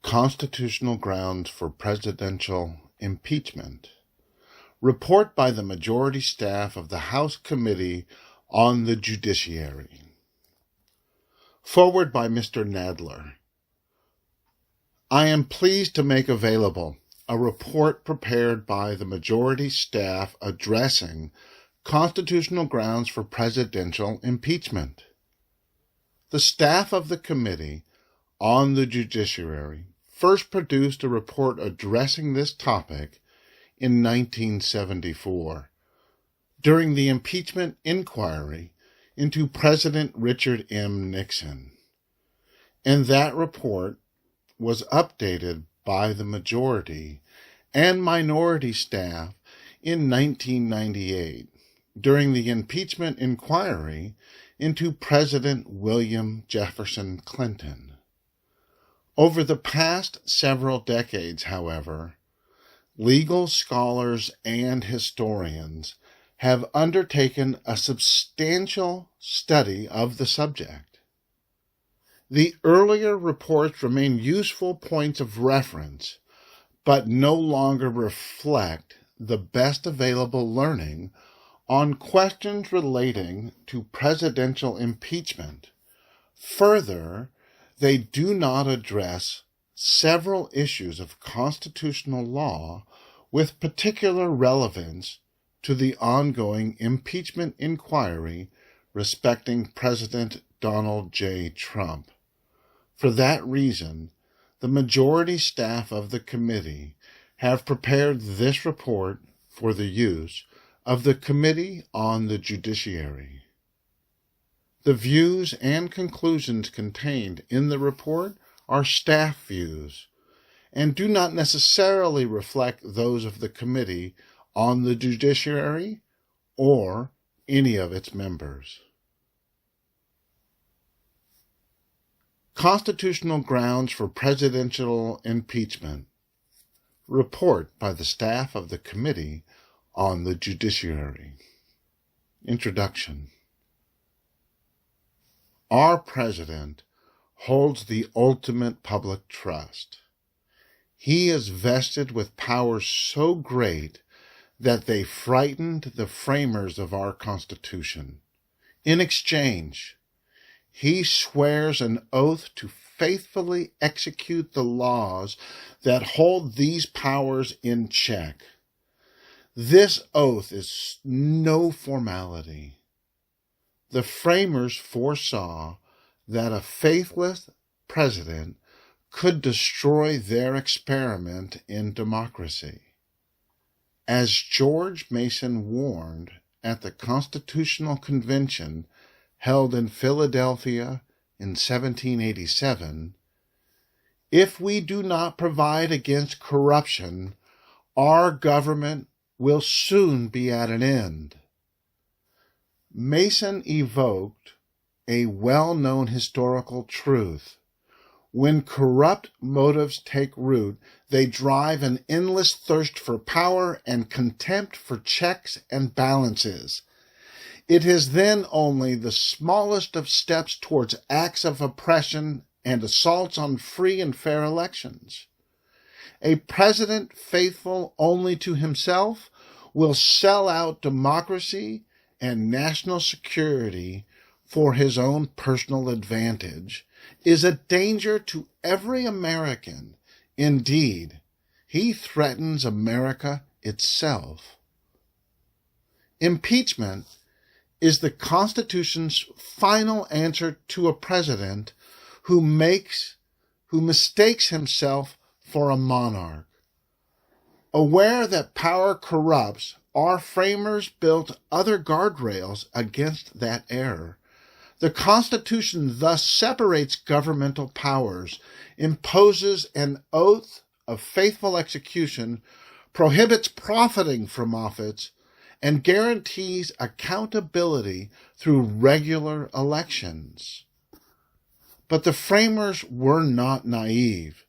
Constitutional Grounds for Presidential Impeachment. Report by the majority staff of the House Committee on the Judiciary. Forward by Mr. Nadler. I am pleased to make available a report prepared by the majority staff addressing constitutional grounds for presidential impeachment. The staff of the Committee on the Judiciary first produced a report addressing this topic in 1974 during the impeachment inquiry into President Richard M. Nixon, and that report was updated by the majority and minority staff in 1998 during the impeachment inquiry into President William Jefferson Clinton. Over the past several decades, however, legal scholars and historians have undertaken a substantial study of the subject. The earlier reports remain useful points of reference, but no longer reflect the best available learning on questions relating to presidential impeachment. Further, they do not address several issues of constitutional law with particular relevance to the ongoing impeachment inquiry respecting President Donald J. Trump. For that reason, the majority staff of the committee have prepared this report for the use of the Committee on the Judiciary. The views and conclusions contained in the report are staff views and do not necessarily reflect those of the Committee on the Judiciary or any of its members. Constitutional Grounds for Presidential Impeachment. Report by the staff of the Committee on the Judiciary. Introduction. Our President holds the ultimate public trust. He is vested with powers so great that they frightened the framers of our Constitution. In exchange, he swears an oath to faithfully execute the laws that hold these powers in check. This oath is no formality. The framers foresaw that a faithless president could destroy their experiment in democracy. As George Mason warned at the Constitutional Convention held in Philadelphia in 1787, if we do not provide against corruption, our government will soon be at an end. Mason evoked a well-known historical truth. When corrupt motives take root, they drive an endless thirst for power and contempt for checks and balances. It is then only the smallest of steps towards acts of oppression and assaults on free and fair elections. A president faithful only to himself will sell out democracy and national security for his own personal advantage, is a danger to every American. Indeed, he threatens America itself. Impeachment is the Constitution's final answer to a president who mistakes himself for a monarch. Aware that power corrupts, our framers built other guardrails against that error. The Constitution thus separates governmental powers, imposes an oath of faithful execution, prohibits profiting from office, and guarantees accountability through regular elections. But the framers were not naive.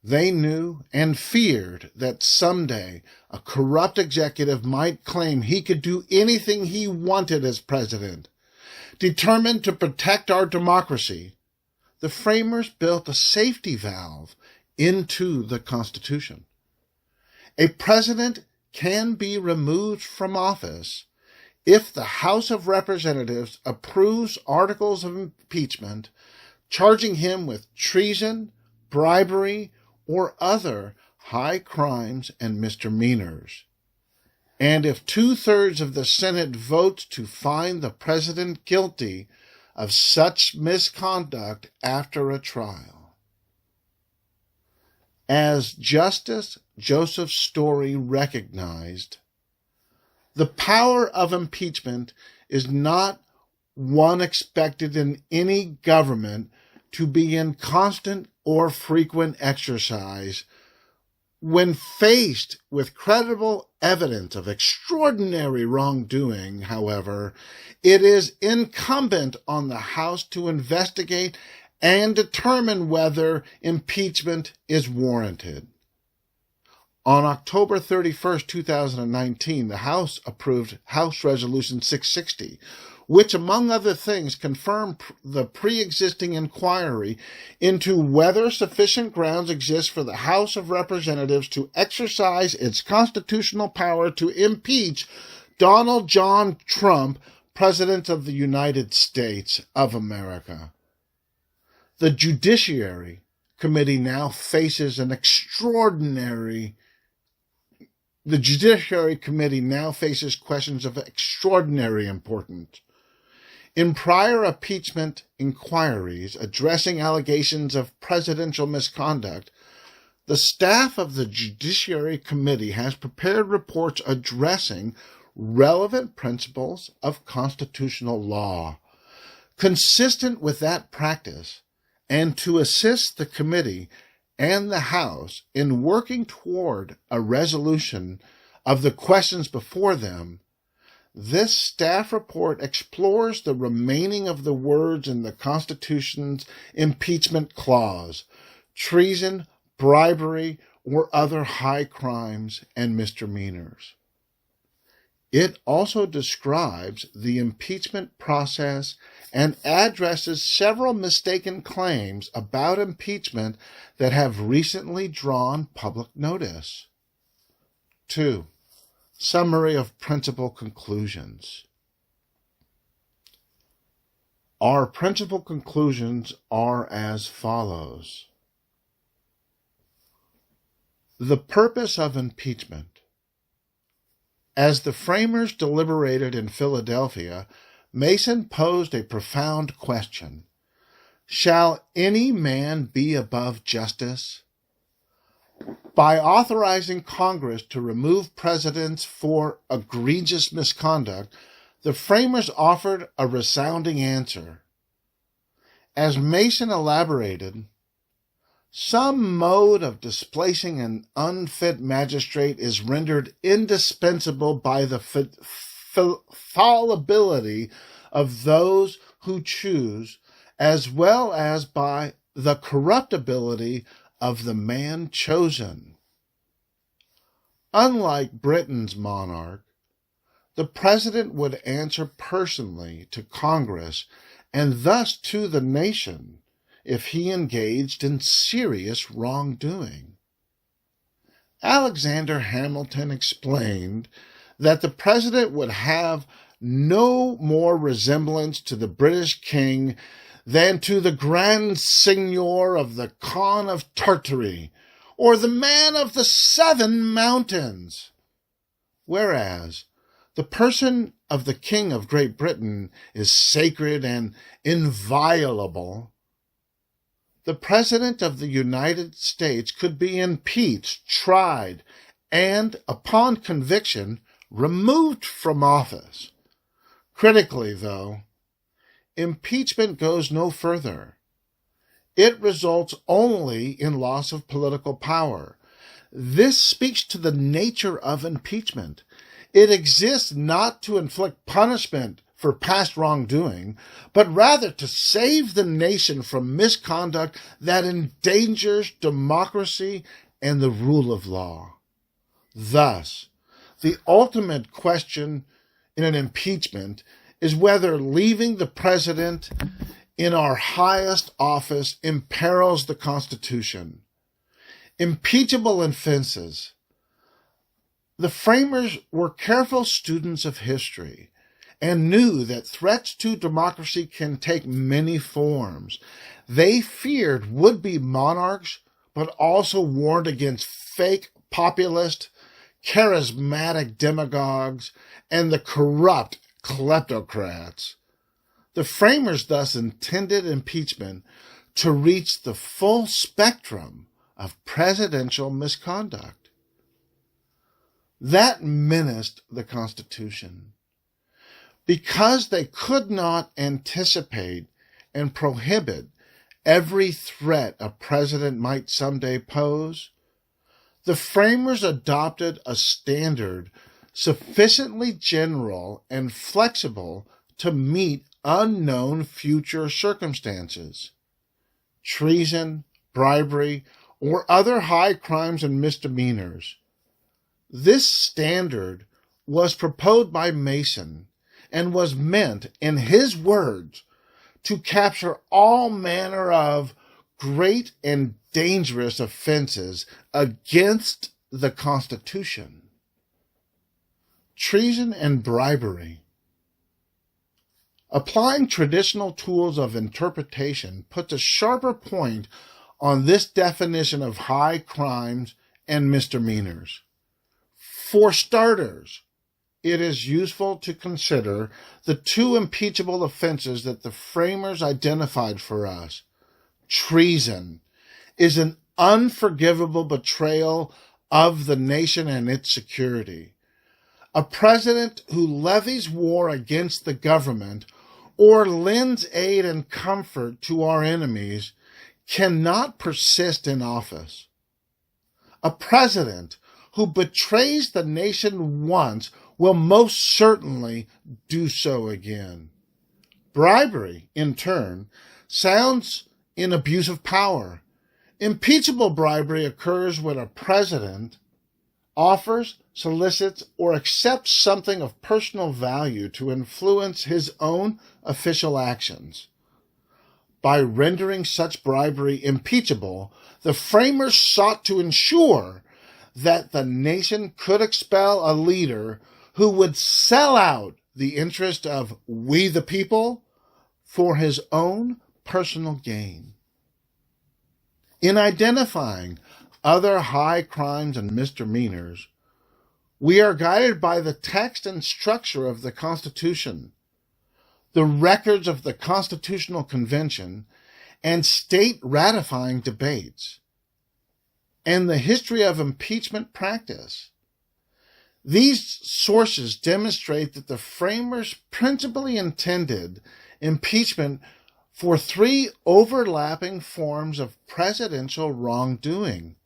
They knew and feared that someday a corrupt executive might claim he could do anything he wanted as president. Determined to protect our democracy, the framers built a safety valve into the Constitution. A president can be removed from office if the House of Representatives approves articles of impeachment charging him with treason, bribery, or other high crimes and misdemeanors, and if 2/3 of the Senate votes to find the president guilty of such misconduct after a trial. As Justice Joseph Story recognized, the power of impeachment is not one expected in any government to be in constant or frequent exercise. When faced with credible evidence of extraordinary wrongdoing, however, it is incumbent on the House to investigate and determine whether impeachment is warranted. On October 31st, 2019, the House approved House Resolution 660, which, among other things, confirmed the pre-existing inquiry into whether sufficient grounds exist for the House of Representatives to exercise its constitutional power to impeach Donald John Trump, President of the United States of America. The Judiciary Committee now faces questions of extraordinary importance. In prior impeachment inquiries addressing allegations of presidential misconduct, the staff of the Judiciary Committee has prepared reports addressing relevant principles of constitutional law. Consistent with that practice, and to assist the committee and the House in working toward a resolution of the questions before them, this staff report explores the remaining of the words in the Constitution's impeachment clause: treason, bribery, or other high crimes and misdemeanors. It also describes the impeachment process and addresses several mistaken claims about impeachment that have recently drawn public notice. 2. Summary of principal conclusions. Our principal conclusions are as follows. The purpose of impeachment. As the framers deliberated in Philadelphia, Mason posed a profound question. Shall any man be above justice? By authorizing Congress to remove presidents for egregious misconduct, the framers offered a resounding answer. As Mason elaborated, some mode of displacing an unfit magistrate is rendered indispensable by the fallibility of those who choose, as well as by the corruptibility of the man chosen. Unlike Britain's monarch, the president would answer personally to Congress and thus to the nation if he engaged in serious wrongdoing. Alexander Hamilton explained that the president would have no more resemblance to the British king than to the Grand Seignior of the Khan of Tartary, or the man of the 7 mountains. Whereas the person of the King of Great Britain is sacred and inviolable, the President of the United States could be impeached, tried, and, upon conviction, removed from office. Critically, though, impeachment goes no further. It results only in loss of political power. This speaks to the nature of impeachment. It exists not to inflict punishment for past wrongdoing, but rather to save the nation from misconduct that endangers democracy and the rule of law. Thus, the ultimate question in an impeachment is whether leaving the president in our highest office imperils the Constitution. Impeachable offenses. The framers were careful students of history and knew that threats to democracy can take many forms. They feared would-be monarchs, but also warned against fake populist, charismatic demagogues, and the corrupt kleptocrats. The framers thus intended impeachment to reach the full spectrum of presidential misconduct. That menaced the Constitution. Because they could not anticipate and prohibit every threat a president might someday pose, the framers adopted a standard sufficiently general and flexible to meet unknown future circumstances. Treason, bribery, or other high crimes and misdemeanors. This standard was proposed by Mason and was meant, in his words, to capture all manner of great and dangerous offenses against the Constitution. Treason and bribery. Applying traditional tools of interpretation puts a sharper point on this definition of high crimes and misdemeanors. For starters, it is useful to consider the two impeachable offenses that the framers identified for us. Treason is an unforgivable betrayal of the nation and its security. A president who levies war against the government or lends aid and comfort to our enemies cannot persist in office. A president who betrays the nation once will most certainly do so again. Bribery, in turn, sounds in abuse of power. Impeachable bribery occurs when a president offers, solicits, or accepts something of personal value to influence his own official actions. By rendering such bribery impeachable, the framers sought to ensure that the nation could expel a leader who would sell out the interest of we the people for his own personal gain. In identifying other high crimes and misdemeanors, we are guided by the text and structure of the Constitution, the records of the Constitutional Convention, and state ratifying debates, and the history of impeachment practice. These sources demonstrate that the framers principally intended impeachment for three overlapping forms of presidential wrongdoing.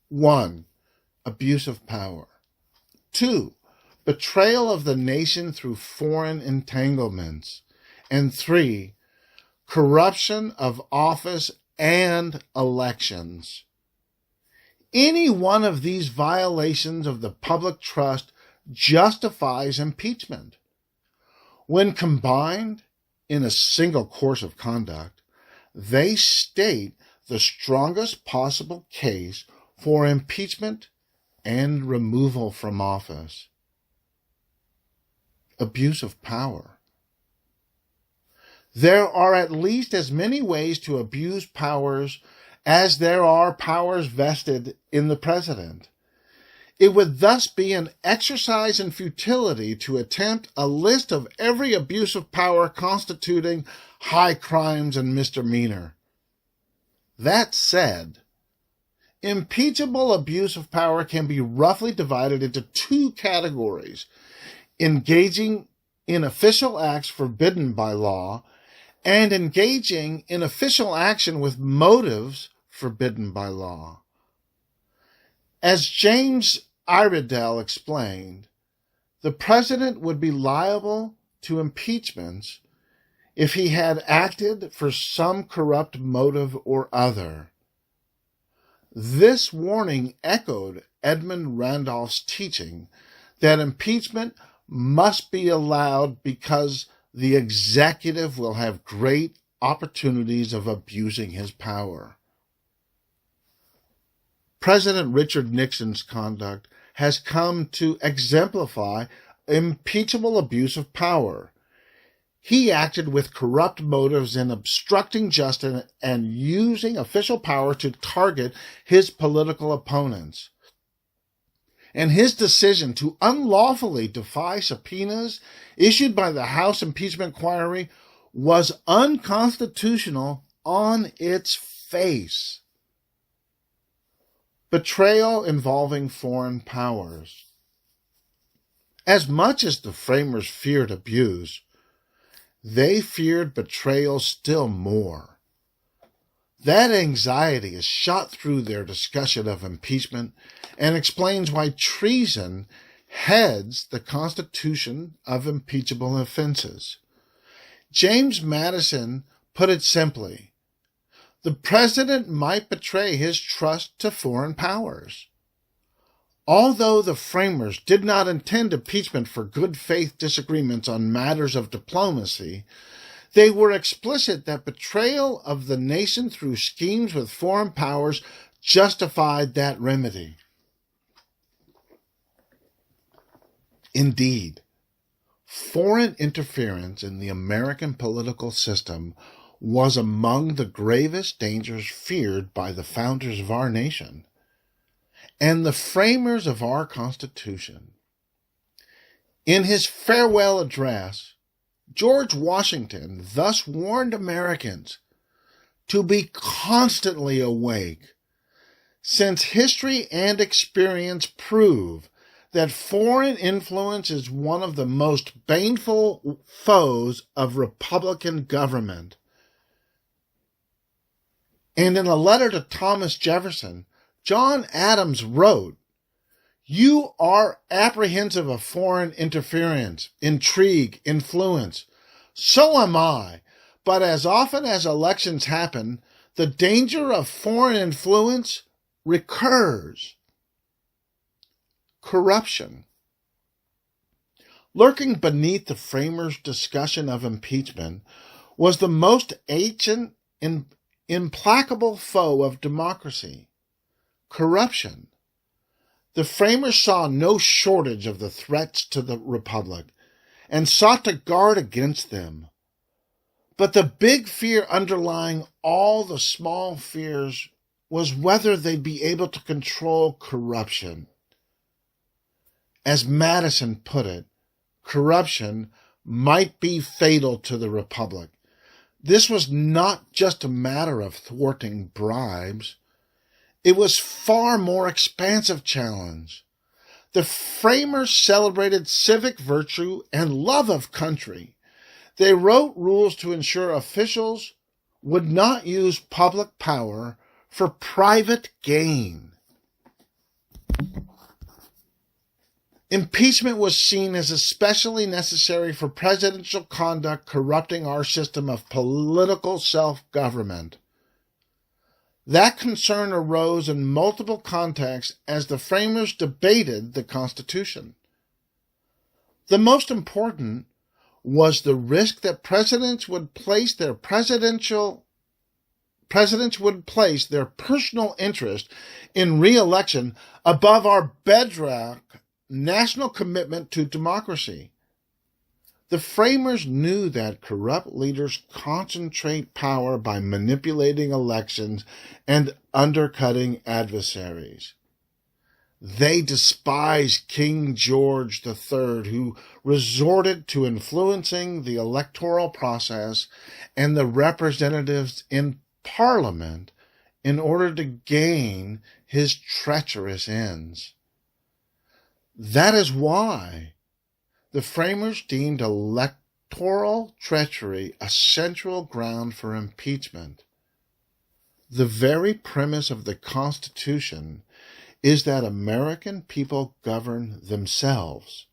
1. Abuse of power. 2. Betrayal of the nation through foreign entanglements. And 3. Corruption of office and elections. Any one of these violations of the public trust justifies impeachment. When combined in a single course of conduct, they state the strongest possible case for impeachment and removal from office. Abuse of power. There are at least as many ways to abuse powers as there are powers vested in the president. It would thus be an exercise in futility to attempt a list of every abuse of power constituting high crimes and misdemeanor. That said, impeachable abuse of power can be roughly divided into two categories: engaging in official acts forbidden by law and engaging in official action with motives forbidden by law. As James Iredell explained, the president would be liable to impeachments if he had acted for some corrupt motive or other. This warning echoed Edmund Randolph's teaching that impeachment must be allowed because the executive will have great opportunities of abusing his power. President Richard Nixon's conduct has come to exemplify impeachable abuse of power. He acted with corrupt motives in obstructing justice and using official power to target his political opponents. And his decision to unlawfully defy subpoenas issued by the House Impeachment Inquiry was unconstitutional on its face. Betrayal involving foreign powers. As much as the framers feared abuse, they feared betrayal still more. That anxiety is shot through their discussion of impeachment and explains why treason heads the constitution of impeachable offenses. James Madison put it simply: the president might betray his trust to foreign powers. Although the framers did not intend impeachment for good faith disagreements on matters of diplomacy, they were explicit that betrayal of the nation through schemes with foreign powers justified that remedy. Indeed, foreign interference in the American political system was among the gravest dangers feared by the founders of our nation and the framers of our Constitution. In his farewell address, George Washington thus warned Americans to be constantly awake, since history and experience prove that foreign influence is one of the most baneful foes of Republican government. And in a letter to Thomas Jefferson, John Adams wrote, "You are apprehensive of foreign interference, intrigue, influence. So am I, but as often as elections happen, the danger of foreign influence recurs." Corruption. Lurking beneath the framers' discussion of impeachment was the most ancient and implacable foe of democracy: corruption. The framers saw no shortage of the threats to the republic and sought to guard against them. But the big fear underlying all the small fears was whether they'd be able to control corruption. As Madison put it, corruption might be fatal to the republic. This was not just a matter of thwarting bribes. It was far more expansive challenge. The framers celebrated civic virtue and love of country. They wrote rules to ensure officials would not use public power for private gain. Impeachment was seen as especially necessary for presidential conduct corrupting our system of political self-government. That concern arose in multiple contexts as the framers debated the Constitution. The most important was the risk that presidents would place their personal interest in re-election above our bedrock national commitment to democracy. The framers knew that corrupt leaders concentrate power by manipulating elections and undercutting adversaries. They despised King George III, who resorted to influencing the electoral process and the representatives in Parliament in order to gain his treacherous ends. That is why the framers deemed electoral treachery a central ground for impeachment. The very premise of the Constitution is that American people govern themselves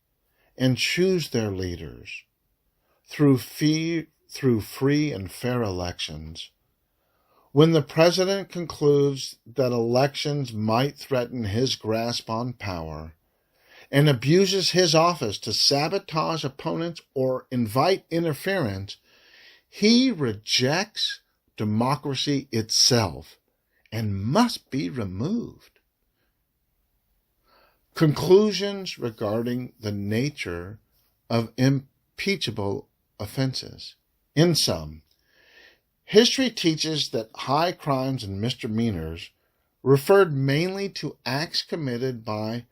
and choose their leaders through free and fair elections. When the president concludes that elections might threaten his grasp on power, and abuses his office to sabotage opponents or invite interference, he rejects democracy itself and must be removed. Conclusions regarding the nature of impeachable offenses. In sum, history teaches that high crimes and misdemeanors referred mainly to acts committed by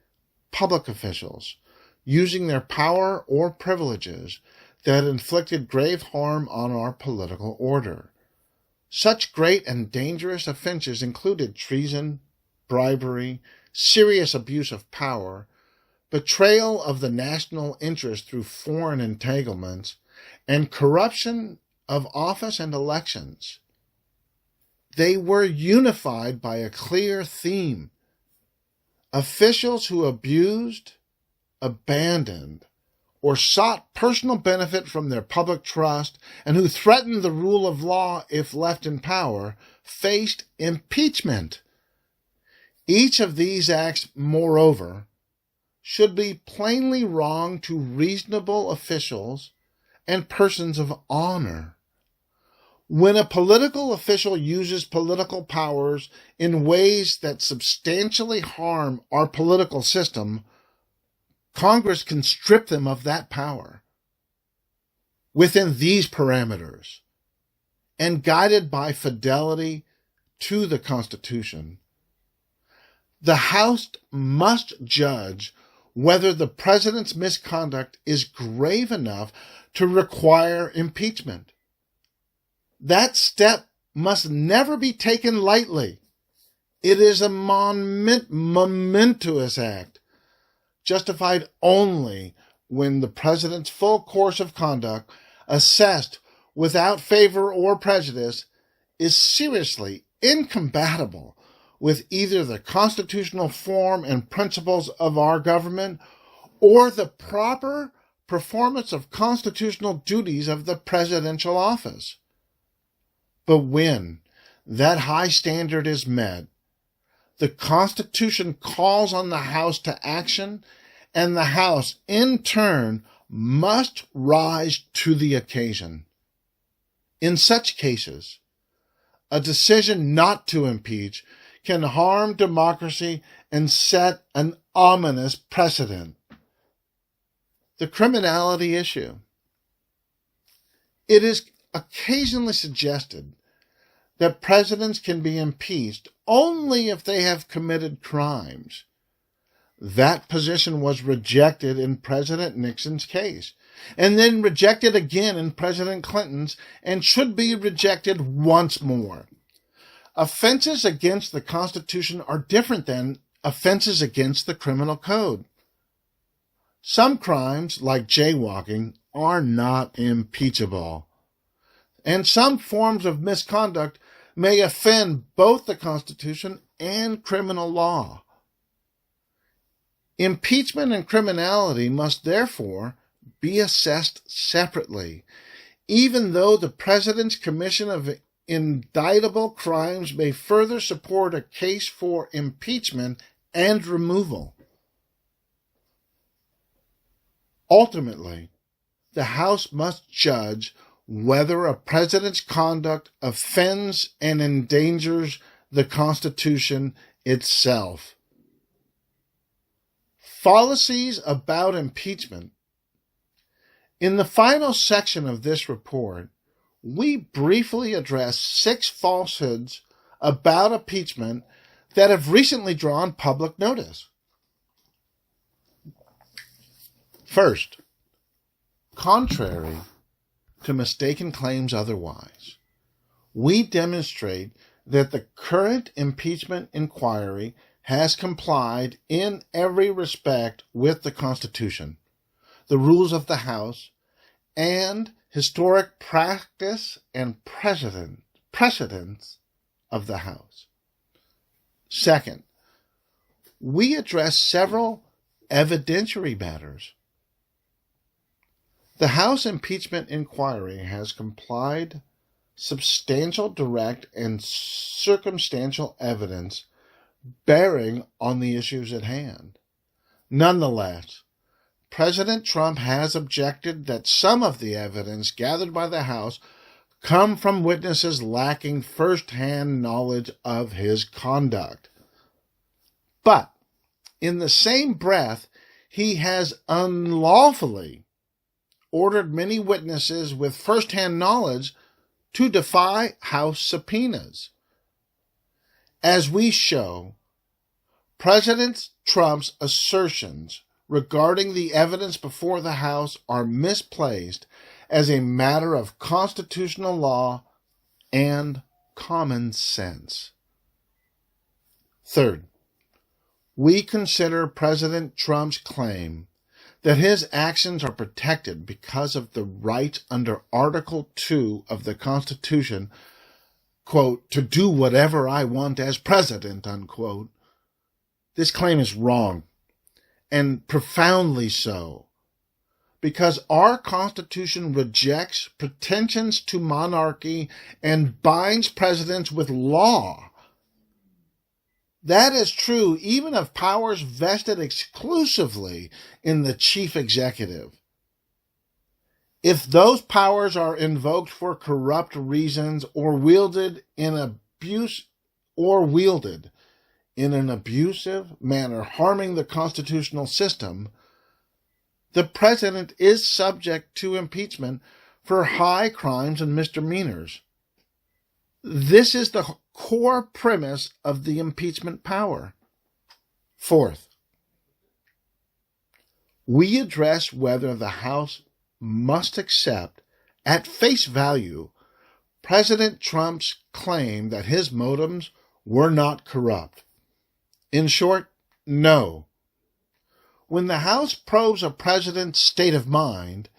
public officials using their power or privileges that inflicted grave harm on our political order. Such great and dangerous offenses included treason, bribery, serious abuse of power, betrayal of the national interest through foreign entanglements, and corruption of office and elections. They were unified by a clear theme: officials who abused, abandoned, or sought personal benefit from their public trust and who threatened the rule of law if left in power faced impeachment. Each of these acts, moreover, should be plainly wrong to reasonable officials and persons of honor. When a political official uses political powers in ways that substantially harm our political system, Congress can strip them of that power within these parameters and guided by fidelity to the Constitution. The House must judge whether the president's misconduct is grave enough to require impeachment. That step must never be taken lightly. It is a momentous act, justified only when the president's full course of conduct, assessed without favor or prejudice, is seriously incompatible with either the constitutional form and principles of our government or the proper performance of constitutional duties of the presidential office. But when that high standard is met, the Constitution calls on the House to action, and the House, in turn, must rise to the occasion. In such cases, a decision not to impeach can harm democracy and set an ominous precedent. The criminality issue. It is occasionally suggested that presidents can be impeached only if they have committed crimes. That position was rejected in President Nixon's case, and then rejected again in President Clinton's, and should be rejected once more. Offenses against the Constitution are different than offenses against the criminal code. Some crimes, like jaywalking, are not impeachable, and some forms of misconduct may offend both the Constitution and criminal law. Impeachment and criminality must therefore be assessed separately, even though the president's commission of indictable crimes may further support a case for impeachment and removal. Ultimately, the House must judge whether a president's conduct offends and endangers the Constitution itself. Fallacies about impeachment. In the final section of this report, we briefly address 6 falsehoods about impeachment that have recently drawn public notice. First, contrary to mistaken claims otherwise, we demonstrate that the current impeachment inquiry has complied in every respect with the Constitution, the rules of the House, and historic practice and precedents of the House. Second, we address several evidentiary matters. The House impeachment inquiry has complied substantial direct and circumstantial evidence bearing on the issues at hand. Nonetheless, President Trump has objected that some of the evidence gathered by the House come from witnesses lacking first-hand knowledge of his conduct. But in the same breath, he has unlawfully ordered many witnesses with first-hand knowledge to defy House subpoenas. As we show, President Trump's assertions regarding the evidence before the House are misplaced as a matter of constitutional law and common sense. Third, we consider President Trump's claim that his actions are protected because of the right under Article 2 of the Constitution, quote, to do whatever I want as president, unquote. This claim is wrong, and profoundly so, because our Constitution rejects pretensions to monarchy and binds presidents with law. That is true even of powers vested exclusively in the chief executive. If those powers are invoked for corrupt reasons or wielded in an abusive manner harming the constitutional system, the president is subject to impeachment for high crimes and misdemeanors. This is the core premise of the impeachment power. Fourth, we address whether the House must accept at face value President Trump's claim that his motives were not corrupt. In short, no. When the House probes a president's state of mind,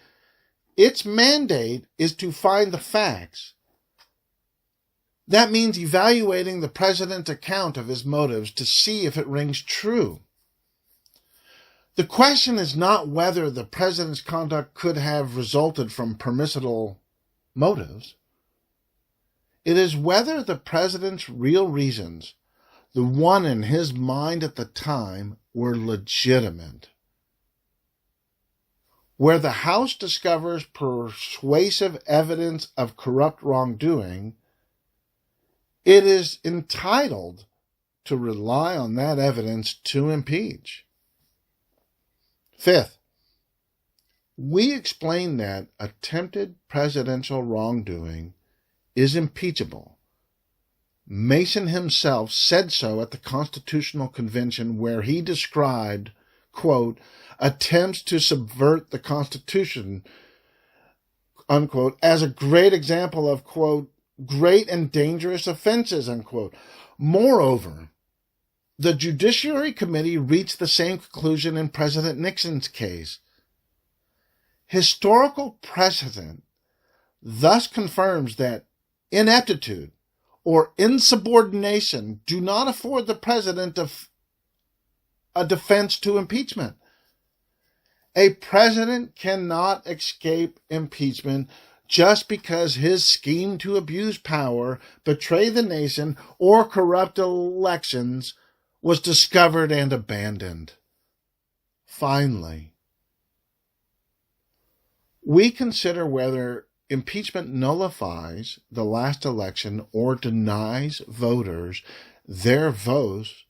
its mandate is to find the facts. That means evaluating the president's account of his motives to see if it rings true. The question is not whether the president's conduct could have resulted from permissible motives. It is whether the president's real reasons, the one in his mind at the time, were legitimate. Where the House discovers persuasive evidence of corrupt wrongdoing, it is entitled to rely on that evidence to impeach. Fifth, we explain that attempted presidential wrongdoing is impeachable. Mason himself said so at the Constitutional Convention, where he described, quote, attempts to subvert the Constitution, unquote, as a great example of, quote, great and dangerous offenses, unquote. Moreover, the Judiciary Committee reached the same conclusion in President Nixon's case. Historical precedent thus confirms that ineptitude or insubordination do not afford the president a defense to impeachment. A president cannot escape impeachment just because his scheme to abuse power, betray the nation, or corrupt elections was discovered and abandoned. Finally, we consider whether impeachment nullifies the last election or denies voters their voice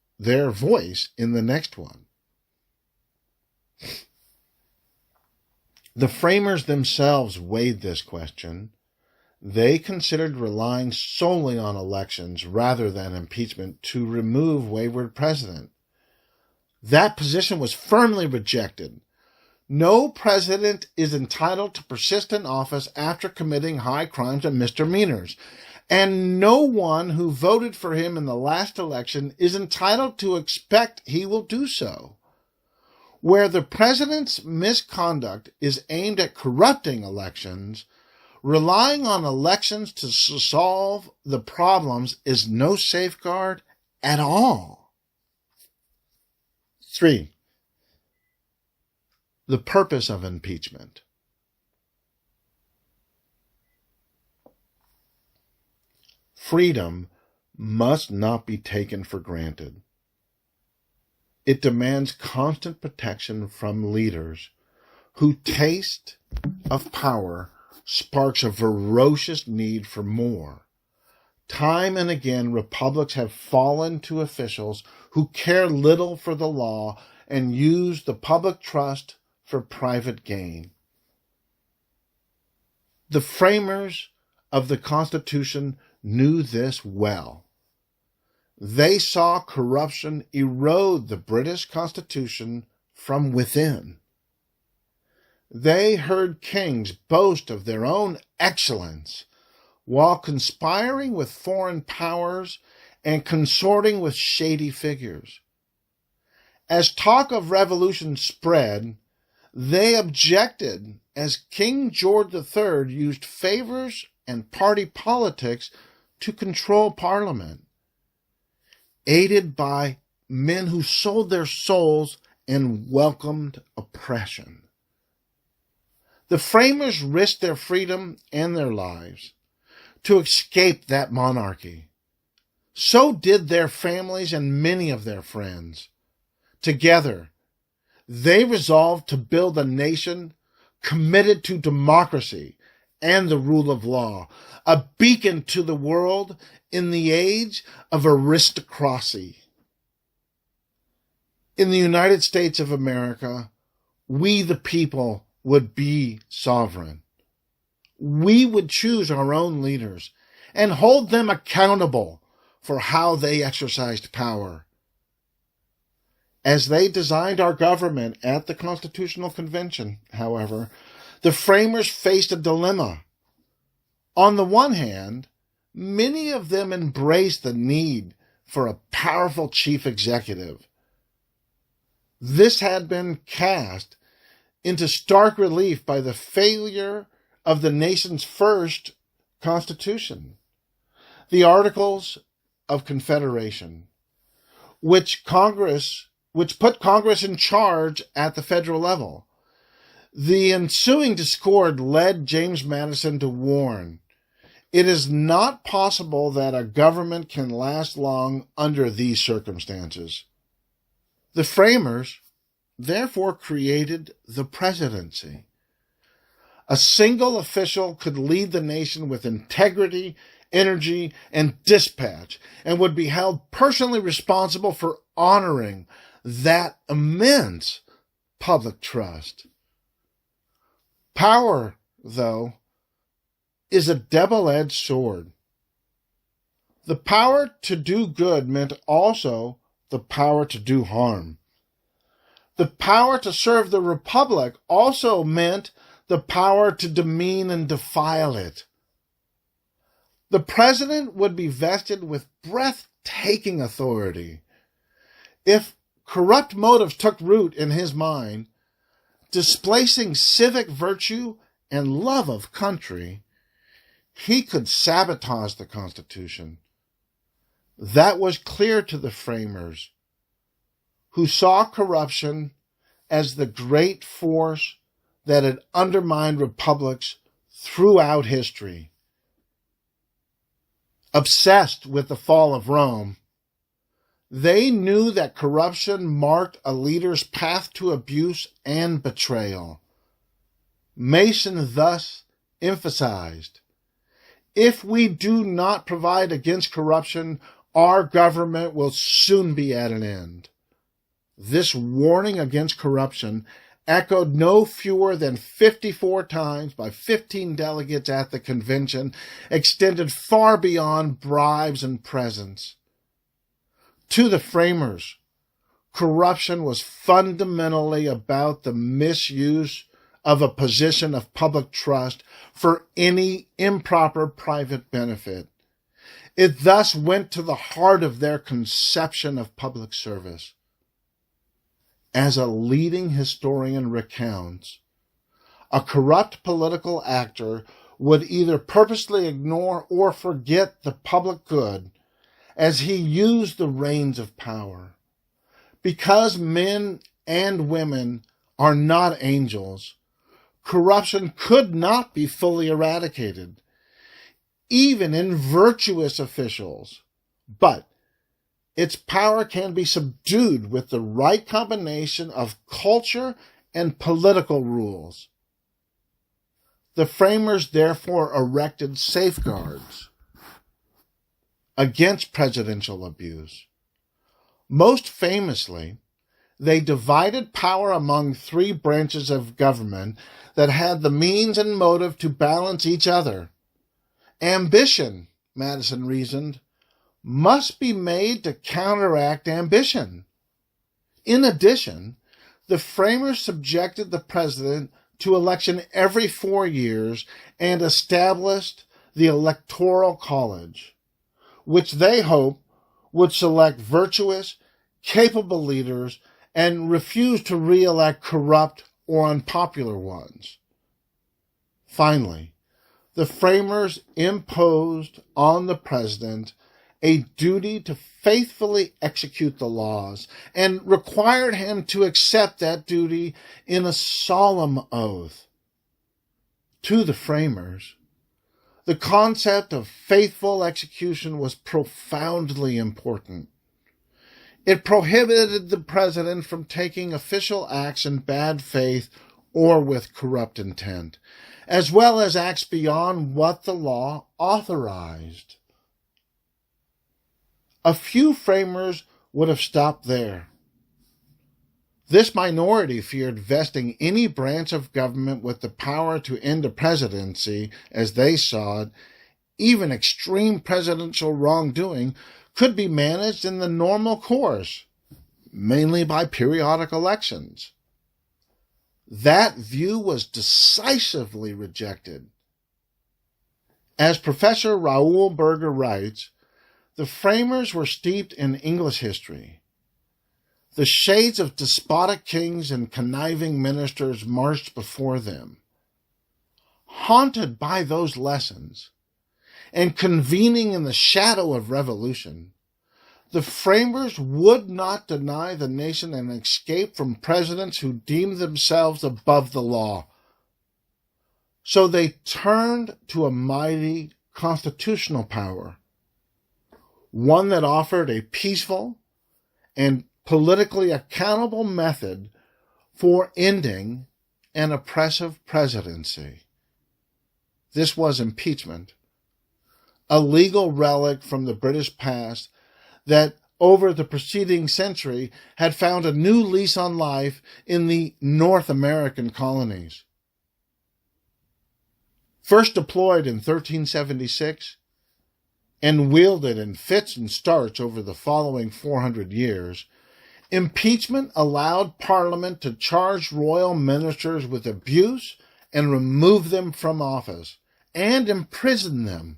in the next one. The framers themselves weighed this question. They considered relying solely on elections rather than impeachment to remove wayward president. That position was firmly rejected. No president is entitled to persist in office after committing high crimes and misdemeanors, and no one who voted for him in the last election is entitled to expect he will do so. Where the president's misconduct is aimed at corrupting elections, relying on elections to solve the problems is no safeguard at all. 3. The purpose of impeachment. Freedom must not be taken for granted. It demands constant protection from leaders whose taste of power sparks a ferocious need for more. Time and again, republics have fallen to officials who care little for the law and use the public trust for private gain. The framers of the Constitution knew this well. They saw corruption erode the British Constitution from within. They heard kings boast of their own excellence while conspiring with foreign powers and consorting with shady figures. As talk of revolution spread, they objected as King George III used favors and party politics to control Parliament, aided by men who sold their souls and welcomed oppression. The framers risked their freedom and their lives to escape that monarchy. So did their families and many of their friends. Together, they resolved to build a nation committed to democracy and the rule of law, a beacon to the world in the age of aristocracy. In the United States of America, we the people would be sovereign. We would choose our own leaders and hold them accountable for how they exercised power. As they designed our government at the Constitutional Convention, however, the framers faced a dilemma. On the one hand, many of them embraced the need for a powerful chief executive. This had been cast into stark relief by the failure of the nation's first Constitution, the Articles of Confederation, which put Congress in charge at the federal level. The ensuing discord led James Madison to warn, "It is not possible that a government can last long under these circumstances." The framers therefore created the presidency. A single official could lead the nation with integrity, energy, and dispatch, and would be held personally responsible for honoring that immense public trust. Power, though, is a double-edged sword. The power to do good meant also the power to do harm. The power to serve the republic also meant the power to demean and defile it. The president would be vested with breathtaking authority. If corrupt motives took root in his mind, displacing civic virtue and love of country, he could sabotage the Constitution. That was clear to the framers, who saw corruption as the great force that had undermined republics throughout history. Obsessed with the fall of Rome, they knew that corruption marked a leader's path to abuse and betrayal. Mason thus emphasized, "If we do not provide against corruption, our government will soon be at an end." This warning against corruption, echoed no fewer than 54 times by 15 delegates at the convention, extended far beyond bribes and presents. To the framers, corruption was fundamentally about the misuse of a position of public trust for any improper private benefit. It thus went to the heart of their conception of public service. As a leading historian recounts, a corrupt political actor would either purposely ignore or forget the public good as he used the reins of power. Because men and women are not angels, corruption could not be fully eradicated, even in virtuous officials. But its power can be subdued with the right combination of culture and political rules. The framers therefore erected safeguards. against presidential abuse. Most famously, they divided power among three branches of government that had the means and motive to balance each other. Ambition, Madison reasoned, must be made to counteract ambition. In addition, the framers subjected the president to election every 4 years and established the Electoral College, which they hoped would select virtuous, capable leaders and refuse to re-elect corrupt or unpopular ones. Finally, the framers imposed on the president a duty to faithfully execute the laws and required him to accept that duty in a solemn oath. To the framers, the concept of faithful execution was profoundly important. It prohibited the president from taking official acts in bad faith or with corrupt intent, as well as acts beyond what the law authorized. A few framers would have stopped there. This minority feared vesting any branch of government with the power to end a presidency, as they saw it. Even extreme presidential wrongdoing could be managed in the normal course, mainly by periodic elections. That view was decisively rejected. As Professor Raoul Berger writes, the framers were steeped in English history. The shades of despotic kings and conniving ministers marched before them. Haunted by those lessons, and convening in the shadow of revolution, the framers would not deny the nation an escape from presidents who deemed themselves above the law. So they turned to a mighty constitutional power, one that offered a peaceful and politically accountable method for ending an oppressive presidency. This was impeachment, a legal relic from the British past that over the preceding century had found a new lease on life in the North American colonies. First deployed in 1376 and wielded in fits and starts over the following 400 years, impeachment allowed Parliament to charge royal ministers with abuse and remove them from office and imprison them.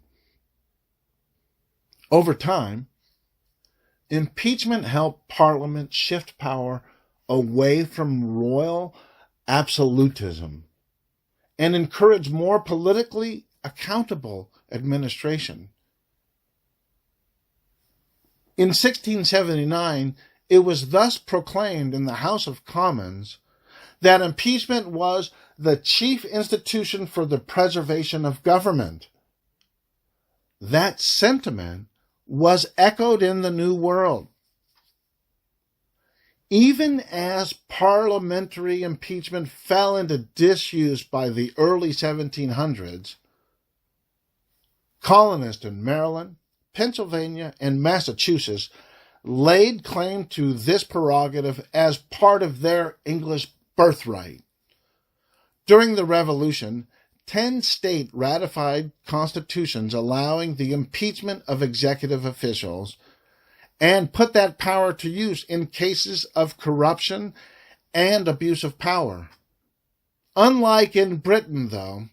Over time, impeachment helped Parliament shift power away from royal absolutism and encourage more politically accountable administration. In 1679, it was thus proclaimed in the House of Commons that impeachment was the chief institution for the preservation of government. That sentiment was echoed in the New World. Even as parliamentary impeachment fell into disuse by the early 1700s, colonists in Maryland, Pennsylvania, and Massachusetts laid claim to this prerogative as part of their English birthright. During the Revolution, 10 states ratified constitutions allowing the impeachment of executive officials and put that power to use in cases of corruption and abuse of power. Unlike in Britain, though,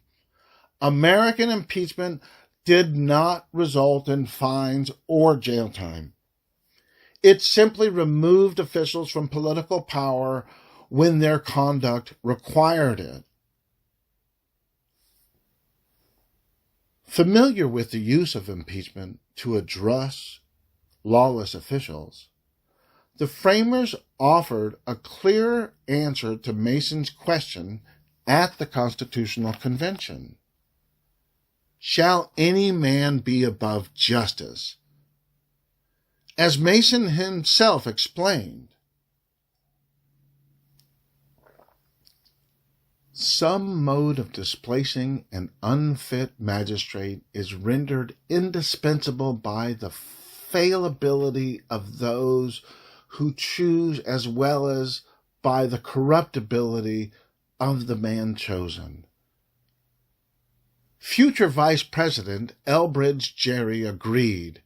American impeachment did not result in fines or jail time. It simply removed officials from political power when their conduct required it. Familiar with the use of impeachment to address lawless officials, the framers offered a clear answer to Mason's question at the Constitutional Convention. Shall any man be above justice? As Mason himself explained, some mode of displacing an unfit magistrate is rendered indispensable by the fallibility of those who choose, as well as by the corruptibility of the man chosen. Future Vice President Elbridge Gerry agreed,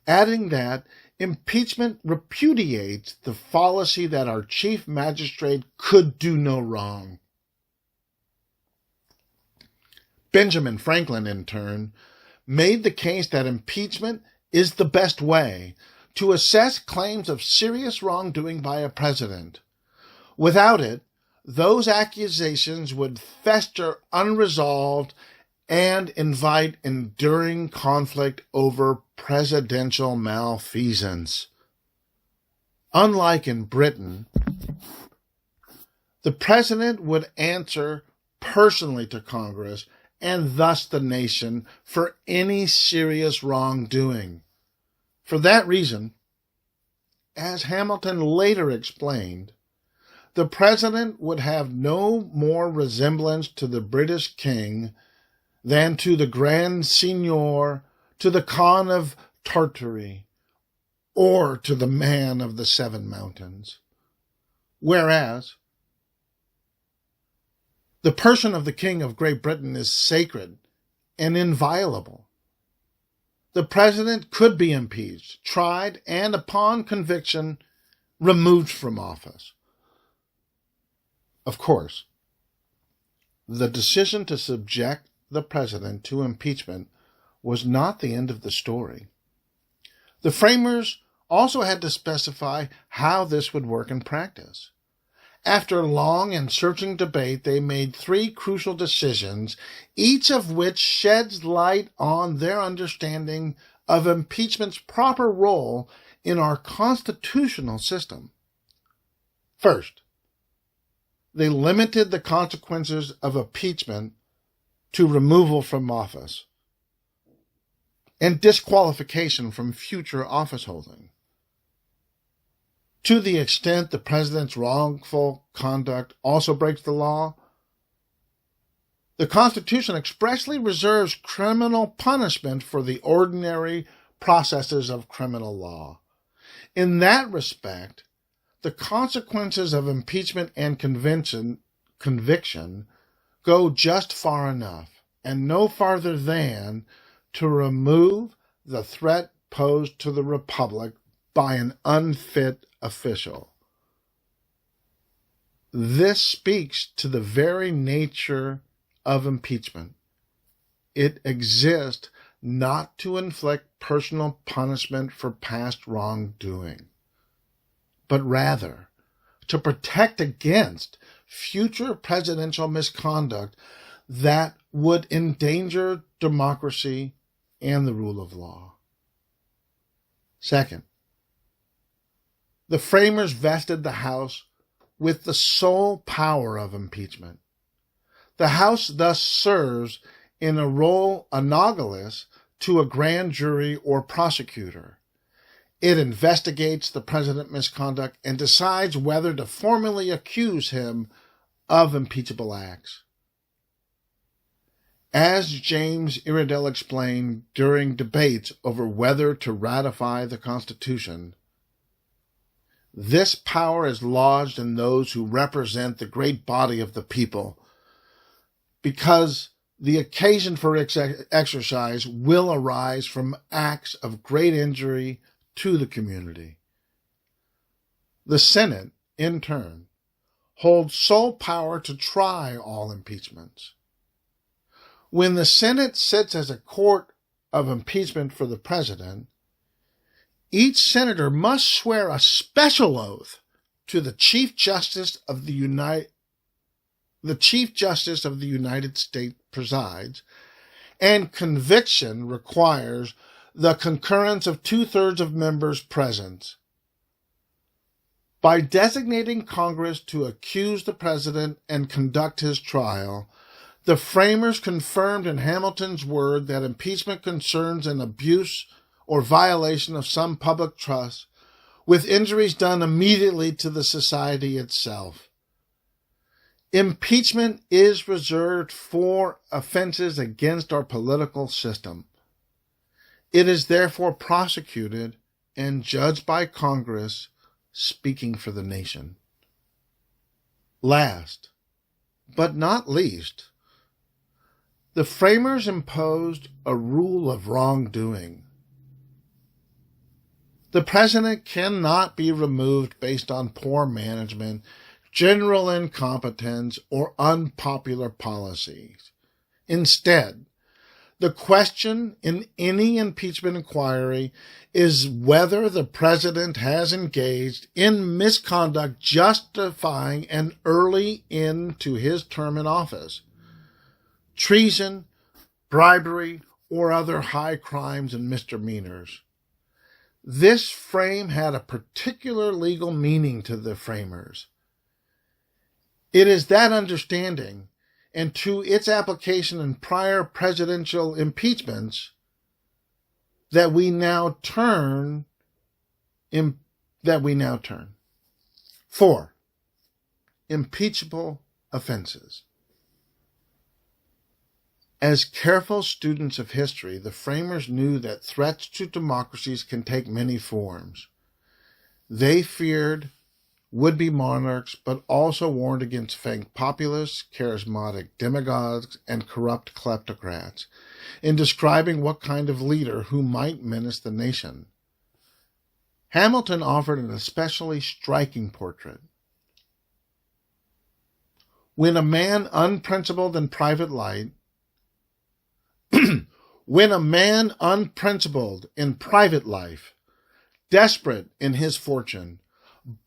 adding that impeachment repudiates the fallacy that our chief magistrate could do no wrong. Benjamin Franklin, in turn, made the case that impeachment is the best way to assess claims of serious wrongdoing by a president. Without it, those accusations would fester unresolved and invite enduring conflict over presidential malfeasance. Unlike in Britain, the president would answer personally to Congress and thus the nation for any serious wrongdoing. For that reason, as Hamilton later explained, the president would have no more resemblance to the British king than to the Grand Seignior, to the Khan of Tartary, or to the man of the Seven Mountains. Whereas, the person of the King of Great Britain is sacred and inviolable. The president could be impeached, tried, and upon conviction, removed from office. Of course, the decision to subject the president to impeachment was not the end of the story. The framers also had to specify how this would work in practice. After long and searching debate, they made three crucial decisions, each of which sheds light on their understanding of impeachment's proper role in our constitutional system. First, they limited the consequences of impeachment to removal from office and disqualification from future office holding. To the extent the president's wrongful conduct also breaks the law, the Constitution expressly reserves criminal punishment for the ordinary processes of criminal law. In that respect, the consequences of impeachment and conviction go just far enough, and no farther than to remove the threat posed to the Republic by an unfit official. This speaks to the very nature of impeachment. It exists not to inflict personal punishment for past wrongdoing, but rather to protect against future presidential misconduct that would endanger democracy and the rule of law. Second, the framers vested the House with the sole power of impeachment. The House thus serves in a role analogous to a grand jury or prosecutor. It investigates the president's misconduct and decides whether to formally accuse him of impeachable acts. As James Iredell explained during debates over whether to ratify the Constitution, this power is lodged in those who represent the great body of the people, because the occasion for its exercise will arise from acts of great injury to the community. The Senate, in turn, holds sole power to try all impeachments. When the Senate sits as a court of impeachment for the president, each senator must swear a special oath to the Chief Justice of the United States presides, and conviction requires the concurrence of 2/3 of members present. By designating Congress to accuse the president and conduct his trial, the framers confirmed in Hamilton's word that impeachment concerns an abuse or violation of some public trust, with injuries done immediately to the society itself. Impeachment is reserved for offenses against our political system. It is therefore prosecuted and judged by Congress, speaking for the nation. Last, but not least, the framers imposed a rule of wrongdoing. The president cannot be removed based on poor management, general incompetence, or unpopular policies. Instead, the question in any impeachment inquiry is whether the president has engaged in misconduct justifying an early end to his term in office, treason, bribery, or other high crimes and misdemeanors. This frame had a particular legal meaning to the framers. It is that understanding, and to its application in prior presidential impeachments, that we now turn. 4. Impeachable offenses. As careful students of history, the framers knew that threats to democracies can take many forms. They feared would-be monarchs, but also warned against fake populists, charismatic demagogues, and corrupt kleptocrats in describing what kind of leader who might menace the nation. Hamilton offered an especially striking portrait. When a man unprincipled in private life, desperate in his fortune,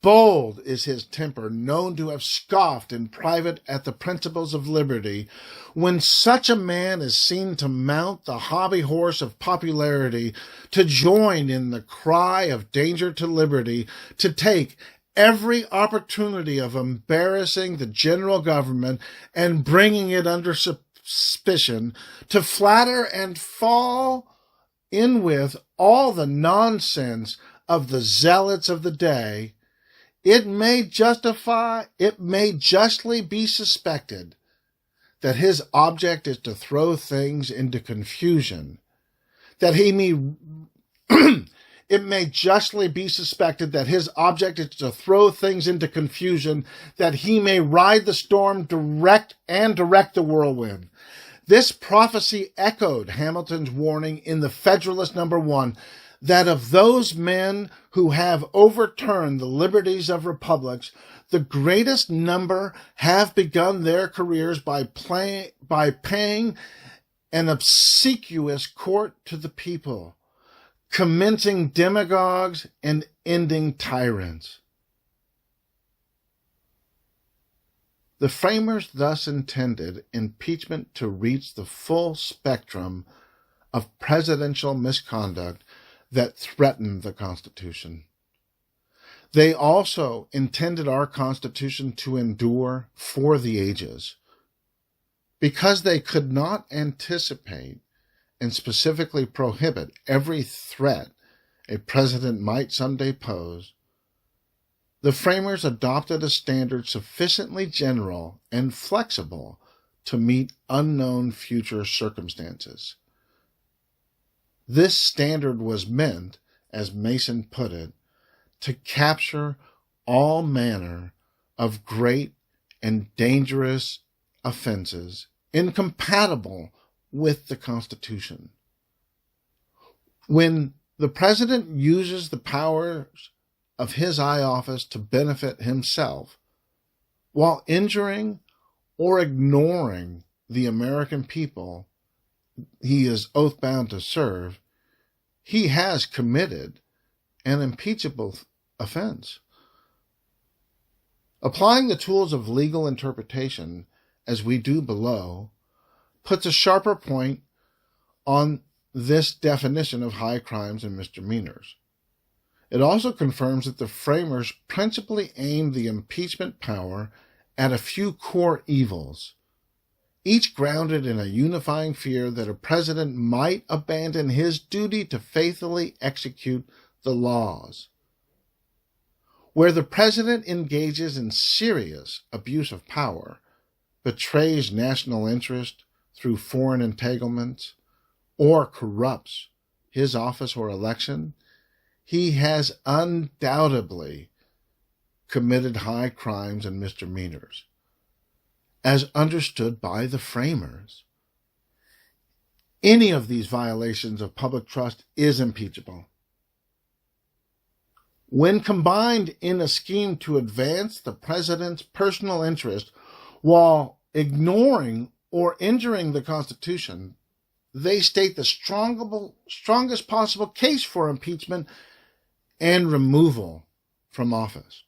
bold is his temper, known to have scoffed in private at the principles of liberty, when such a man is seen to mount the hobby horse of popularity, to join in the cry of danger to liberty, to take every opportunity of embarrassing the general government and bringing it under suspicion, to flatter and fall in with all the nonsense of the zealots of the day, it may justly be suspected that his object is to throw things into confusion, that he may it may justly be suspected that his object is to throw things into confusion, that he may ride the storm direct the whirlwind. This prophecy echoed Hamilton's warning in the Federalist No. 1, that of those men who have overturned the liberties of republics, the greatest number have begun their careers by paying an obsequious court to the people, commencing demagogues and ending tyrants. The framers thus intended impeachment to reach the full spectrum of presidential misconduct that threatened the Constitution. They also intended our Constitution to endure for the ages. Because they could not anticipate and specifically prohibit every threat a president might someday pose, the framers adopted a standard sufficiently general and flexible to meet unknown future circumstances. This standard was meant, as Mason put it, to capture all manner of great and dangerous offenses incompatible with the Constitution. When the president uses the powers of his high office to benefit himself, while injuring or ignoring the American people he is oath-bound to serve, he has committed an impeachable offense. Applying the tools of legal interpretation, as we do below, puts a sharper point on this definition of high crimes and misdemeanors. It also confirms that the framers principally aimed the impeachment power at a few core evils, each grounded in a unifying fear that a president might abandon his duty to faithfully execute the laws. Where the president engages in serious abuse of power, betrays national interest through foreign entanglements, or corrupts his office or election, he has undoubtedly committed high crimes and misdemeanors, as understood by the framers. Any of these violations of public trust is impeachable. When combined in a scheme to advance the president's personal interest while ignoring or injuring the Constitution, they state the strongest possible case for impeachment and removal from office.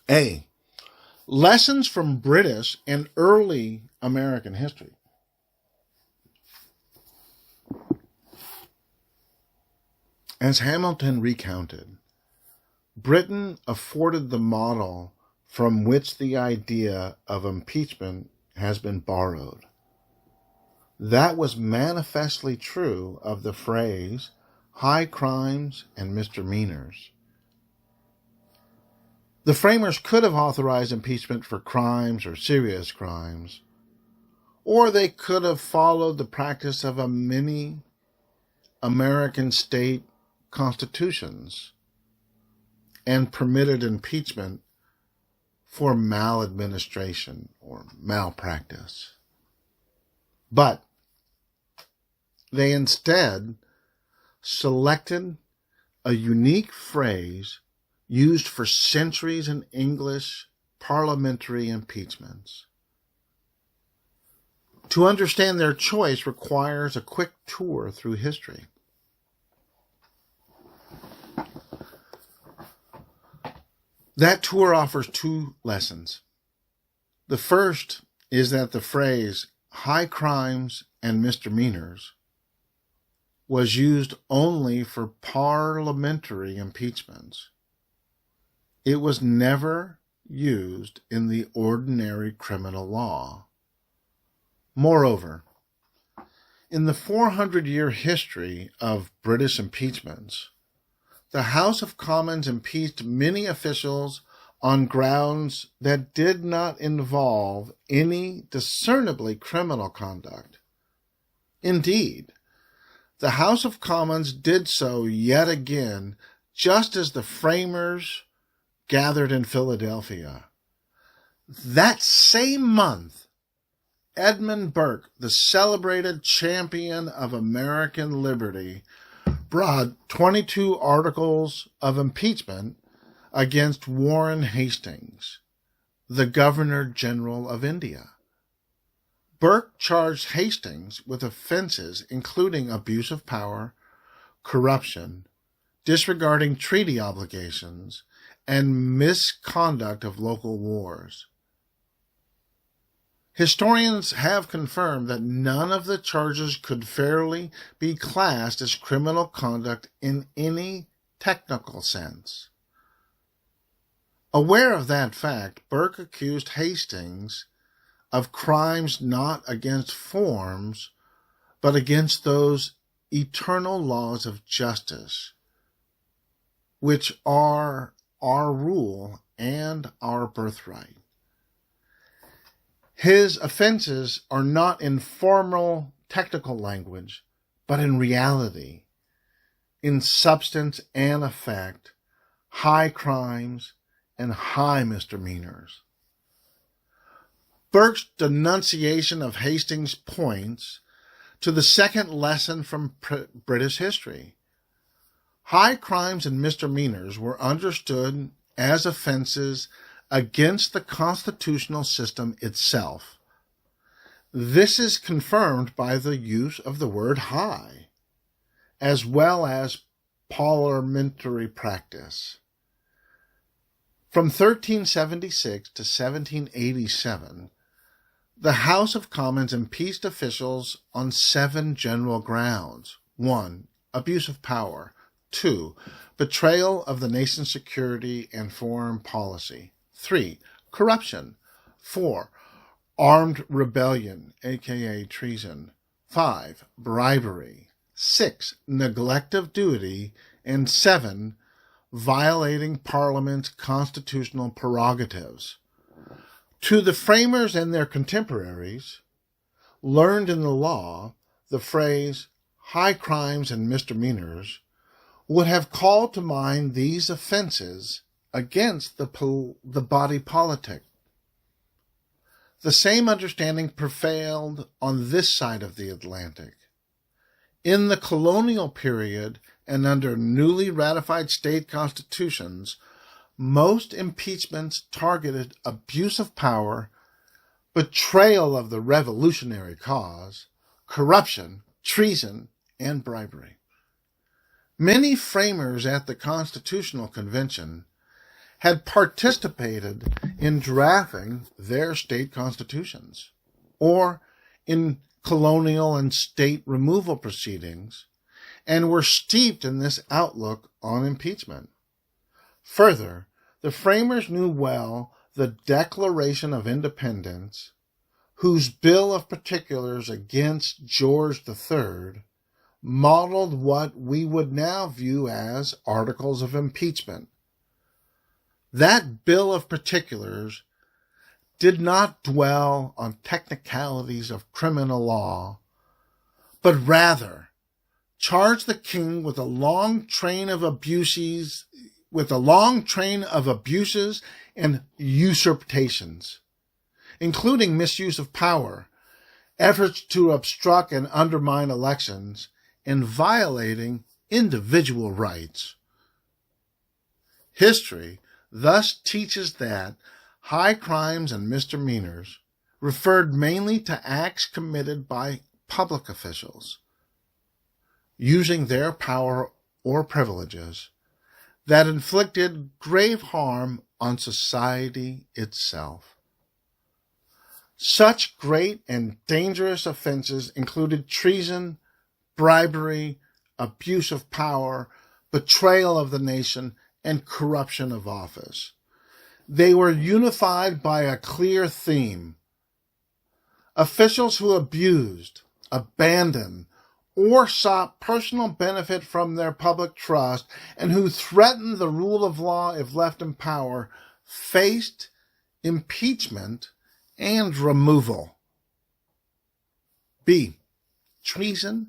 A. Lessons from British and early American history. As Hamilton recounted, Britain afforded the model from which the idea of impeachment has been borrowed. That was manifestly true of the phrase high crimes and misdemeanors. The framers could have authorized impeachment for crimes or serious crimes, or they could have followed the practice of a many American state constitutions and permitted impeachment for maladministration or malpractice. But they instead selected a unique phrase used for centuries in English parliamentary impeachments. To understand their choice requires a quick tour through history. That tour offers two lessons. The first is that the phrase high crimes and misdemeanors was used only for parliamentary impeachments. It was never used in the ordinary criminal law. Moreover, in the 400-year history of British impeachments, the House of Commons impeached many officials on grounds that did not involve any discernibly criminal conduct. Indeed, the House of Commons did so yet again, just as the framers gathered in Philadelphia. That same month, Edmund Burke, the celebrated champion of American liberty, brought 22 articles of impeachment against Warren Hastings, the Governor General of India. Burke charged Hastings with offenses including abuse of power, corruption, disregarding treaty obligations, and misconduct of local wars. Historians have confirmed that none of the charges could fairly be classed as criminal conduct in any technical sense. Aware of that fact, Burke accused Hastings of crimes not against forms, but against those eternal laws of justice, which are our rule and our birthright. His offenses are not in formal technical language, but in reality, in substance and effect, high crimes and high misdemeanors. Burke's denunciation of Hastings points to the second lesson from British history. High crimes and misdemeanors were understood as offenses against the constitutional system itself. This is confirmed by the use of the word high, as well as parliamentary practice. From 1376 to 1787, the House of Commons impeached officials on 7 general grounds. 1. Abuse of power. 2. Betrayal of the nation's security and foreign policy. 3. Corruption. 4. Armed rebellion, aka treason. 5. Bribery. 6. Neglect of duty. And 7. Violating Parliament's constitutional prerogatives. To the framers and their contemporaries, learned in the law, the phrase high crimes and misdemeanors would have called to mind these offenses against the body politic. The same understanding prevailed on this side of the Atlantic. In the colonial period and under newly ratified state constitutions, most impeachments targeted abuse of power, betrayal of the revolutionary cause, corruption, treason, and bribery. Many framers at the Constitutional Convention had participated in drafting their state constitutions, or in colonial and state removal proceedings, and were steeped in this outlook on impeachment. Further, the framers knew well the Declaration of Independence, whose Bill of Particulars against George III modeled what we would now view as articles of impeachment. That Bill of Particulars did not dwell on technicalities of criminal law, but rather charged the king with a long train of abuses and usurpations, including misuse of power, efforts to obstruct and undermine elections, and violating individual rights. History thus teaches that high crimes and misdemeanors referred mainly to acts committed by public officials, using their power or privileges that inflicted grave harm on society itself. Such great and dangerous offenses included treason, bribery, abuse of power, betrayal of the nation, and corruption of office. They were unified by a clear theme. Officials who abused, abandoned, or sought personal benefit from their public trust and who threatened the rule of law if left in power faced impeachment and removal. B. Treason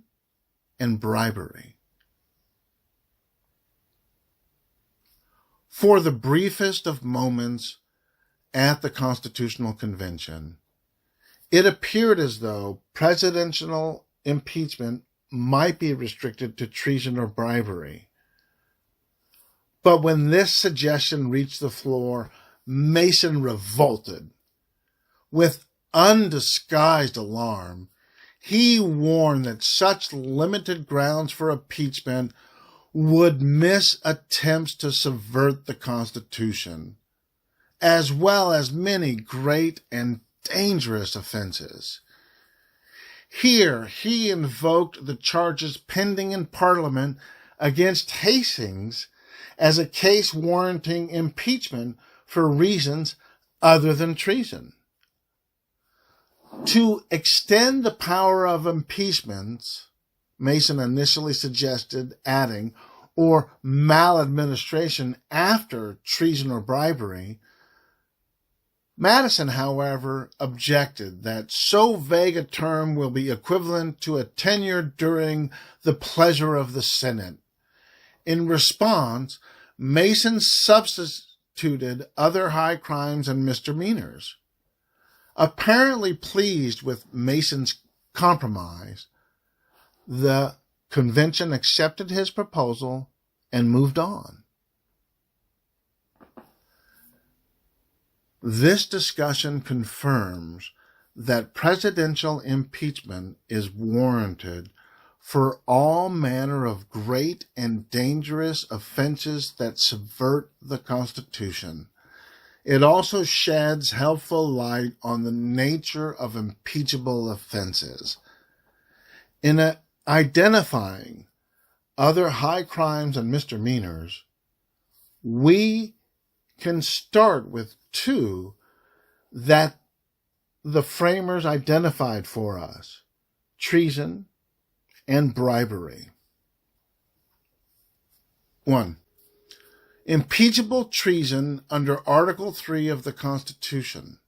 and bribery. For the briefest of moments at the Constitutional Convention, it appeared as though presidential impeachment might be restricted to treason or bribery. But when this suggestion reached the floor, Mason revolted. With undisguised alarm, he warned that such limited grounds for impeachment would miss attempts to subvert the Constitution, as well as many great and dangerous offenses. Here he invoked the charges pending in Parliament against Hastings as a case warranting impeachment for reasons other than treason. To extend the power of impeachments, Mason initially suggested adding, or maladministration after treason or bribery. Madison, however, objected that so vague a term will be equivalent to a tenure during the pleasure of the Senate. In response, Mason substituted other high crimes and misdemeanors. Apparently pleased with Mason's compromise, the convention accepted his proposal and moved on. This discussion confirms that presidential impeachment is warranted for all manner of great and dangerous offenses that subvert the Constitution. It also sheds helpful light on the nature of impeachable offenses. In identifying other high crimes and misdemeanors, we can start with two that the framers identified for us: treason and bribery. 1. Impeachable treason under Article 3 of the Constitution.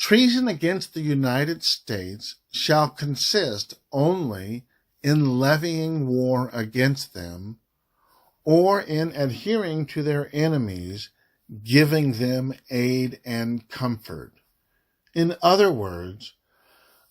treason against the United States shall consist only in levying war against them, or in adhering to their enemies, giving them aid and comfort. In other words,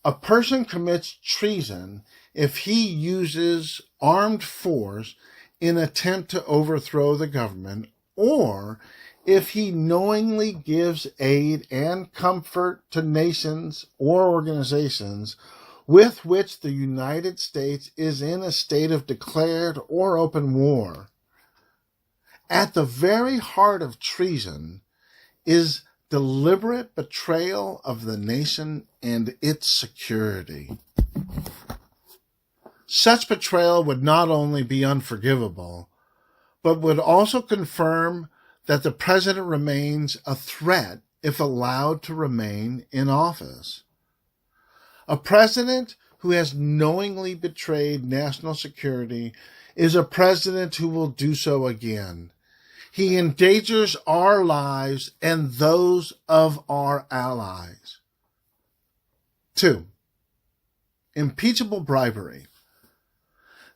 a person commits treason if he uses armed force in attempt to overthrow the government, or if he knowingly gives aid and comfort to nations or organizations with which the United States is in a state of declared or open war. At the very heart of treason is deliberate betrayal of the nation and its security. Such betrayal would not only be unforgivable, but would also confirm that the president remains a threat if allowed to remain in office. A president who has knowingly betrayed national security is a president who will do so again. He endangers our lives and those of our allies. 2. Impeachable bribery.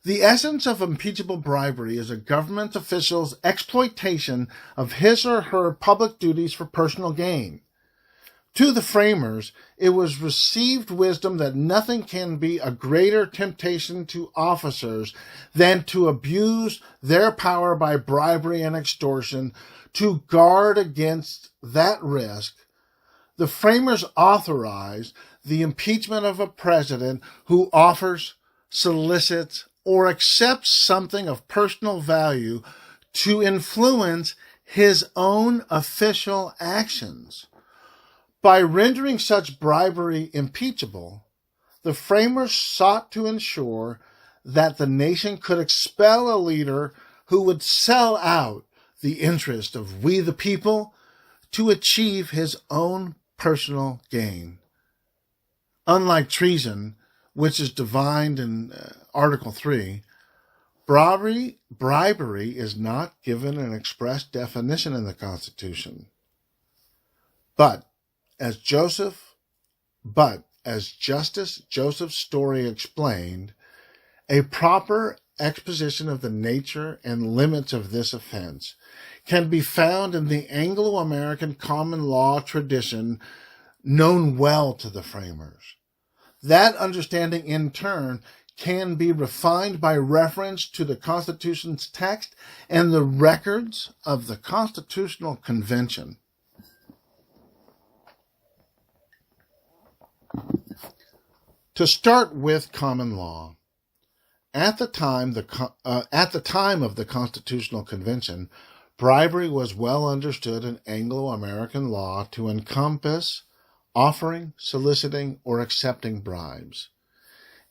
The essence of impeachable bribery is a government official's exploitation of his or her public duties for personal gain. To the framers, it was received wisdom that nothing can be a greater temptation to officers than to abuse their power by bribery and extortion. To guard against that risk, the framers authorized the impeachment of a president who offers, solicits, or accepts something of personal value to influence his own official actions. By rendering such bribery impeachable, the framers sought to ensure that the nation could expel a leader who would sell out the interest of we the people to achieve his own personal gain. Unlike treason, which is defined in Article 3, bribery is not given an express definition in the Constitution. But as Justice Joseph Story explained, a proper exposition of the nature and limits of this offense can be found in the Anglo-American common law tradition known well to the framers. That understanding, in turn, can be refined by reference to the Constitution's text and the records of the Constitutional Convention. To start with common law, at the time of the Constitutional Convention, bribery was well understood in Anglo-American law to encompass offering, soliciting, or accepting bribes.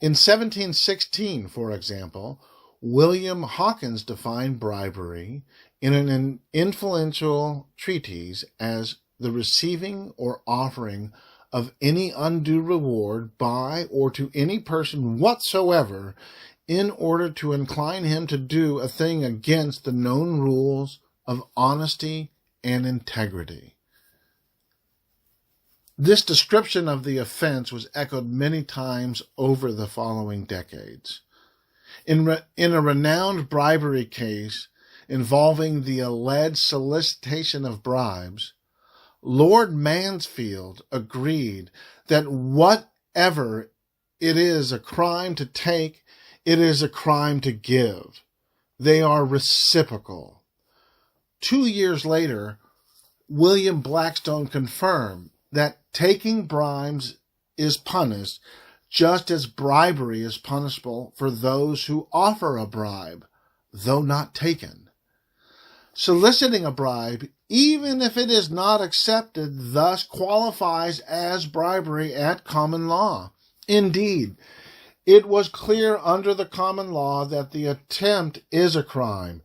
In 1716, for example, William Hawkins defined bribery in an influential treatise as the receiving or offering of any undue reward by or to any person whatsoever in order to incline him to do a thing against the known rules of honesty and integrity. This description of the offense was echoed many times over the following decades. In a renowned bribery case involving the alleged solicitation of bribes, Lord Mansfield agreed that whatever it is a crime to take, it is a crime to give. They are reciprocal. 2 years later, William Blackstone confirmed that taking bribes is punished just as bribery is punishable for those who offer a bribe, though not taken. Soliciting a bribe, even if it is not accepted, thus qualifies as bribery at common law. Indeed, it was clear under the common law that the attempt is a crime.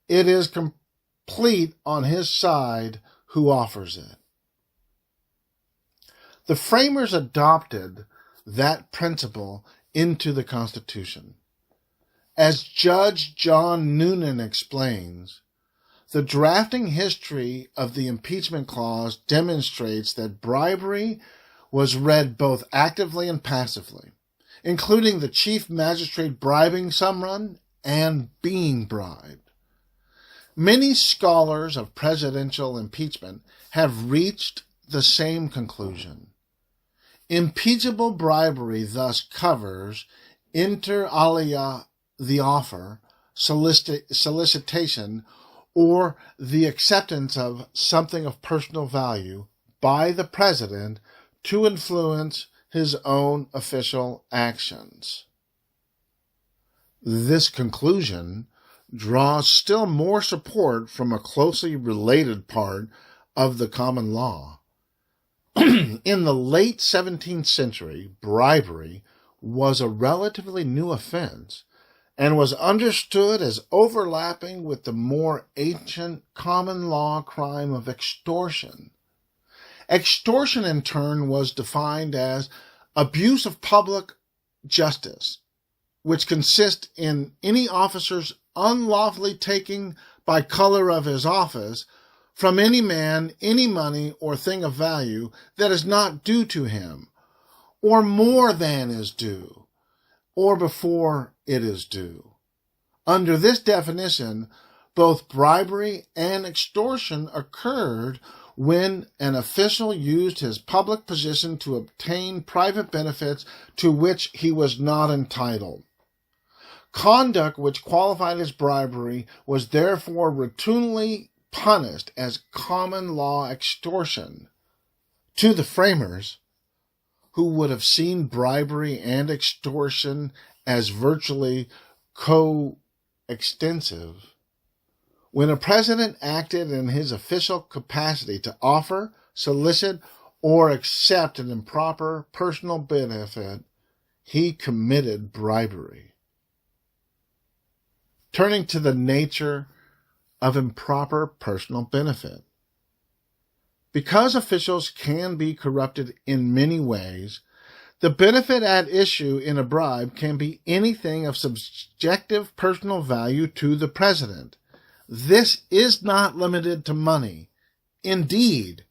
It is complete on his side who offers it. The framers adopted that principle into the Constitution. As Judge John Noonan explains, the drafting history of the impeachment clause demonstrates that bribery was read both actively and passively, including the chief magistrate bribing someone and being bribed. Many scholars of presidential impeachment have reached the same conclusion. Impeachable bribery thus covers, inter alia, the offer, solicitation, or the acceptance of something of personal value by the president to influence his own official actions. This conclusion draws still more support from a closely related part of the common law. In the late 17th century, bribery was a relatively new offense and was understood as overlapping with the more ancient common law crime of extortion. Extortion, in turn, was defined as abuse of public justice, which consists in any officer's unlawfully taking by color of his office from any man any money or thing of value that is not due to him, or more than is due, or before it is due. Under this definition, both bribery and extortion occurred when an official used his public position to obtain private benefits to which he was not entitled. Conduct which qualified as bribery was therefore routinely punished as common law extortion. To the framers, who would have seen bribery and extortion as virtually coextensive, when a president acted in his official capacity to offer, solicit, or accept an improper personal benefit, he committed bribery. Turning to the nature of improper personal benefit. Because officials can be corrupted in many ways, the benefit at issue in a bribe can be anything of subjective personal value to the president. This is not limited to money. Indeed,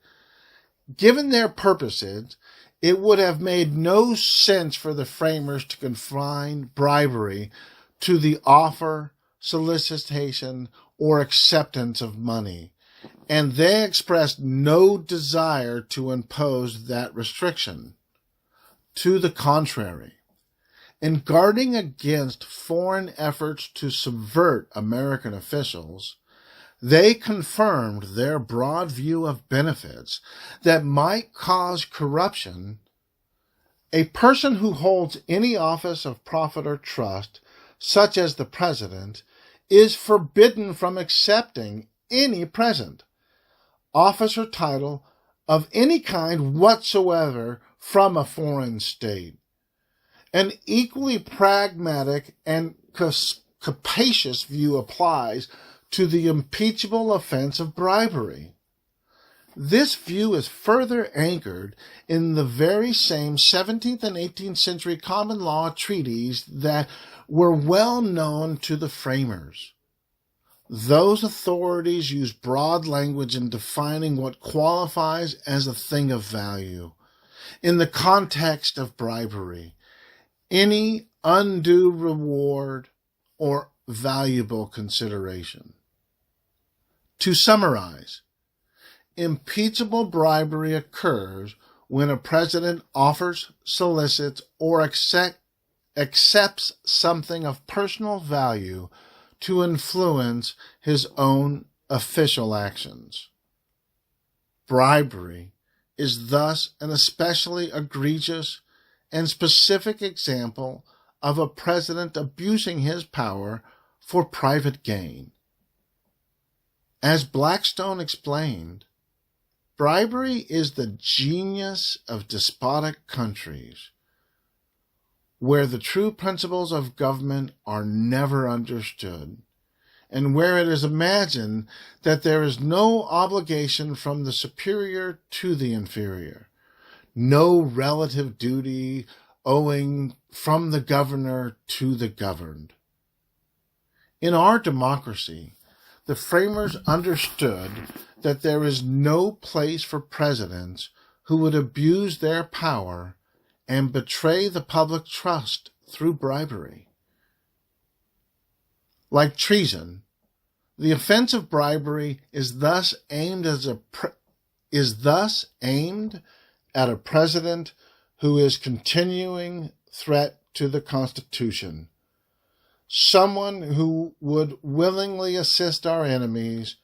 given their purposes, it would have made no sense for the framers to confine bribery to the offer, solicitation, or acceptance of money, and they expressed no desire to impose that restriction. To the contrary, in guarding against foreign efforts to subvert American officials, they confirmed their broad view of benefits that might cause corruption. A person who holds any office of profit or trust, such as the president, is forbidden from accepting any present, office, or title of any kind whatsoever from a foreign state. An equally pragmatic and capacious view applies to the impeachable offense of bribery. This view is further anchored in the very same 17th and 18th century common law treaties that were well known to the framers. Those authorities use broad language in defining what qualifies as a thing of value. In the context of bribery, any undue reward or valuable consideration. To summarize, impeachable bribery occurs when a president offers, solicits, or accepts something of personal value to influence his own official actions. Bribery is thus an especially egregious and specific example of a president abusing his power for private gain. As Blackstone explained, bribery is the genius of despotic countries, where the true principles of government are never understood, and where it is imagined that there is no obligation from the superior to the inferior, no relative duty owing from the governor to the governed. In our democracy, the framers understood that there is no place for presidents who would abuse their power and betray the public trust through bribery. Like treason, the offense of bribery is thus aimed at a president who is continuing threat to the Constitution, someone who would willingly assist our enemies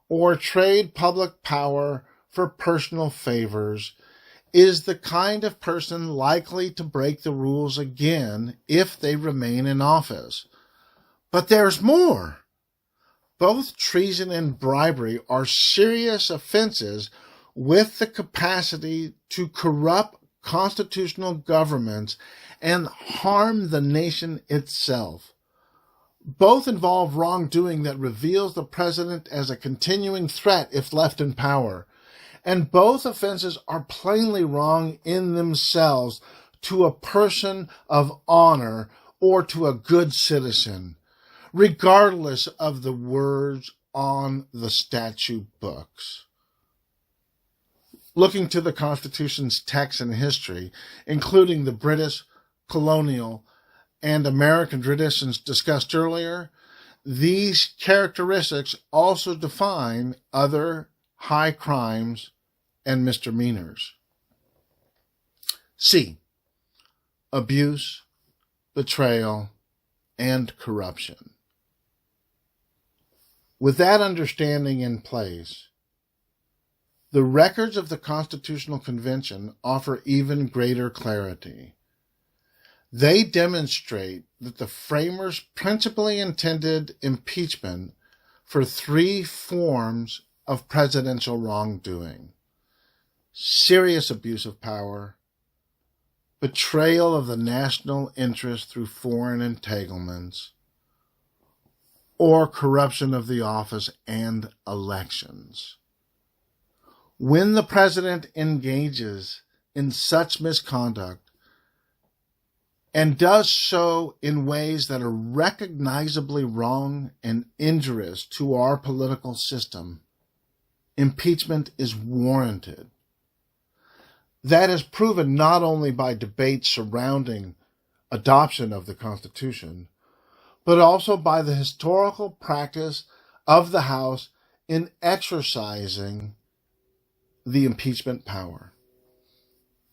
or trade public power for personal favors, is the kind of person likely to break the rules again if they remain in office. But there's more. Both treason and bribery are serious offenses with the capacity to corrupt constitutional governments and harm the nation itself. Both involve wrongdoing that reveals the president as a continuing threat if left in power. And both offenses are plainly wrong in themselves to a person of honor or to a good citizen, regardless of the words on the statute books. Looking to the Constitution's text and history, including the British, colonial, and American traditions discussed earlier, these characteristics also define other high crimes and misdemeanors. C. Abuse, betrayal, and corruption. With that understanding in place, the records of the Constitutional Convention offer even greater clarity. They demonstrate that the framers principally intended impeachment for three forms of presidential wrongdoing: serious abuse of power, betrayal of the national interest through foreign entanglements, or corruption of the office and elections. When the president engages in such misconduct and does so in ways that are recognizably wrong and injurious to our political system, impeachment is warranted. That is proven not only by debates surrounding adoption of the Constitution, but also by the historical practice of the House in exercising the impeachment power.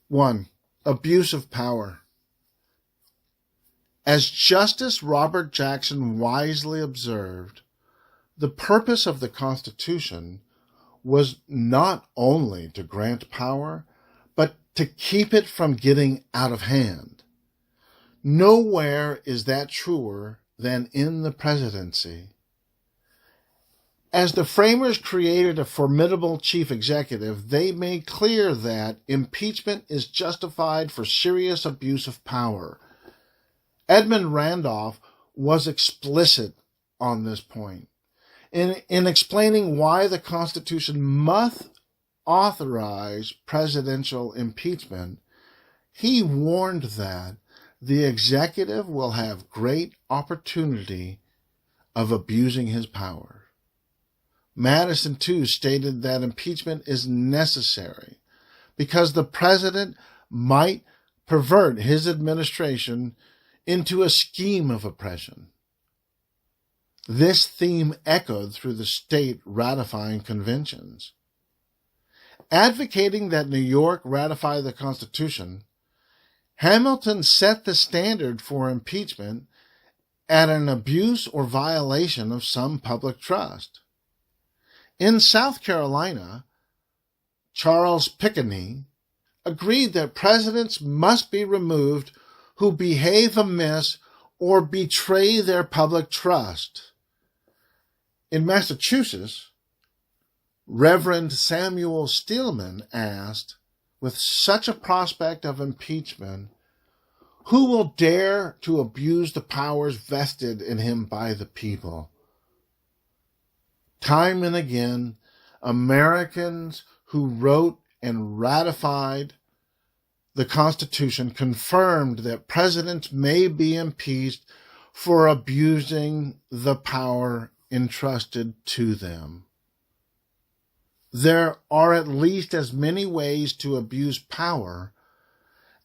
1. Abuse of power. As Justice Robert Jackson wisely observed, the purpose of the Constitution was not only to grant power, but to keep it from getting out of hand. Nowhere is that truer than in the presidency. As the framers created a formidable chief executive, they made clear that impeachment is justified for serious abuse of power. Edmund Randolph was explicit on this point. In explaining why the Constitution must authorize presidential impeachment, he warned that the executive will have great opportunity of abusing his power. Madison, too, stated that impeachment is necessary because the president might pervert his administration into a scheme of oppression. This theme echoed through the state ratifying conventions. Advocating that New York ratify the Constitution, Hamilton set the standard for impeachment at an abuse or violation of some public trust. In South Carolina, Charles Pickney agreed that presidents must be removed who behave amiss or betray their public trust. In Massachusetts, Reverend Samuel Steelman asked, with such a prospect of impeachment, who will dare to abuse the powers vested in him by the people? Time and again, Americans who wrote and ratified the Constitution confirmed that presidents may be impeached for abusing the power entrusted to them. there are at least as many ways to abuse power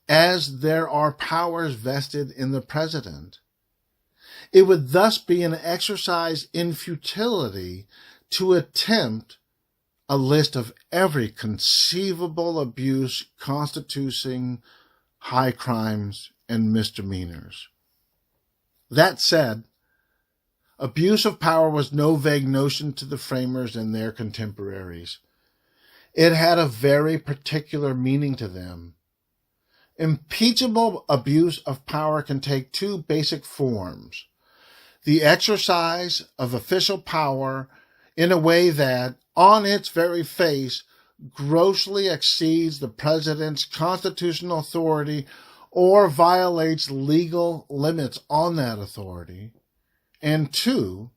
as there are powers vested in the president. It would thus be an exercise in futility to attempt a list of every conceivable abuse constituting high crimes and misdemeanors. That said, abuse of power was no vague notion to the framers and their contemporaries. It had a very particular meaning to them. Impeachable abuse of power can take two basic forms: the exercise of official power in a way that, on its very face, grossly exceeds the president's constitutional authority or violates legal limits on that authority, and two,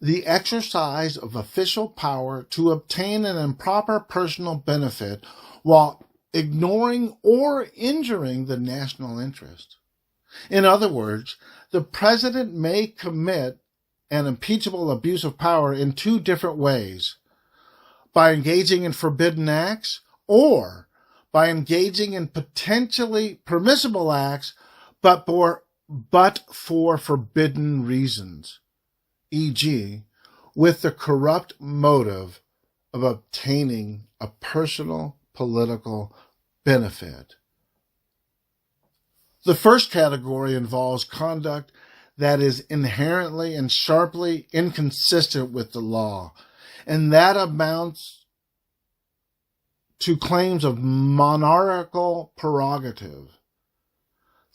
the exercise of official power to obtain an improper personal benefit while ignoring or injuring the national interest. In other words, the president may commit an impeachable abuse of power in two different ways: by engaging in forbidden acts or by engaging in potentially permissible acts but for forbidden reasons, e.g., with the corrupt motive of obtaining a personal political benefit. The first category involves conduct that is inherently and sharply inconsistent with the law, and that amounts to claims of monarchical prerogative.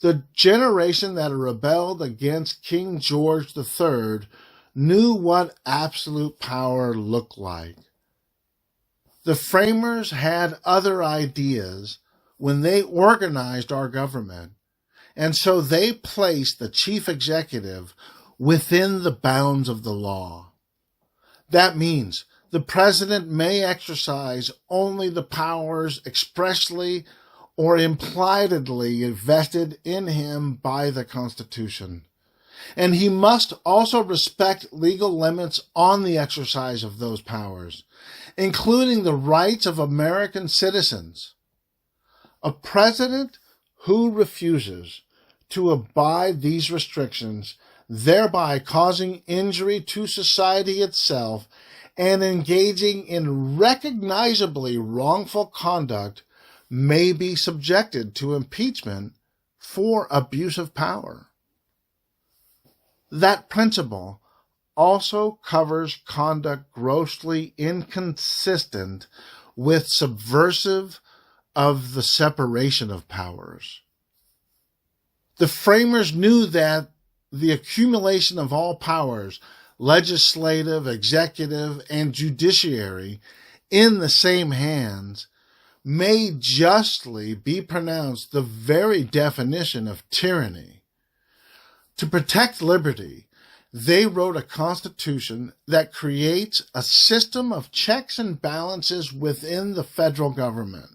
The generation that rebelled against King George III knew what absolute power looked like. The framers had other ideas when they organized our government, and so they placed the chief executive within the bounds of the law. That means the president may exercise only the powers expressly or impliedly vested in him by the Constitution, and he must also respect legal limits on the exercise of those powers, including the rights of American citizens. A president who refuses to abide these restrictions, thereby causing injury to society itself and engaging in recognizably wrongful conduct, may be subjected to impeachment for abuse of power. That principle also covers conduct grossly inconsistent with subversive of the separation of powers. The framers knew that the accumulation of all powers, legislative, executive, and judiciary, in the same hands, may justly be pronounced the very definition of tyranny. To protect liberty, they wrote a constitution that creates a system of checks and balances within the federal government.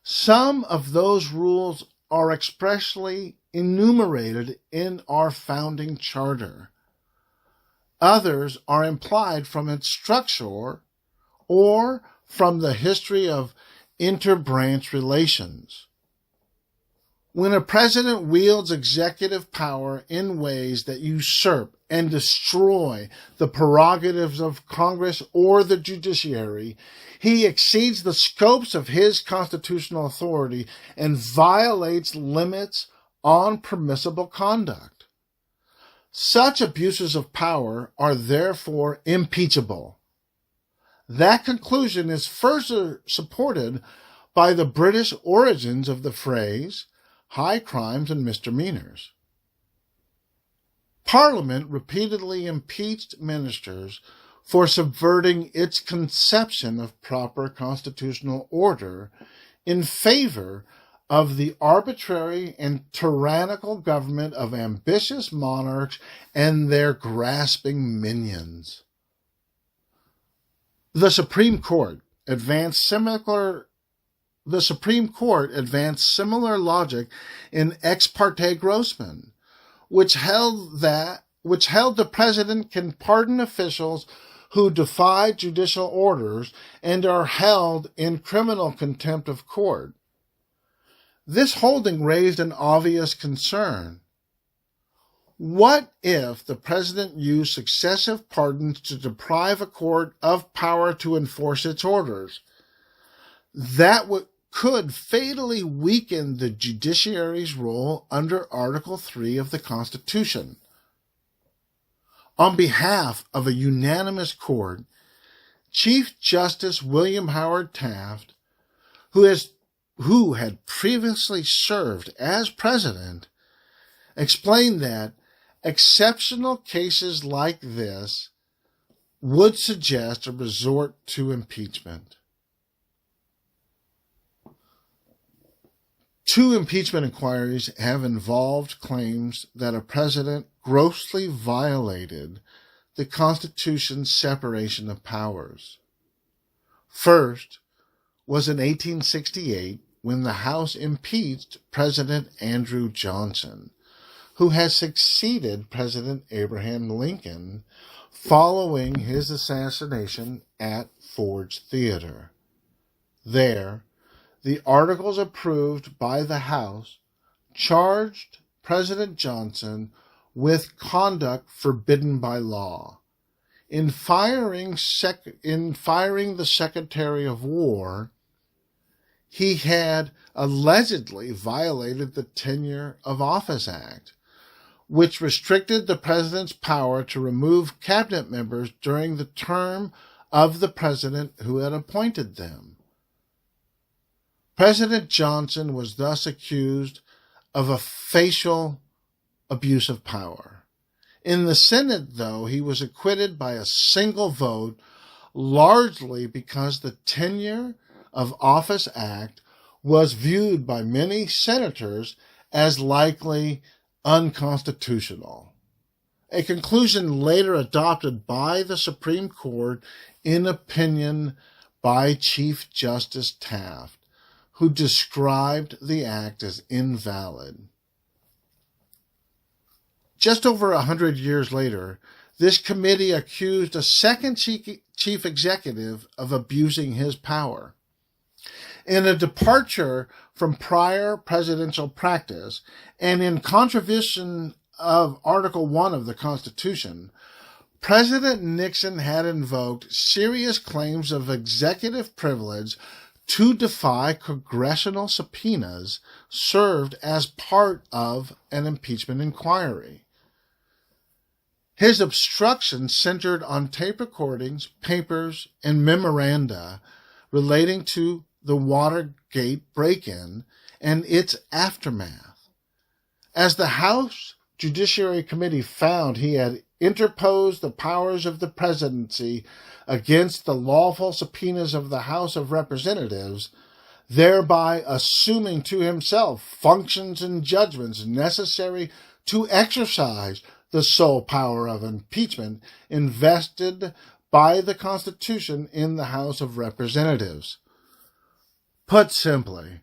Some of those rules are expressly enumerated in our founding charter. Others are implied from its structure or from the history of inter-branch relations. When a president wields executive power in ways that usurp and destroy the prerogatives of Congress or the judiciary, he exceeds the scopes of his constitutional authority and violates limits on permissible conduct. Such abuses of power are therefore impeachable. That conclusion is further supported by the British origins of the phrase high crimes and misdemeanors. Parliament repeatedly impeached ministers for subverting its conception of proper constitutional order in favor of the arbitrary and tyrannical government of ambitious monarchs and their grasping minions. The Supreme Court advanced similar logic in Ex parte Grossman, which held the president can pardon officials who defy judicial orders and are held in criminal contempt of court. This holding raised an obvious concern. What if the president used successive pardons to deprive a court of power to enforce its orders? That could fatally weaken the judiciary's role under Article 3 of the Constitution. On behalf of a unanimous court, Chief Justice William Howard Taft, who had previously served as president, explained that exceptional cases like this would suggest a resort to impeachment. 2 impeachment inquiries have involved claims that a president grossly violated the Constitution's separation of powers. First was in 1868 when the House impeached President Andrew Johnson, who had succeeded President Abraham Lincoln following his assassination at Ford's Theater. There, the articles approved by the House charged President Johnson with conduct forbidden by law. In firing the Secretary of War, he had allegedly violated the Tenure of Office Act, which restricted the president's power to remove cabinet members during the term of the president who had appointed them. President Johnson was thus accused of a facial abuse of power. In the Senate, though, he was acquitted by a single vote, largely because the Tenure of Office Act was viewed by many senators as likely unconstitutional, a conclusion later adopted by the Supreme Court in opinion by Chief Justice Taft, who described the act as invalid. Just over 100 years later, this committee accused a second chief executive of abusing his power. In a departure from prior presidential practice and in contravention of Article 1 of the Constitution, President Nixon had invoked serious claims of executive privilege to defy congressional subpoenas served as part of an impeachment inquiry. His obstruction centered on tape recordings, papers, and memoranda relating to the Watergate break-in and its aftermath. As the House Judiciary Committee found he had interposed the powers of the presidency against the lawful subpoenas of the House of Representatives, thereby assuming to himself functions and judgments necessary to exercise the sole power of impeachment invested by the Constitution in the House of Representatives. Put simply,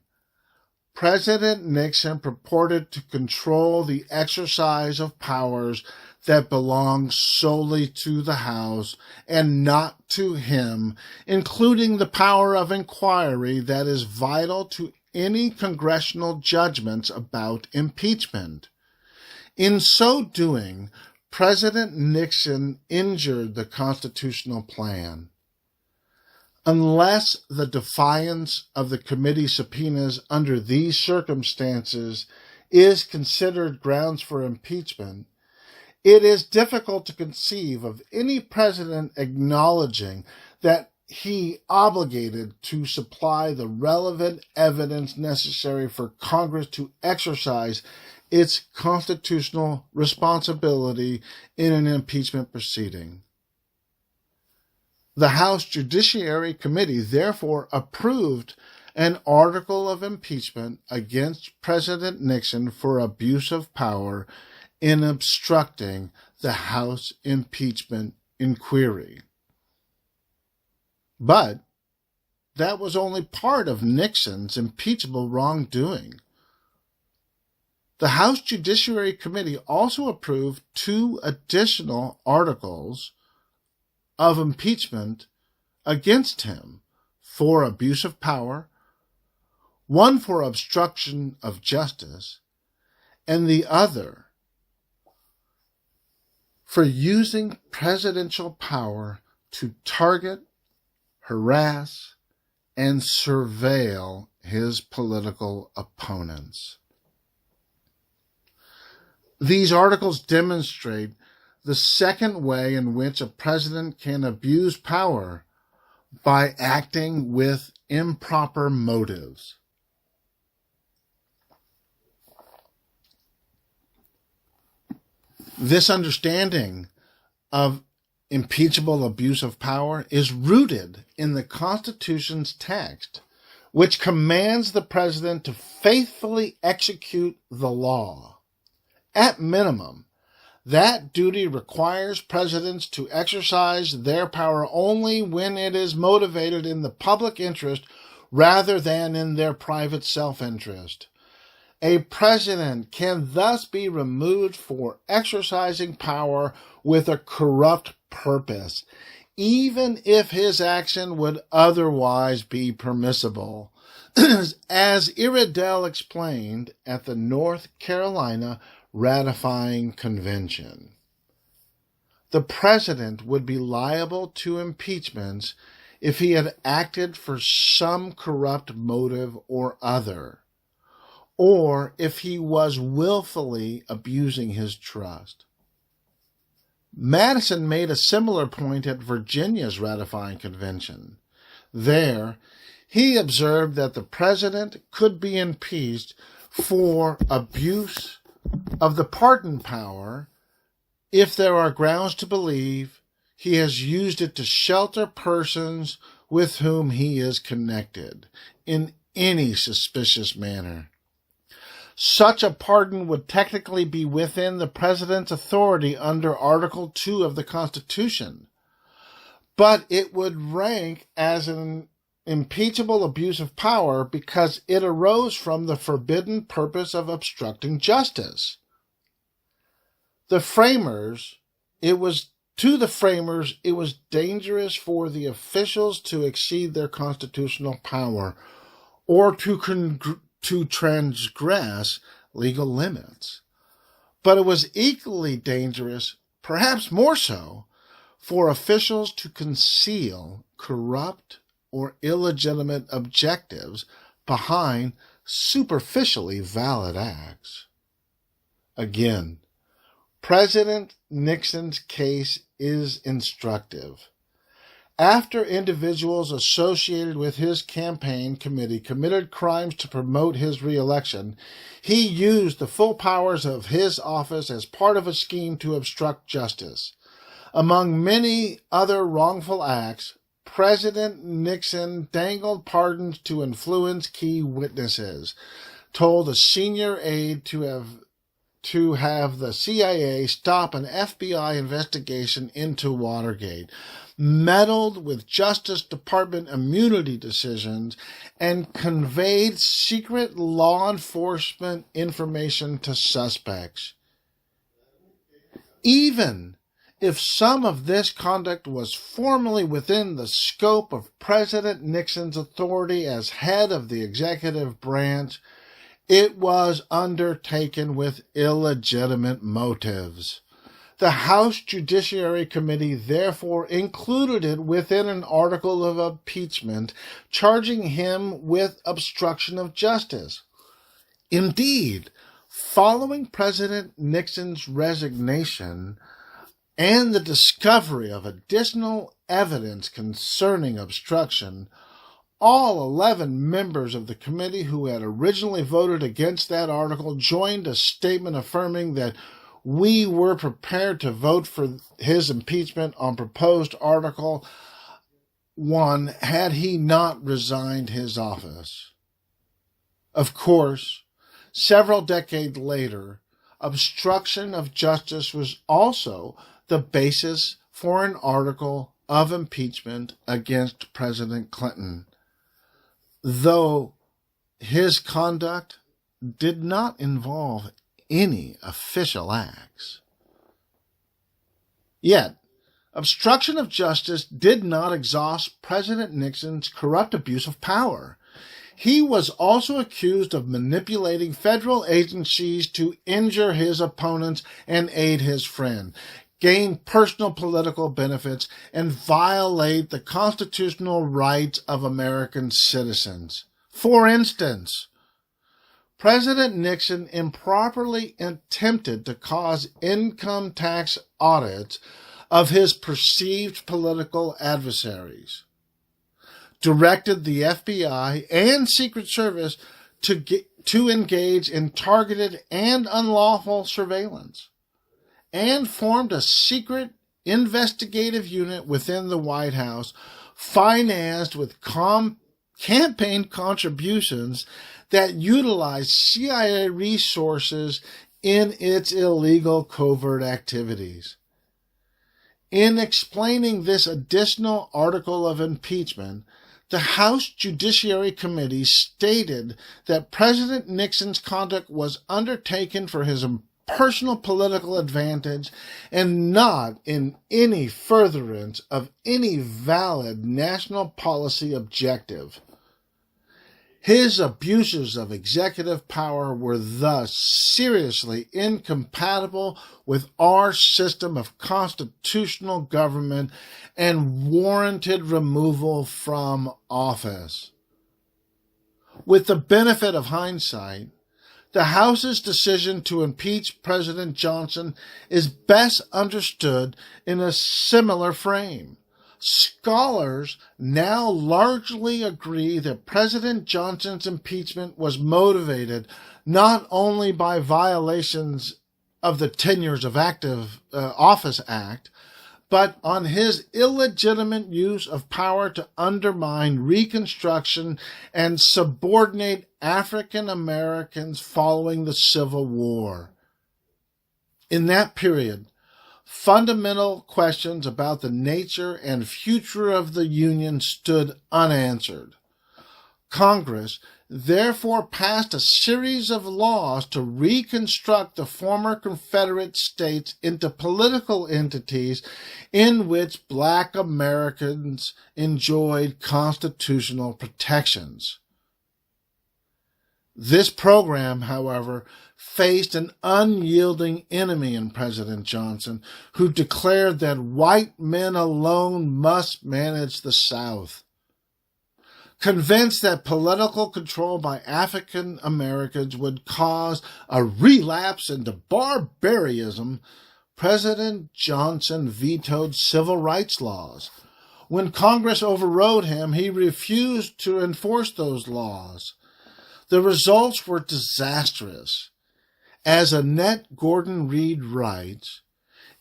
President Nixon purported to control the exercise of powers that belong solely to the House and not to him, including the power of inquiry that is vital to any congressional judgments about impeachment. In so doing, President Nixon injured the constitutional plan. Unless the defiance of the committee subpoenas under these circumstances is considered grounds for impeachment, it is difficult to conceive of any president acknowledging that he obligated to supply the relevant evidence necessary for Congress to exercise its constitutional responsibility in an impeachment proceeding. The House Judiciary Committee therefore approved an article of impeachment against President Nixon for abuse of power in obstructing the House impeachment inquiry. But that was only part of Nixon's impeachable wrongdoing. The House Judiciary Committee also approved 2 additional articles of impeachment against him for abuse of power, one for obstruction of justice, and the other for using presidential power to target, harass, and surveil his political opponents. These articles demonstrate the second way in which a president can abuse power by acting with improper motives. This understanding of impeachable abuse of power is rooted in the Constitution's text, which commands the president to faithfully execute the law. At minimum, that duty requires presidents to exercise their power only when it is motivated in the public interest rather than in their private self-interest. A president can thus be removed for exercising power with a corrupt purpose, even if his action would otherwise be permissible. As Iredell explained at the North Carolina ratifying convention, the president would be liable to impeachments if he had acted for some corrupt motive or other, or if he was willfully abusing his trust. Madison made a similar point at Virginia's ratifying convention. There, he observed that the president could be impeached for abuse of the pardon power if there are grounds to believe he has used it to shelter persons with whom he is connected in any suspicious manner. Such a pardon would technically be within the president's authority under Article 2 of the Constitution, but it would rank as an impeachable abuse of power because it arose from the forbidden purpose of obstructing justice. It was dangerous for the officials to exceed their constitutional power or to transgress legal limits. But it was equally dangerous, perhaps more so, for officials to conceal corrupt or illegitimate objectives behind superficially valid acts. Again, President Nixon's case is instructive. After individuals associated with his campaign committee committed crimes to promote his re-election, he used the full powers of his office as part of a scheme to obstruct justice. Among many other wrongful acts, President Nixon dangled pardons to influence key witnesses, told a senior aide to have the CIA stop an FBI investigation into Watergate, meddled with Justice Department immunity decisions, and conveyed secret law enforcement information to suspects. Even if some of this conduct was formally within the scope of President Nixon's authority as head of the executive branch, it was undertaken with illegitimate motives. The House Judiciary Committee therefore included it within an article of impeachment, charging him with obstruction of justice. Indeed, following President Nixon's resignation and the discovery of additional evidence concerning obstruction, all 11 members of the committee who had originally voted against that article joined a statement affirming that we were prepared to vote for his impeachment on proposed Article 1 had he not resigned his office. Of course, several decades later, obstruction of justice was also the basis for an article of impeachment against President Clinton, though his conduct did not involve any official acts. Yet, Obstruction of justice did not exhaust President Nixon's corrupt abuse of power. He was also accused of manipulating federal agencies to injure his opponents and aid his friend, gain personal political benefits, and violate the constitutional rights of American citizens. For instance, President Nixon improperly attempted to cause income tax audits of his perceived political adversaries, directed the FBI and Secret Service to engage in targeted and unlawful surveillance, and formed a secret investigative unit within the White House financed with campaign contributions that utilized CIA resources in its illegal covert activities. In explaining this additional article of impeachment, the House Judiciary Committee stated that President Nixon's conduct was undertaken for his personal political advantage and not in any furtherance of any valid national policy objective. His abuses of executive power were thus seriously incompatible with our system of constitutional government and warranted removal from office. With the benefit of hindsight, the House's decision to impeach President Johnson is best understood in a similar frame. Scholars now largely agree that President Johnson's impeachment was motivated not only by violations of the Tenures of Active Office Act, but on his illegitimate use of power to undermine Reconstruction and subordinate African Americans following the Civil War. In that period, fundamental questions about the nature and future of the Union stood unanswered. Congress therefore passed a series of laws to reconstruct the former Confederate states into political entities in which Black Americans enjoyed constitutional protections. This program, however, faced an unyielding enemy in President Johnson, who declared that white men alone must manage the South. Convinced that political control by African Americans would cause a relapse into barbarism, President Johnson vetoed civil rights laws. When Congress overrode him, he refused to enforce those laws. The results were disastrous. As Annette Gordon Reed writes,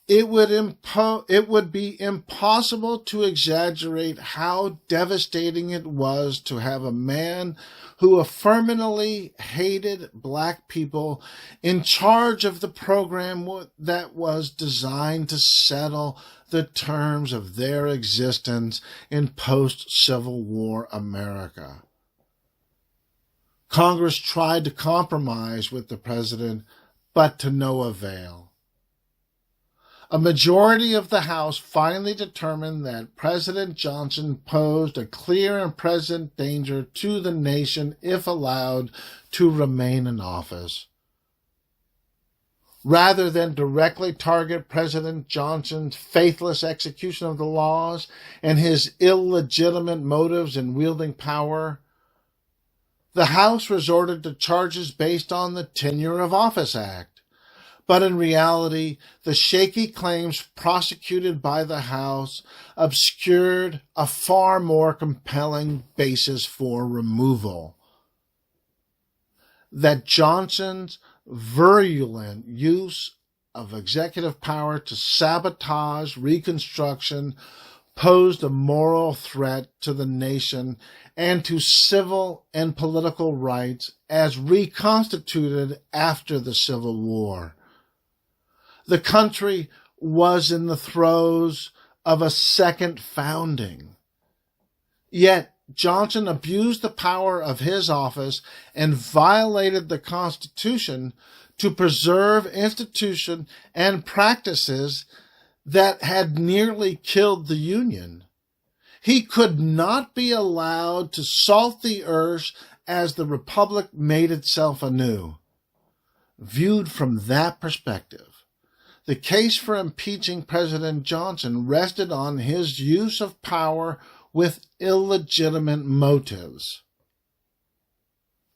it would be impossible to exaggerate how devastating it was to have a man who affirmatively hated Black people in charge of the program that was designed to settle the terms of their existence in post-Civil War America. Congress tried to compromise with the president, but to no avail. A majority of the House finally determined that President Johnson posed a clear and present danger to the nation if allowed to remain in office. Rather than directly target President Johnson's faithless execution of the laws and his illegitimate motives in wielding power, the House resorted to charges based on the Tenure of Office Act. But in reality, the shaky claims prosecuted by the House obscured a far more compelling basis for removal. That Johnson's virulent use of executive power to sabotage Reconstruction posed a moral threat to the nation and to civil and political rights as reconstituted after the Civil War. The country was in the throes of a second founding. Yet Johnson abused the power of his office and violated the Constitution to preserve institutions and practices that had nearly killed the Union. He could not be allowed to salt the earth as the Republic made itself anew. Viewed from that perspective, the case for impeaching President Johnson rested on his use of power with illegitimate motives.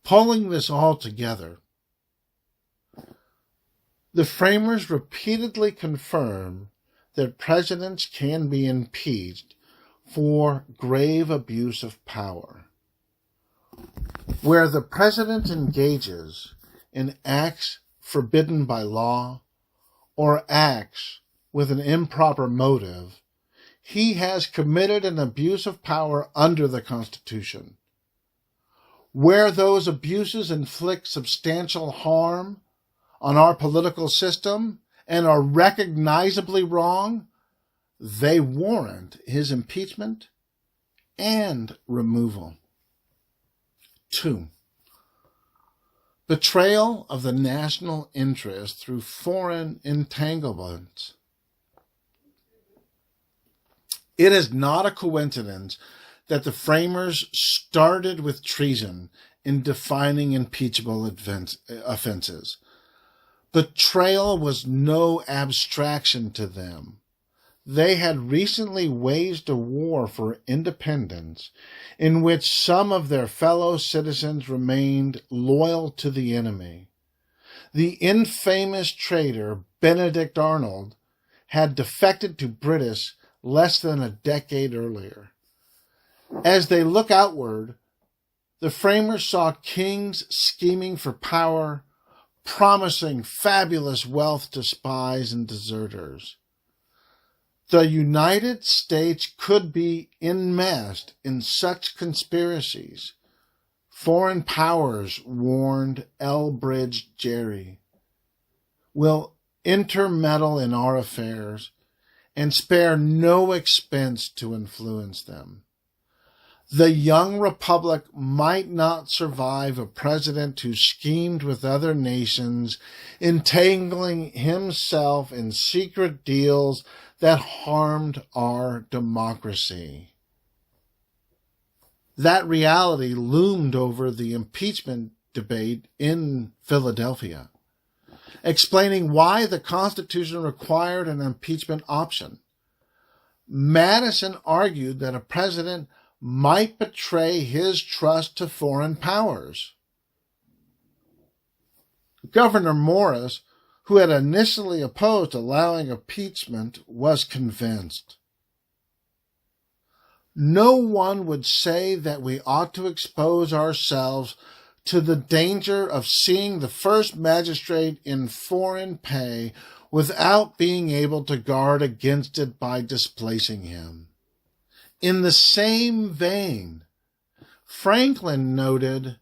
Pulling this all together, the framers repeatedly confirm that presidents can be impeached for grave abuse of power. Where the president engages in acts forbidden by law or acts with an improper motive, he has committed an abuse of power under the Constitution. Where those abuses inflict substantial harm on our political system and are recognizably wrong, they warrant his impeachment and removal. 2. Betrayal of the national interest through foreign entanglements. It is not a coincidence that the framers started with treason in defining impeachable offenses. Betrayal was no abstraction to them. They had recently waged a war for independence in which some of their fellow citizens remained loyal to the enemy. The infamous traitor Benedict Arnold had defected to British less than a decade earlier. As they look outward, the framers saw kings scheming for power, promising fabulous wealth to spies and deserters. The United States could be enmeshed in such conspiracies. Foreign powers, warned Elbridge Gerry, will intermeddle in our affairs and spare no expense to influence them. The young republic might not survive a president who schemed with other nations, entangling himself in secret deals that harmed our democracy. That reality loomed over the impeachment debate in Philadelphia, explaining why the Constitution required an impeachment option. Madison argued that a president might betray his trust to foreign powers. Governor Morris, who had initially opposed allowing impeachment, was convinced. No one would say that we ought to expose ourselves to the danger of seeing the first magistrate in foreign pay without being able to guard against it by displacing him. In the same vein, Franklin noted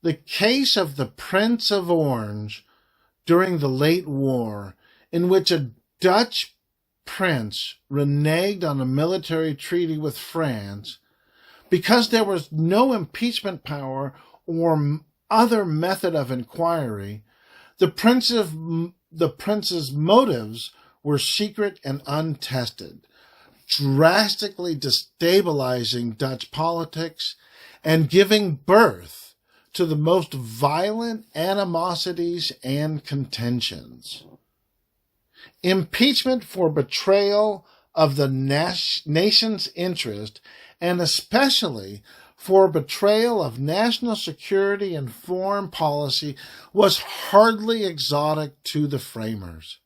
the case of the Prince of Orange during the late war, in which a Dutch prince reneged on a military treaty with France because there was no impeachment power or other method of inquiry. The prince's motives were secret and untested, drastically destabilizing Dutch politics and giving birth to the most violent animosities and contentions. Impeachment for betrayal of the nation's interest, and especially for betrayal of national security and foreign policy, was hardly exotic to the framers.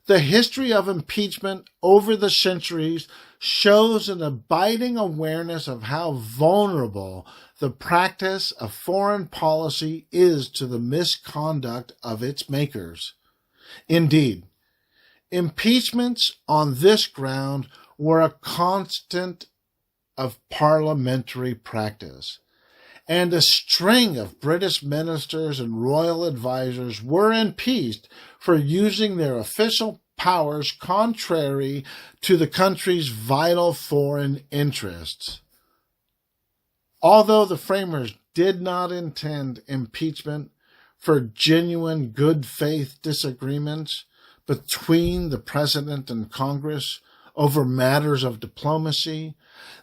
The history of impeachment over the centuries shows an abiding awareness of how vulnerable the practice of foreign policy is to the misconduct of its makers. Indeed, impeachments on this ground were a constant of parliamentary practice, and a string of British ministers and royal advisers were impeached for using their official powers contrary to the country's vital foreign interests. Although the framers did not intend impeachment for genuine good faith disagreements between the President and Congress over matters of diplomacy,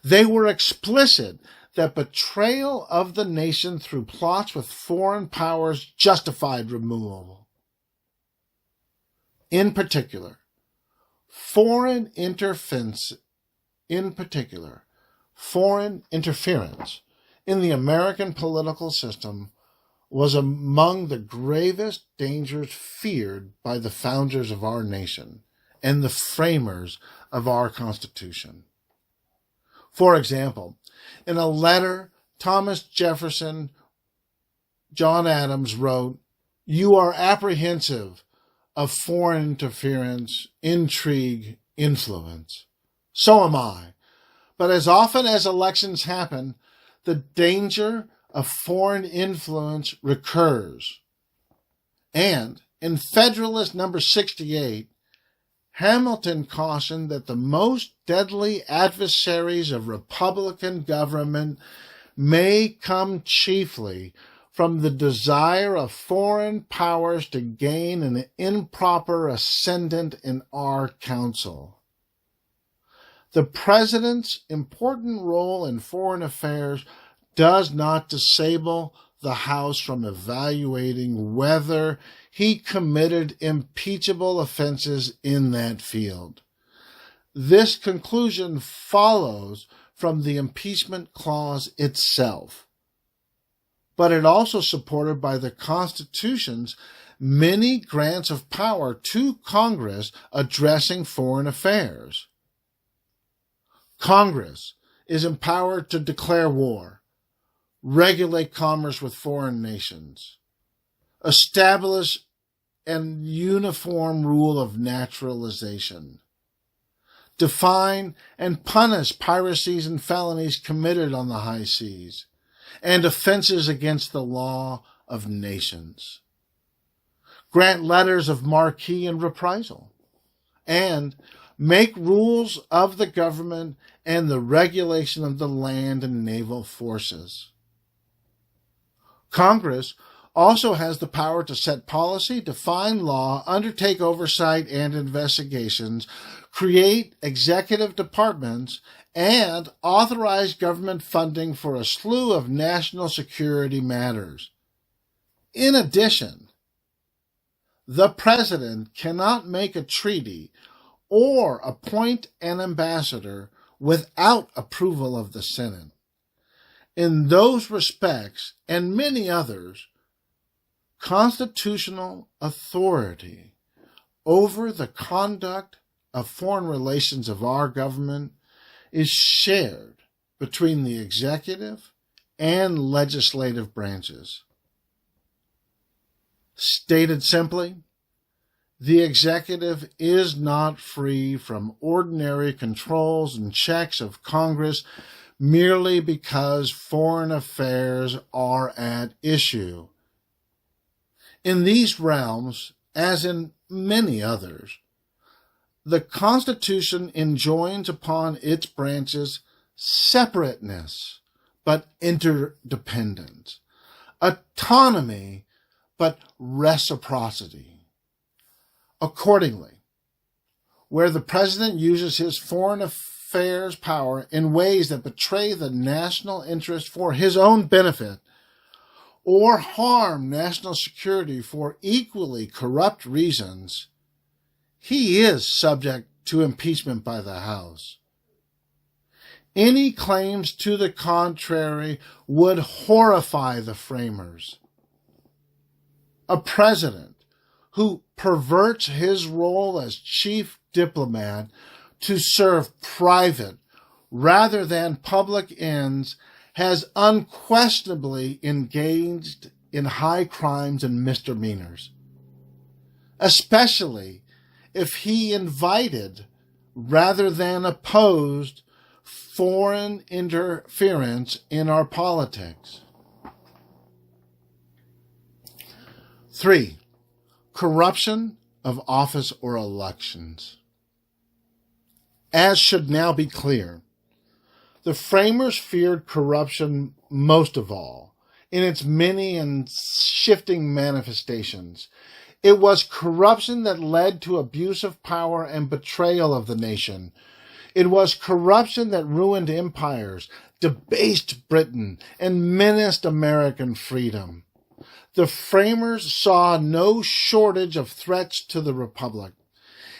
they were explicit that betrayal of the nation through plots with foreign powers justified removal. In particular, foreign interference in the American political system was among the gravest dangers feared by the founders of our nation and the framers of our Constitution. For example, in a letter, Thomas Jefferson, John Adams wrote, "You are apprehensive of foreign interference, intrigue, influence. So am I. But as often as elections happen, the danger of foreign influence recurs." And in Federalist number 68, Hamilton cautioned that the most deadly adversaries of Republican government may come chiefly from the desire of foreign powers to gain an improper ascendant in our council. The President's important role in foreign affairs does not disable the House from evaluating whether he committed impeachable offenses in that field. This conclusion follows from the impeachment clause itself, but it also supported by the Constitution's many grants of power to Congress addressing foreign affairs. Congress is empowered to declare war, regulate commerce with foreign nations, establish an uniform rule of naturalization, define and punish piracies and felonies committed on the high seas, and offenses against the law of nations, grant letters of marque and reprisal, and make rules of the government and the regulation of the land and naval forces. Congress also has the power to set policy, define law, undertake oversight and investigations, create executive departments, and authorize government funding for a slew of national security matters. In addition, the President cannot make a treaty or appoint an ambassador without approval of the Senate. In those respects, and many others, constitutional authority over the conduct of foreign relations of our government is shared between the executive and legislative branches. Stated simply, the executive is not free from ordinary controls and checks of Congress merely because foreign affairs are at issue. In these realms, as in many others, the Constitution enjoins upon its branches separateness but interdependence, autonomy but reciprocity. Accordingly, where the President uses his foreign affairs power in ways that betray the national interest for his own benefit or harm national security for equally corrupt reasons, he is subject to impeachment by the House. Any claims to the contrary would horrify the framers. A president who perverts his role as chief diplomat to serve private rather than public ends has unquestionably engaged in high crimes and misdemeanors, especially if he invited rather than opposed foreign interference in our politics. 3. Corruption of office or elections. As should now be clear, the framers feared corruption most of all, in its many and shifting manifestations, It was corruption that led to abuse of power and betrayal of the nation. It was corruption that ruined empires, debased Britain, and menaced American freedom. The framers saw no shortage of threats to the Republic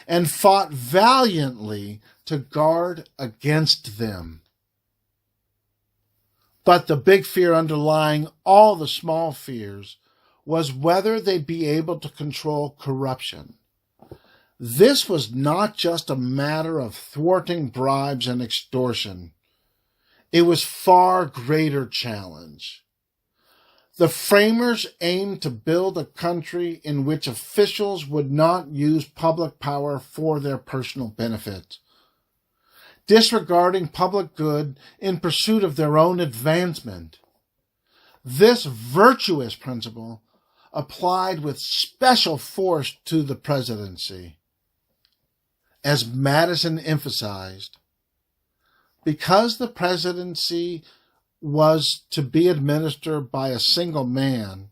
and fought valiantly to guard against them. But the big fear underlying all the small fears was whether they'd be able to control corruption. This was not just a matter of thwarting bribes and extortion. It was far greater challenge. The framers aimed to build a country in which officials would not use public power for their personal benefit, disregarding public good in pursuit of their own advancement. This virtuous principle applied with special force to the presidency. As Madison emphasized, because the presidency was to be administered by a single man,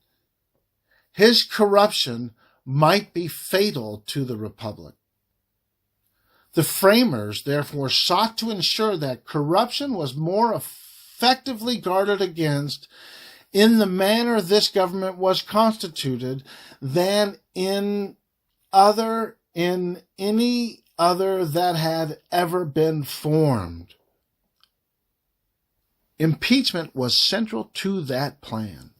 his corruption might be fatal to the Republic. The framers, therefore, sought to ensure that corruption was more effectively guarded against in the manner this government was constituted than in any other that had ever been formed. Impeachment was central to that plan.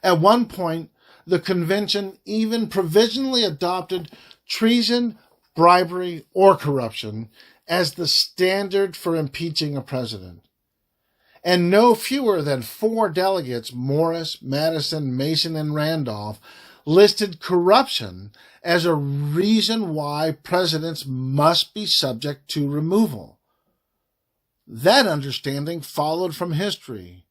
At one point, the convention even provisionally adopted treason, bribery, or corruption as the standard for impeaching a president. And no fewer than 4 delegates, Morris, Madison, Mason, and Randolph, listed corruption as a reason why presidents must be subject to removal. That understanding followed from history.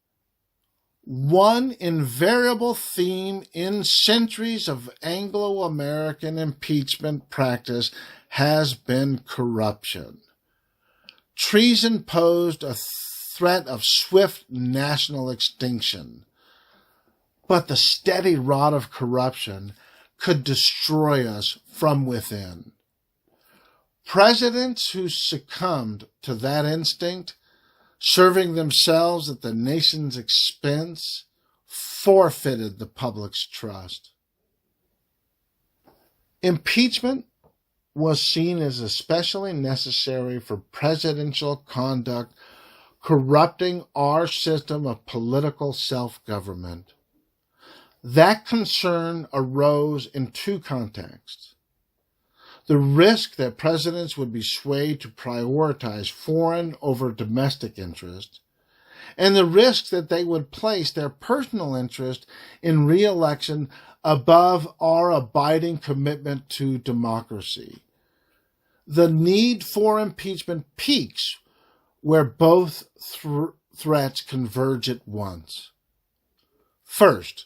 One invariable theme in centuries of Anglo-American impeachment practice has been corruption. Treason posed a threat of swift national extinction, but the steady rod of corruption could destroy us from within. Presidents who succumbed to that instinct, serving themselves at the nation's expense, forfeited the public's trust. Impeachment was seen as especially necessary for presidential conduct corrupting our system of political self-government. That concern arose in 2 contexts. The risk that presidents would be swayed to prioritize foreign over domestic interest, and the risk that they would place their personal interest in re-election above our abiding commitment to democracy. The need for impeachment peaks where both threats converge at once. First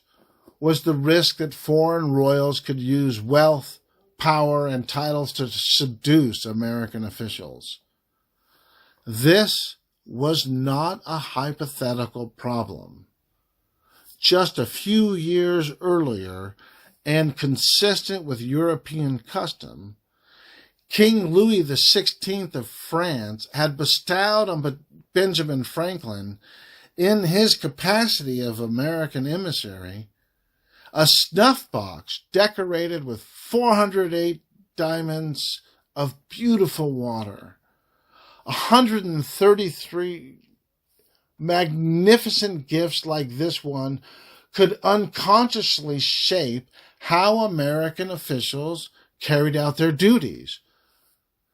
was the risk that foreign royals could use wealth, power, and titles to seduce American officials. This was not a hypothetical problem. Just a few years earlier, and consistent with European custom, King Louis XVI of France had bestowed on Benjamin Franklin, in his capacity of American emissary, a snuff box decorated with 408 diamonds of beautiful water, 133 magnificent gifts like this one could unconsciously shape how American officials carried out their duties.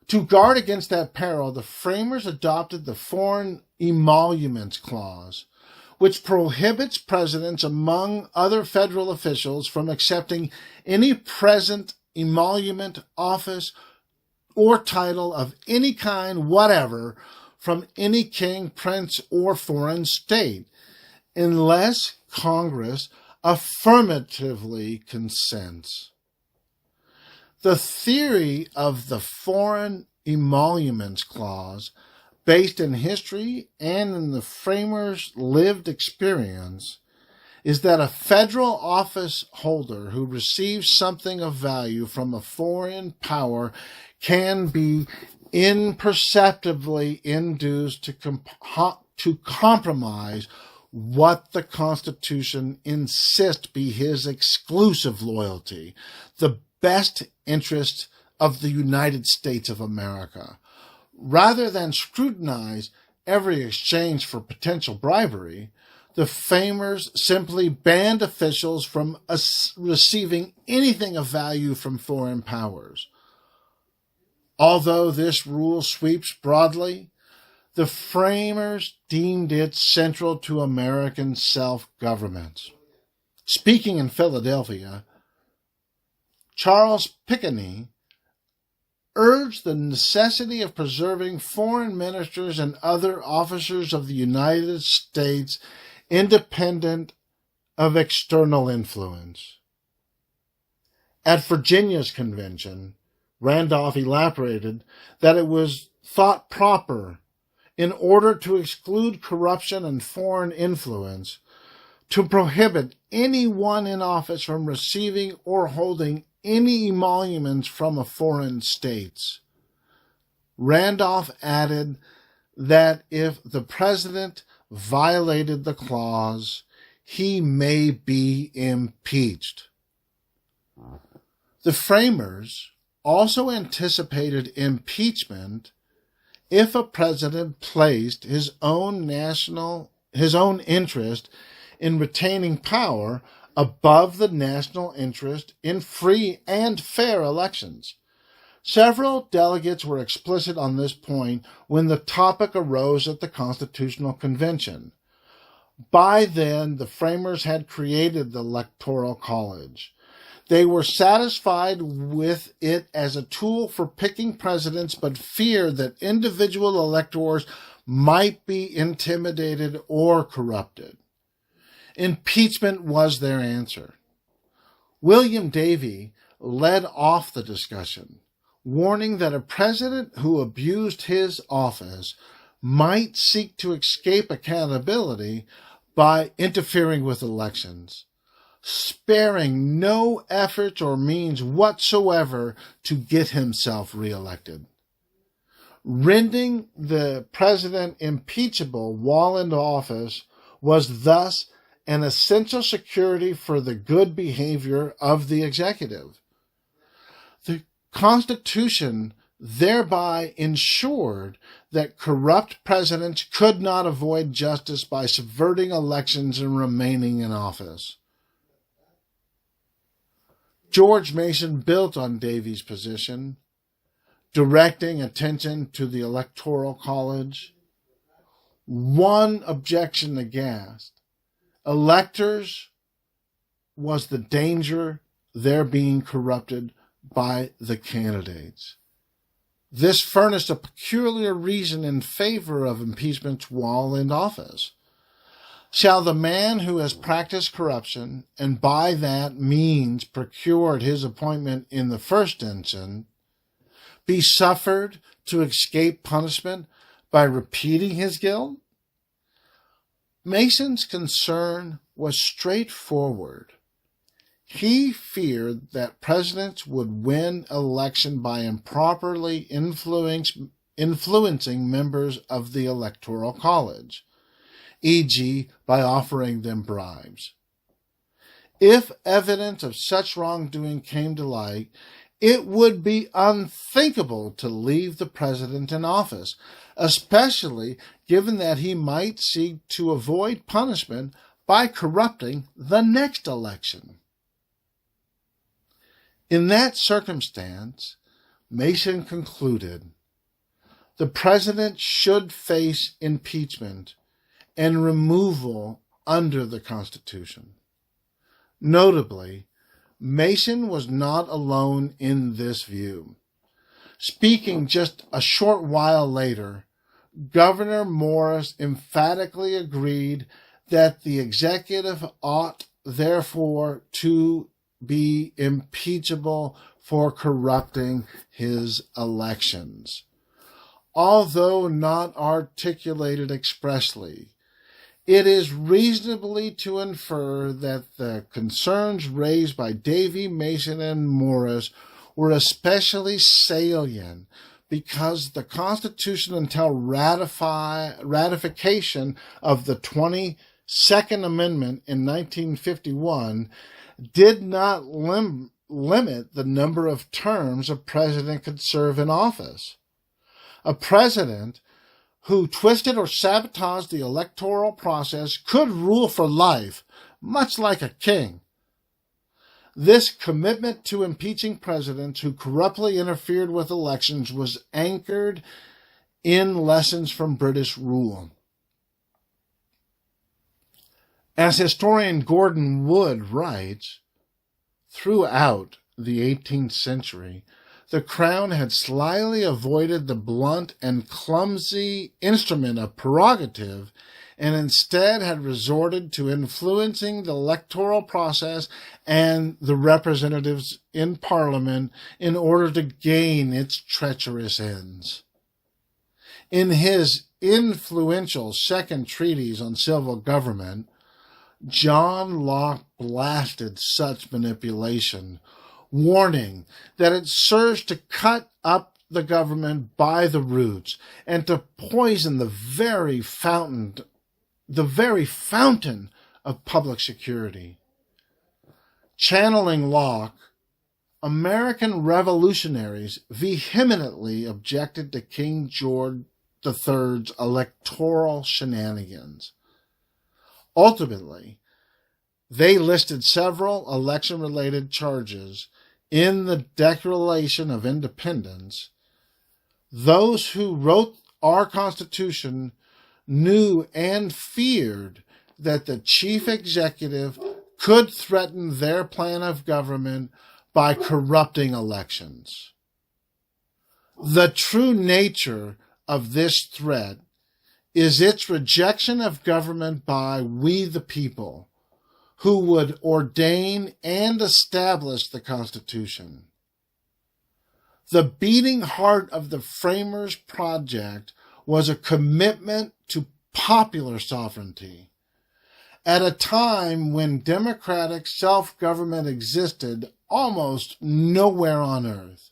To guard against that peril, the framers adopted the Foreign Emoluments Clause, which prohibits presidents, among other federal officials, from accepting any present emolument, office, or title of any kind whatever from any king, prince, or foreign state, unless Congress affirmatively consents. The theory of the Foreign Emoluments Clause, based in history and in the framers' lived experience, is that a federal office holder who receives something of value from a foreign power can be imperceptibly induced to compromise what the Constitution insists be his exclusive loyalty, the best interest of the United States of America. Rather than scrutinize every exchange for potential bribery, the framers simply banned officials from receiving anything of value from foreign powers. Although this rule sweeps broadly, the framers deemed it central to American self-government. Speaking in Philadelphia, Charles Pickney urged the necessity of preserving foreign ministers and other officers of the United States independent of external influence. At Virginia's convention, Randolph elaborated that it was thought proper, in order to exclude corruption and foreign influence, to prohibit anyone in office from receiving or holding any emoluments from a foreign state. Randolph added that if the president violated the clause, he may be impeached. The framers also anticipated impeachment if a president placed his own interest in retaining power above the national interest in free and fair elections. Several delegates were explicit on this point when the topic arose at the Constitutional Convention. By then, the framers had created the Electoral College. They were satisfied with it as a tool for picking presidents, but feared that individual electors might be intimidated or corrupted. Impeachment was their answer. William Davey led off the discussion, warning that a president who abused his office might seek to escape accountability by interfering with elections, sparing no effort or means whatsoever to get himself reelected. Rendering the president impeachable while in office was thus an essential security for the good behavior of the executive. The Constitution thereby ensured that corrupt presidents could not avoid justice by subverting elections and remaining in office. George Mason built on Davey's position, directing attention to the Electoral College. One objection aghast: electors was the danger they're being corrupted by the candidates. This furnished a peculiar reason in favor of impeachment while in office. Shall the man who has practiced corruption, and by that means procured his appointment in the first instance, be suffered to escape punishment by repeating his guilt? Mason's concern was straightforward. He feared that presidents would win election by improperly influencing members of the Electoral College, e.g., by offering them bribes. If evidence of such wrongdoing came to light, it would be unthinkable to leave the president in office, especially given that he might seek to avoid punishment by corrupting the next election. In that circumstance, Mason concluded, the president should face impeachment and removal under the Constitution. Notably, Mason was not alone in this view. Speaking just a short while later, Gouverneur Morris emphatically agreed that the executive ought, therefore, to be impeachable for corrupting his elections. Although not articulated expressly, it is reasonably to infer that the concerns raised by Davy, Mason, and Morris were especially salient because the Constitution, until ratification of the 22nd Amendment in 1951, did not limit the number of terms a president could serve in office. A president who twisted or sabotaged the electoral process could rule for life, much like a king. This commitment to impeaching presidents who corruptly interfered with elections was anchored in lessons from British rule. As historian Gordon Wood writes, throughout the 18th century, the Crown had slyly avoided the blunt and clumsy instrument of prerogative and instead had resorted to influencing the electoral process and the representatives in Parliament in order to gain its treacherous ends. In his influential second treatise on civil government, John Locke blasted such manipulation, warning that it serves to cut up the government by the roots and to poison the very fountain of public security. Channeling Locke, American revolutionaries vehemently objected to King George III's electoral shenanigans. Ultimately, they listed several election-related charges in the Declaration of Independence. Those who wrote our Constitution knew and feared that the chief executive could threaten their plan of government by corrupting elections. The true nature of this threat is its rejection of government by we the people, who would ordain and establish the Constitution. The beating heart of the framers' project was a commitment to popular sovereignty. At a time when democratic self-government existed almost nowhere on earth,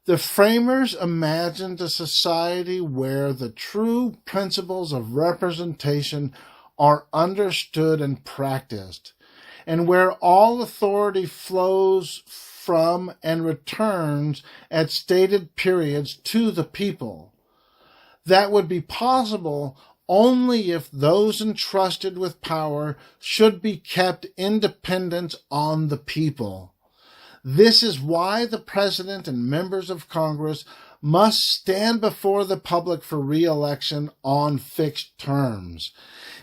the framers imagined a society where the true principles of representation are understood and practiced, and where all authority flows from and returns at stated periods to the people. That would be possible only if those entrusted with power should be kept independent on the people. This is why the President and members of Congress must stand before the public for re-election on fixed terms.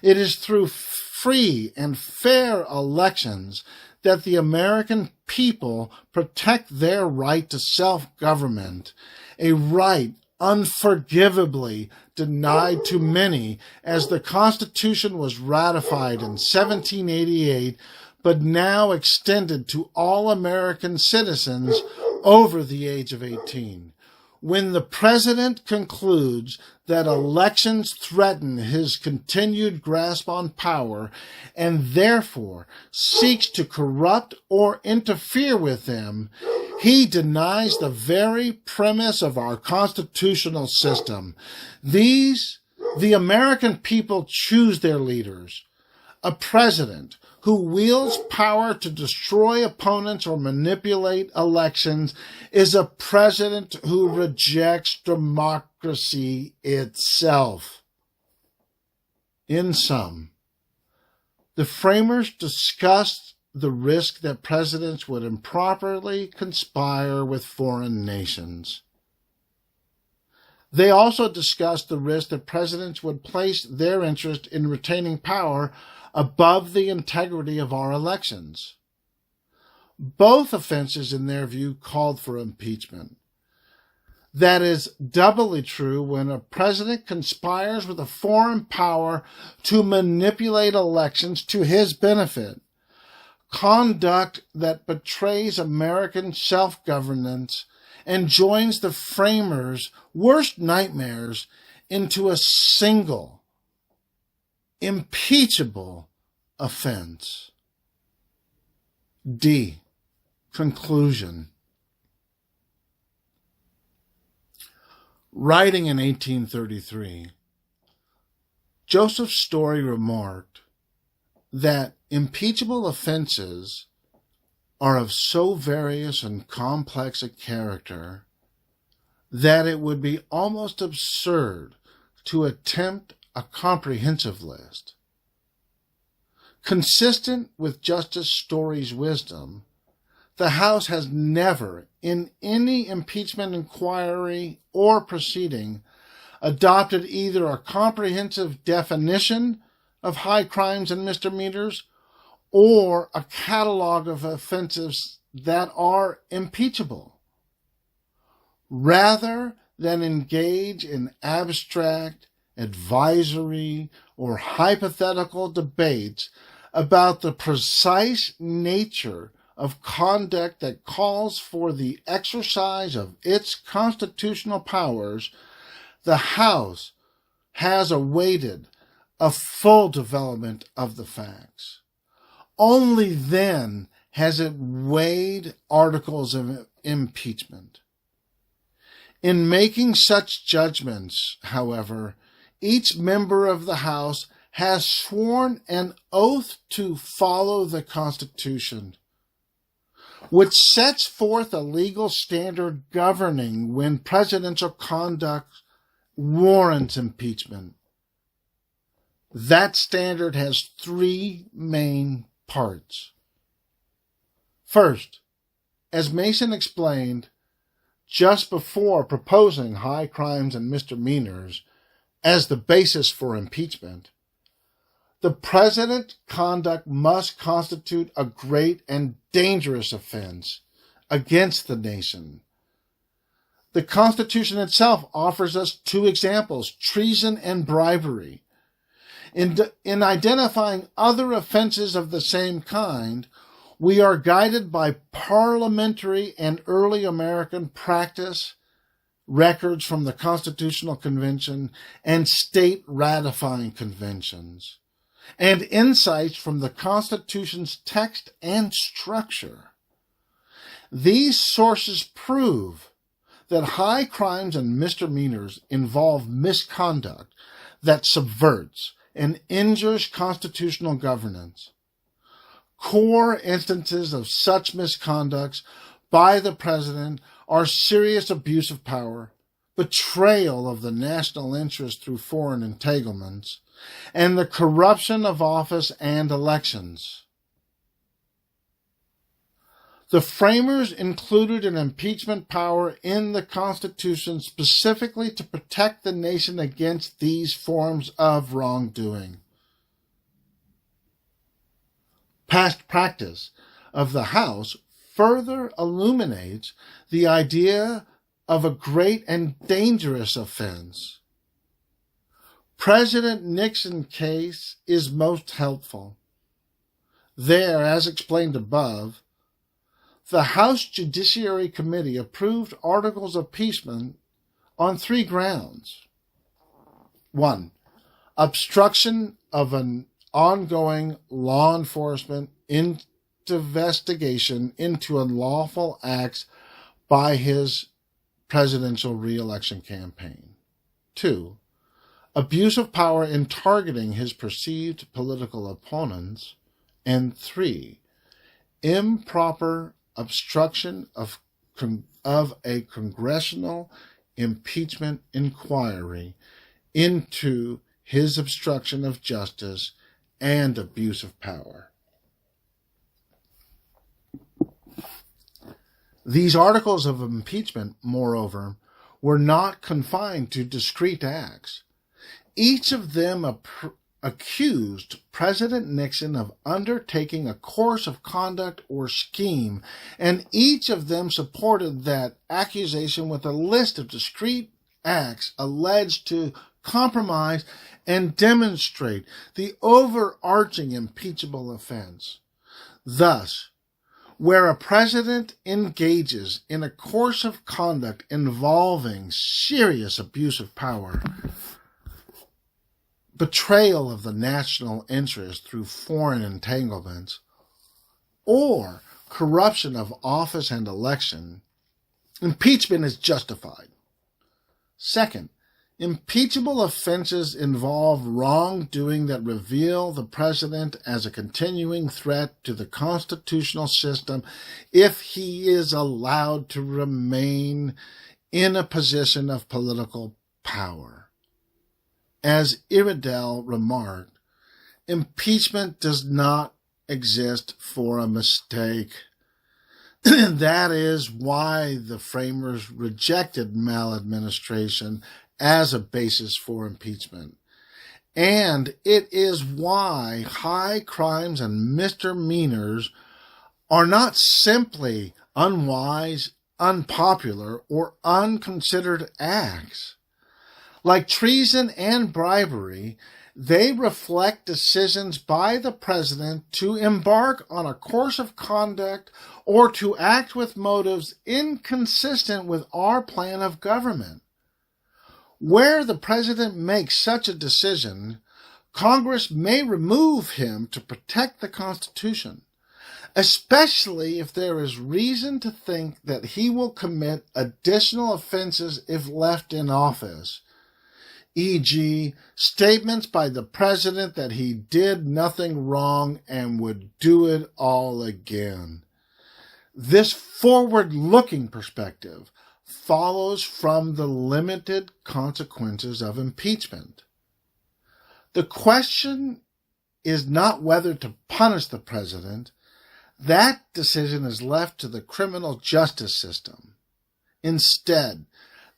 It is through free and fair elections that the American people protect their right to self-government, a right unforgivably denied to many as the Constitution was ratified in 1788, but now extended to all American citizens over the age of 18. When the President concludes that elections threaten his continued grasp on power and therefore seeks to corrupt or interfere with them, he denies the very premise of our constitutional system. The American people choose their leaders. A president who wields power to destroy opponents or manipulate elections is a president who rejects democracy itself. In sum, the framers discussed the risk that presidents would improperly conspire with foreign nations. They also discussed the risk that presidents would place their interest in retaining power above the integrity of our elections. Both offenses, in their view, called for impeachment. That is doubly true when a president conspires with a foreign power to manipulate elections to his benefit. Conduct that betrays American self-governance and joins the framers' worst nightmares into a single impeachable offense. D. Conclusion. Writing in 1833, Joseph Story remarked that impeachable offenses are of so various and complex a character that it would be almost absurd to attempt a comprehensive list. Consistent with Justice Story's wisdom, the House has never, in any impeachment inquiry or proceeding, adopted either a comprehensive definition of high crimes and misdemeanors or a catalog of offenses that are impeachable. Rather than engage in abstract, advisory, or hypothetical debates about the precise nature of conduct that calls for the exercise of its constitutional powers, the House has awaited a full development of the facts. Only then has it weighed articles of impeachment. In making such judgments, however, each member of the House has sworn an oath to follow the Constitution, which sets forth a legal standard governing when presidential conduct warrants impeachment. That standard has three main parts. First, as Mason explained just before proposing high crimes and misdemeanors as the basis for impeachment, the president's conduct must constitute a great and dangerous offense against the nation. The Constitution itself offers us two examples, treason and bribery. In identifying other offenses of the same kind, we are guided by parliamentary and early American practice, records from the Constitutional Convention, and state ratifying conventions, and insights from the Constitution's text and structure. These sources prove that high crimes and misdemeanors involve misconduct that subverts and injures constitutional governance. Core instances of such misconducts by the president are serious abuse of power, betrayal of the national interest through foreign entanglements, and the corruption of office and elections. The framers included an impeachment power in the Constitution specifically to protect the nation against these forms of wrongdoing. Past practice of the House further illuminates the idea of a great and dangerous offense. President Nixon's case is most helpful. There, as explained above, the House Judiciary Committee approved articles of impeachment on three grounds. 1. Obstruction of an ongoing law enforcement investigation into unlawful acts by his presidential re-election campaign. 2. Abuse of power in targeting his perceived political opponents. And 3. Improper obstruction of a congressional impeachment inquiry into his obstruction of justice and abuse of power. These articles of impeachment, moreover, were not confined to discrete acts. Each of them accused President Nixon of undertaking a course of conduct or scheme, and each of them supported that accusation with a list of discrete acts alleged to compromise and demonstrate the overarching impeachable offense. Thus, where a president engages in a course of conduct involving serious abuse of power, betrayal of the national interest through foreign entanglements, or corruption of office and election, impeachment is justified. Second, impeachable offenses involve wrongdoing that reveal the president as a continuing threat to the constitutional system if he is allowed to remain in a position of political power. As Iredell remarked, impeachment does not exist for a mistake. That is why the framers rejected maladministration as a basis for impeachment. And it is why high crimes and misdemeanors are not simply unwise, unpopular, or unconsidered acts. Like treason and bribery, they reflect decisions by the president to embark on a course of conduct or to act with motives inconsistent with our plan of government. Where the president makes such a decision, Congress may remove him to protect the Constitution, especially if there is reason to think that he will commit additional offenses if left in office, e.g., statements by the president that he did nothing wrong and would do it all again. This forward-looking perspective follows from the limited consequences of impeachment. The question is not whether to punish the president. That decision is left to the criminal justice system. Instead,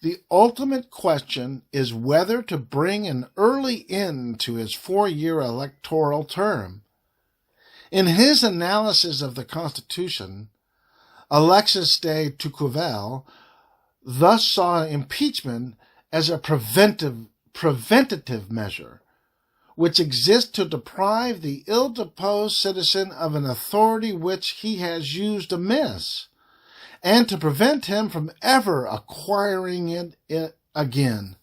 the ultimate question is whether to bring an early end to his 4-year electoral term. In his analysis of the Constitution, Alexis de Tocqueville thus saw impeachment as a preventative measure, which exists to deprive the ill-disposed citizen of an authority which he has used amiss, and to prevent him from ever acquiring it again.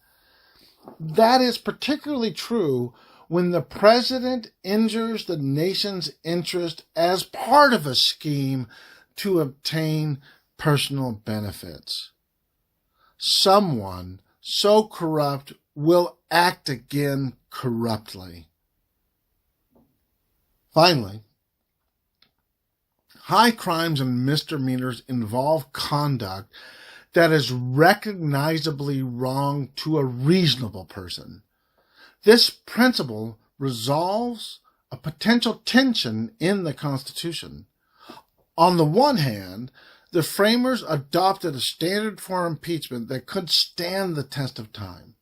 That is particularly true when the president injures the nation's interest as part of a scheme to obtain personal benefits. Someone so corrupt will act again corruptly. Finally, high crimes and misdemeanors involve conduct that is recognizably wrong to a reasonable person. This principle resolves a potential tension in the Constitution. On the one hand, the framers adopted a standard for impeachment that could stand the test of time.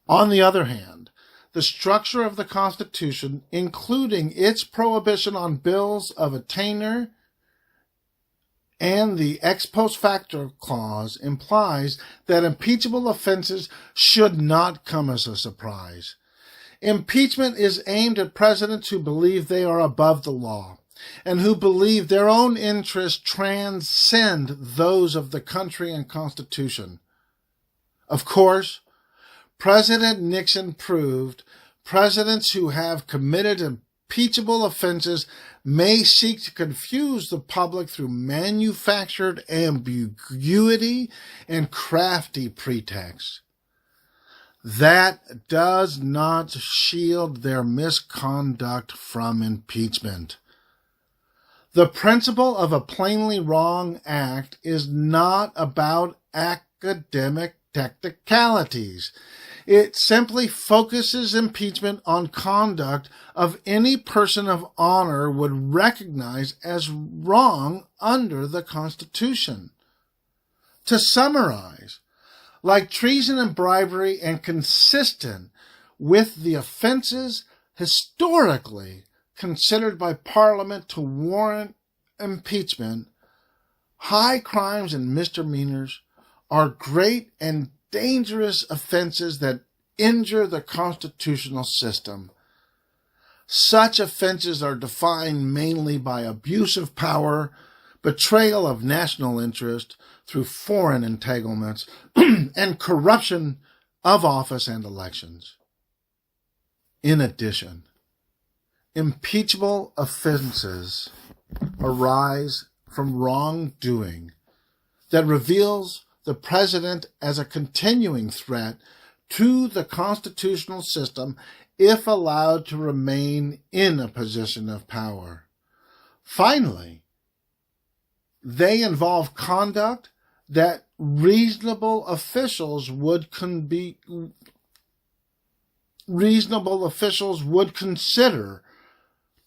On the other hand, the structure of the Constitution, including its prohibition on bills of attainder and the ex post facto clause, implies that impeachable offenses should not come as a surprise. Impeachment is aimed at presidents who believe they are above the law, and who believe their own interests transcend those of the country and Constitution. Of course, President Nixon proved presidents who have committed impeachable offenses may seek to confuse the public through manufactured ambiguity and crafty pretexts. That does not shield their misconduct from impeachment. The principle of a plainly wrong act is not about academic technicalities. It simply focuses impeachment on conduct of any person of honor would recognize as wrong under the Constitution. To summarize, like treason and bribery and consistent with the offenses historically considered by Parliament to warrant impeachment, high crimes and misdemeanors are great and dangerous offenses that injure the constitutional system. Such offenses are defined mainly by abuse of power, betrayal of national interest through foreign entanglements, and corruption of office and elections. In addition, impeachable offenses arise from wrongdoing that reveals the president as a continuing threat to the constitutional system if allowed to remain in a position of power. Finally, they involve conduct that reasonable officials would consider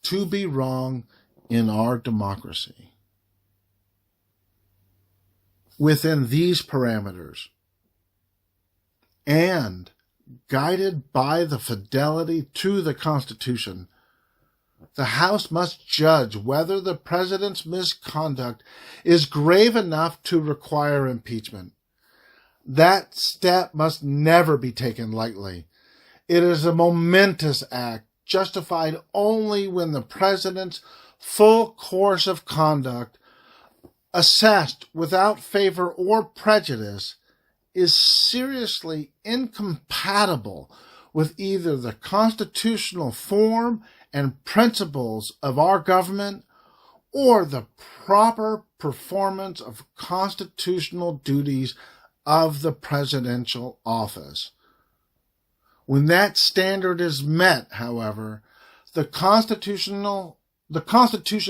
to be wrong in our democracy. Within these parameters, and guided by the fidelity to the Constitution, the House must judge whether the president's misconduct is grave enough to require impeachment. That step must never be taken lightly. It is a momentous act justified only when the president's full course of conduct, assessed without favor or prejudice, is seriously incompatible with either the constitutional form and principles of our government or the proper performance of constitutional duties of the presidential office. When that standard is met, however, the Constitution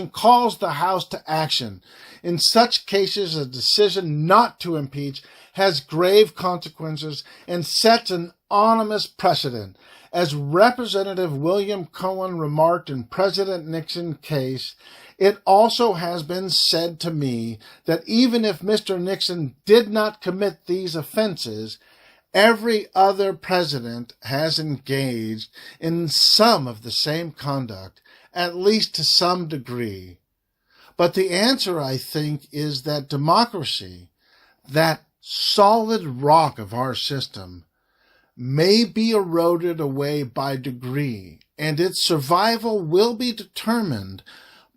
calls the House to action. In such cases, a decision not to impeach has grave consequences and sets an ominous precedent. As Representative William Cohen remarked in President Nixon's case, it also has been said to me that even if Mr. Nixon did not commit these offenses, every other president has engaged in some of the same conduct, at least to some degree. But the answer, I think, is that democracy, that solid rock of our system, may be eroded away by degree, and its survival will be determined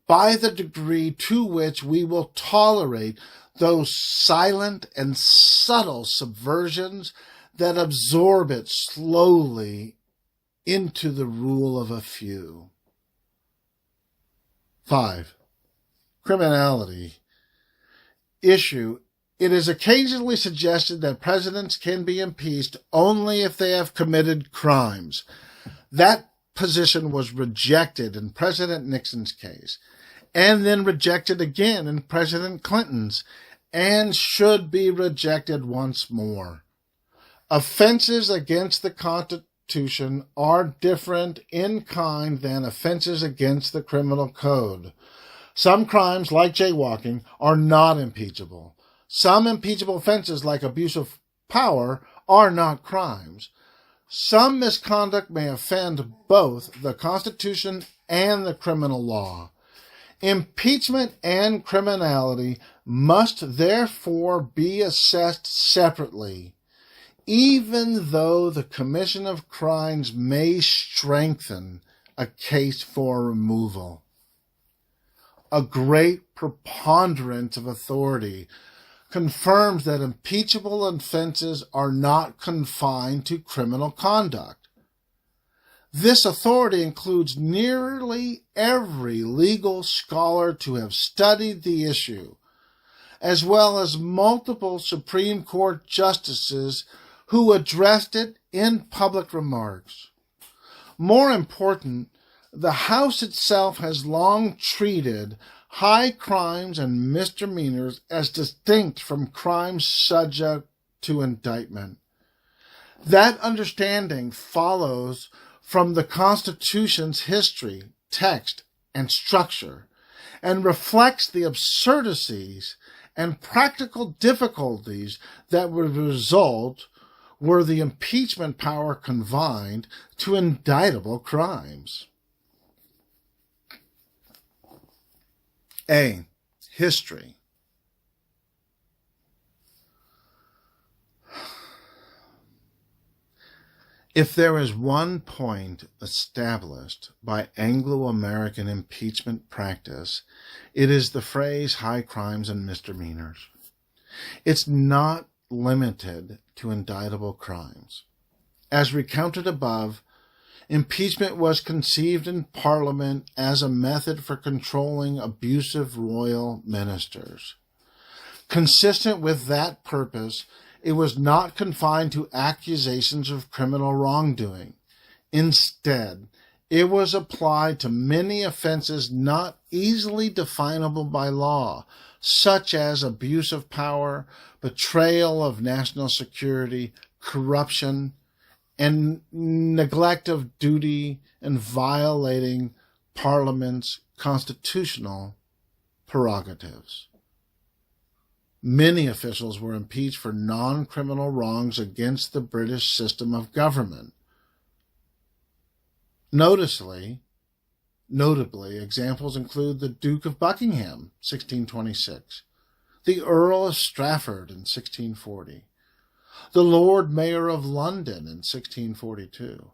by the degree to which we will tolerate those silent and subtle subversions that absorb it slowly into the rule of a few. 5. Criminality. Issue. It is occasionally suggested that presidents can be impeached only if they have committed crimes. That position was rejected in President Nixon's case, and then rejected again in President Clinton's, and should be rejected once more. Offenses against the Constitution are different in kind than offenses against the criminal code. Some crimes, like jaywalking, are not impeachable. Some impeachable offenses, like abuse of power, are not crimes. Some misconduct may offend both the Constitution and the criminal law. Impeachment and criminality must therefore be assessed separately, even though the commission of crimes may strengthen a case for removal. A great preponderance of authority confirms that impeachable offenses are not confined to criminal conduct. This authority includes nearly every legal scholar to have studied the issue, as well as multiple Supreme Court justices who addressed it in public remarks. More important, the House itself has long treated high crimes and misdemeanors as distinct from crimes subject to indictment. That understanding follows from the Constitution's history, text, and structure, and reflects the absurdities and practical difficulties that would result were the impeachment power confined to indictable crimes. A. History. If there is one point established by Anglo-American impeachment practice, it is the phrase high crimes and misdemeanors. It's not limited to indictable crimes. As recounted above, Impeachment was conceived in Parliament as a method for controlling abusive royal ministers. Consistent with that purpose, it was not confined to accusations of criminal wrongdoing. Instead, it was applied to many offenses not easily definable by law, such as abuse of power, betrayal of national security, corruption, and neglect of duty, and violating Parliament's constitutional prerogatives. Many officials were impeached for non-criminal wrongs against the British system of government. Notably, examples include the Duke of Buckingham, 1626, the Earl of Strafford in 1640, the Lord Mayor of London in 1642,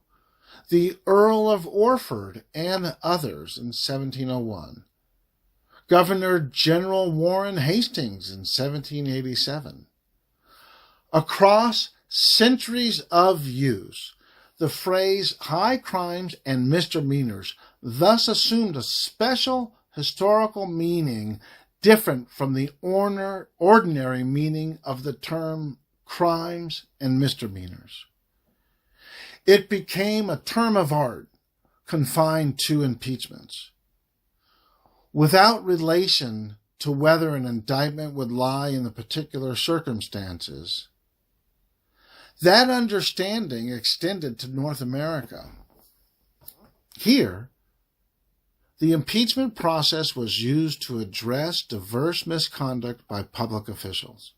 the Earl of Orford and others in 1701, Governor General Warren Hastings in 1787. Across centuries of use, the phrase high crimes and misdemeanors thus assumed a special historical meaning different from the ordinary meaning of the term crimes and misdemeanors. It became a term of art confined to impeachments, without relation to whether an indictment would lie in the particular circumstances. That understanding extended to North America. Here, the impeachment process was used to address diverse misconduct by public officials,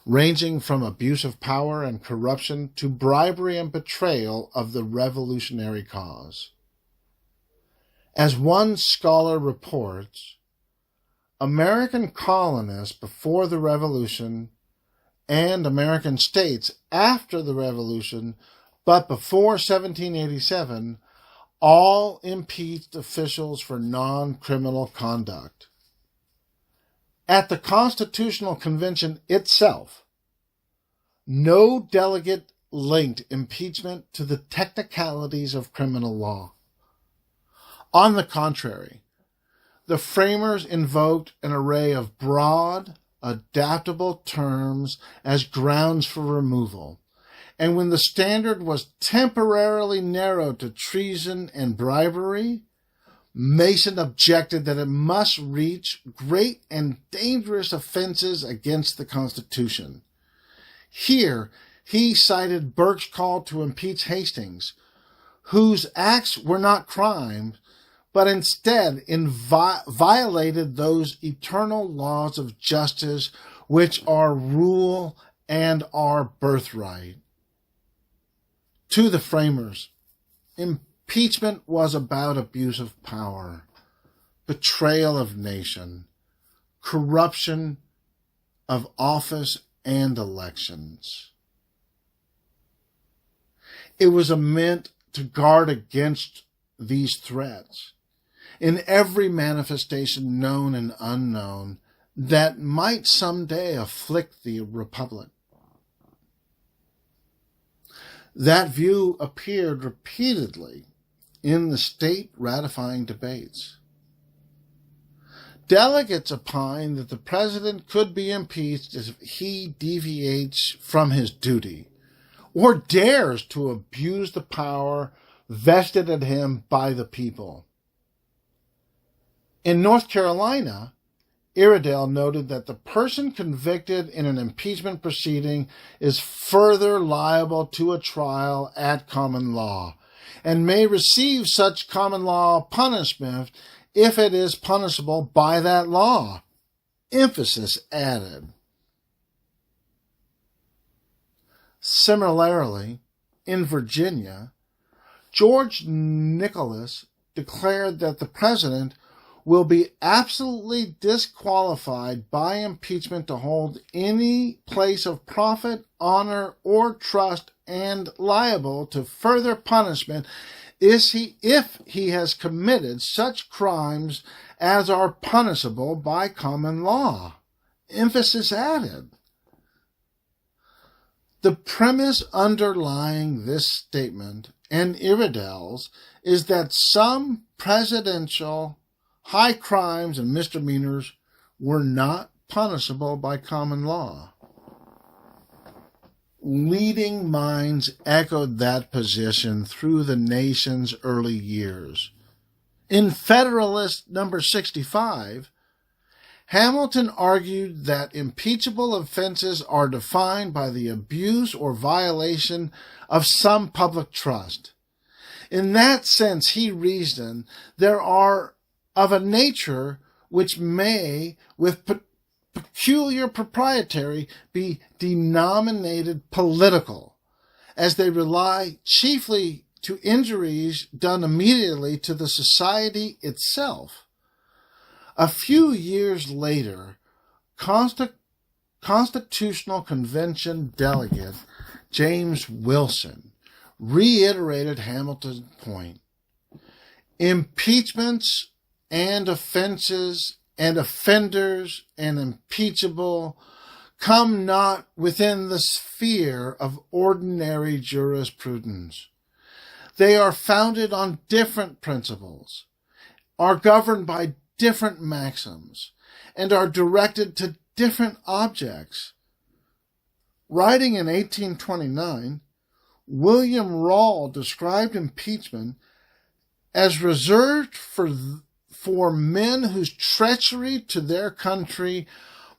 ranging from abuse of power and corruption to bribery and betrayal of the revolutionary cause. As one scholar reports, American colonists before the Revolution and American states after the Revolution, but before 1787, all impeached officials for non-criminal conduct. At the Constitutional Convention itself, no delegate linked impeachment to the technicalities of criminal law. On the contrary, the framers invoked an array of broad, adaptable terms as grounds for removal, and when the standard was temporarily narrowed to treason and bribery, Mason objected that it must reach great and dangerous offenses against the Constitution. Here, he cited Burke's call to impeach Hastings, whose acts were not crimes, but instead violated those eternal laws of justice which are rule and our birthright. To the framers, impeachment was about abuse of power, betrayal of nation, corruption of office and elections. It was meant to guard against these threats in every manifestation known and unknown that might someday afflict the Republic. That view appeared repeatedly in the state ratifying debates. Delegates opined that the president could be impeached if he deviates from his duty or dares to abuse the power vested in him by the people. In North Carolina, Iredell noted that the person convicted in an impeachment proceeding is further liable to a trial at common law and may receive such common law punishment if it is punishable by that law. Emphasis added. Similarly, in Virginia, George Nicholas declared that the president will be absolutely disqualified by impeachment to hold any place of profit, honor, or trust and liable to further punishment if he has committed such crimes as are punishable by common law. Emphasis added. The premise underlying this statement and infidels is that some presidential high crimes and misdemeanors were not punishable by common law. Leading minds echoed that position through the nation's early years. In Federalist number 65, Hamilton argued that impeachable offenses are defined by the abuse or violation of some public trust. In that sense, he reasoned, there are of a nature which may, with peculiar propriety, be denominated political, as they rely chiefly to injuries done immediately to the society itself. A few years later, Constitutional Convention delegate James Wilson reiterated Hamilton's point. Impeachments and offenses and offenders and impeachable come not within the sphere of ordinary jurisprudence. They are founded on different principles, are governed by different maxims, and are directed to different objects. Writing in 1829, William Rawle described impeachment as reserved for men whose treachery to their country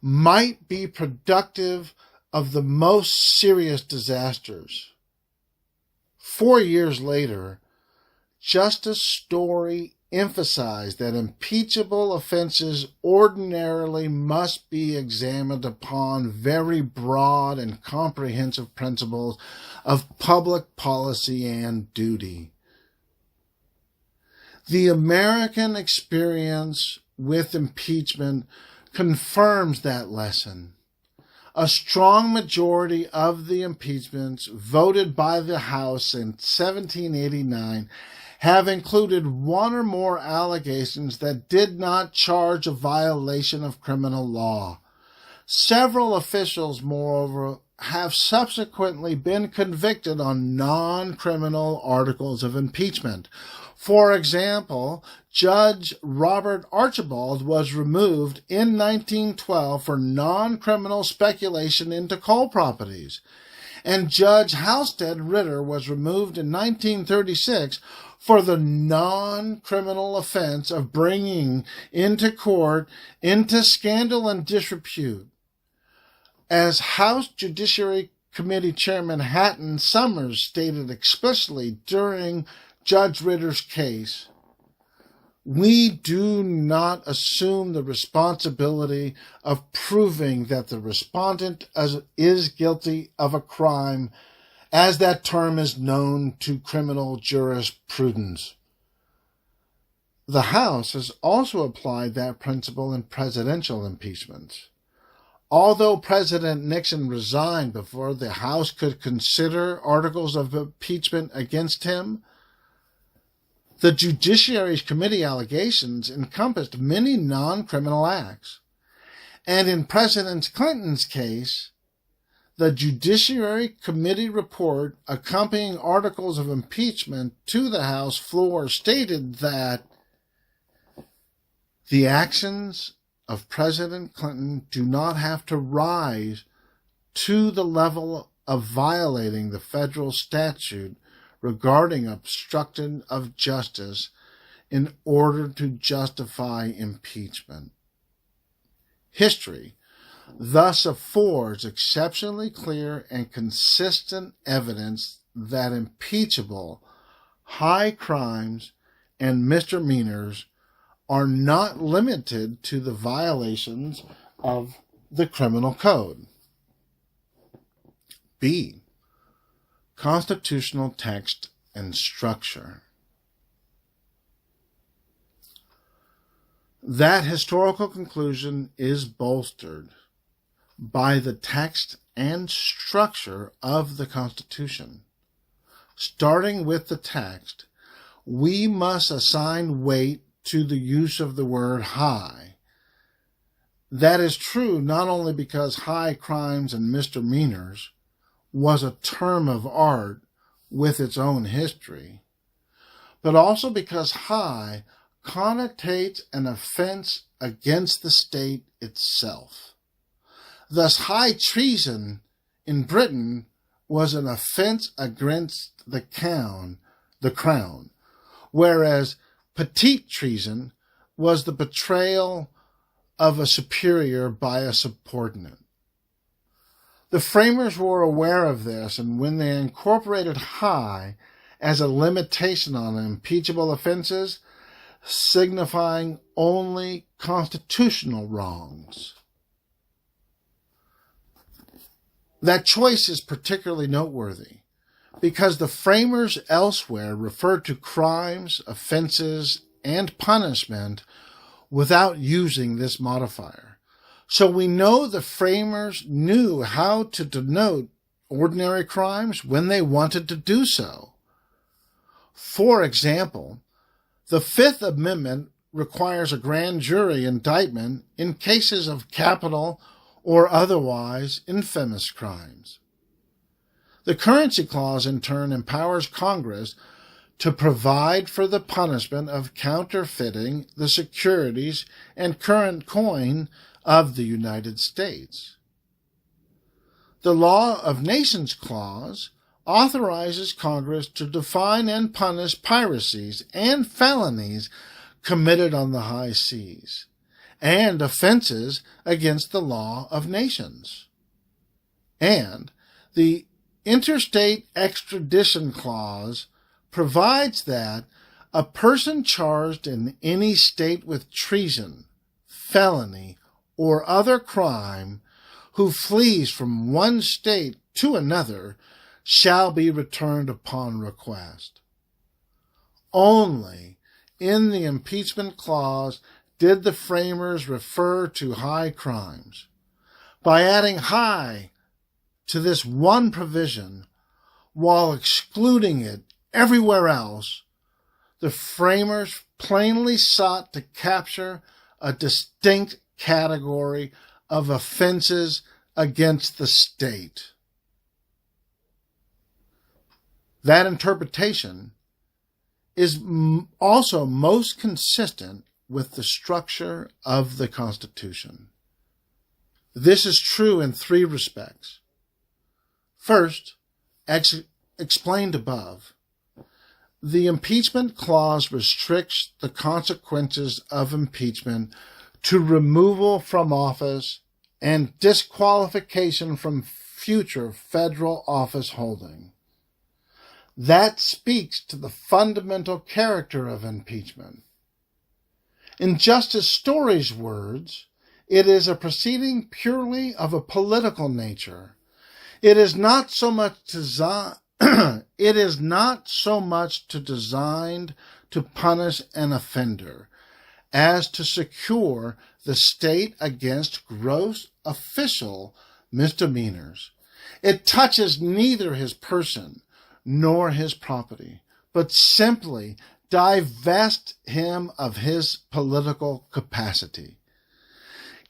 might be productive of the most serious disasters. 4 years later, Justice Story emphasized that impeachable offenses ordinarily must be examined upon very broad and comprehensive principles of public policy and duty. The American experience with impeachment confirms that lesson. A strong majority of the impeachments voted by the House in 1789 have included one or more allegations that did not charge a violation of criminal law. Several officials, moreover, have subsequently been convicted on non-criminal articles of impeachment. For example, Judge Robert Archibald was removed in 1912 for non-criminal speculation into coal properties, and Judge Halstead Ritter was removed in 1936 for the non-criminal offense of bringing into court into scandal and disrepute. As House Judiciary Committee Chairman Hatton Summers stated explicitly during Judge Ritter's case, we do not assume the responsibility of proving that the respondent is guilty of a crime, as that term is known to criminal jurisprudence. The House has also applied that principle in presidential impeachments. Although President Nixon resigned before the House could consider articles of impeachment against him, the Judiciary's committee allegations encompassed many non-criminal acts. And in President Clinton's case, the Judiciary Committee report accompanying articles of impeachment to the House floor stated that the actions of President Clinton do not have to rise to the level of violating the federal statute regarding obstruction of justice in order to justify impeachment. History thus affords exceptionally clear and consistent evidence that impeachable high crimes and misdemeanors are not limited to the violations of the criminal code. B. Constitutional text and structure. That historical conclusion is bolstered by the text and structure of the Constitution. Starting with the text, we must assign weight to the use of the word high. That is true not only because high crimes and misdemeanors was a term of art with its own history, but also because high connotates an offense against the state itself. Thus, high treason in Britain was an offense against the crown, whereas petite treason was the betrayal of a superior by a subordinate. The framers were aware of this, and when they incorporated high as a limitation on impeachable offenses, signifying only constitutional wrongs. That choice is particularly noteworthy because the framers elsewhere referred to crimes, offenses, and punishment without using this modifier. So we know the framers knew how to denote ordinary crimes when they wanted to do so. For example, the Fifth Amendment requires a grand jury indictment in cases of capital or otherwise infamous crimes. The Currency Clause, in turn, empowers Congress to provide for the punishment of counterfeiting the securities and current coin of the United States. The Law of Nations Clause authorizes Congress to define and punish piracies and felonies committed on the high seas, and offenses against the law of nations. And the Interstate Extradition Clause provides that a person charged in any state with treason, felony, or other crime who flees from one state to another shall be returned upon request. Only in the Impeachment Clause did the framers refer to high crimes. By adding high to this one provision, while excluding it everywhere else, the framers plainly sought to capture a distinct category of offenses against the state. That interpretation is also most consistent with the structure of the Constitution. This is true in three respects. First, explained above, the Impeachment Clause restricts the consequences of impeachment to removal from office and disqualification from future federal office holding. That speaks to the fundamental character of impeachment. In Justice Story's words, it is a proceeding purely of a political nature. It is not so much designed to punish an offender as to secure the state against gross official misdemeanors. It touches neither his person nor his property, but simply divest him of his political capacity.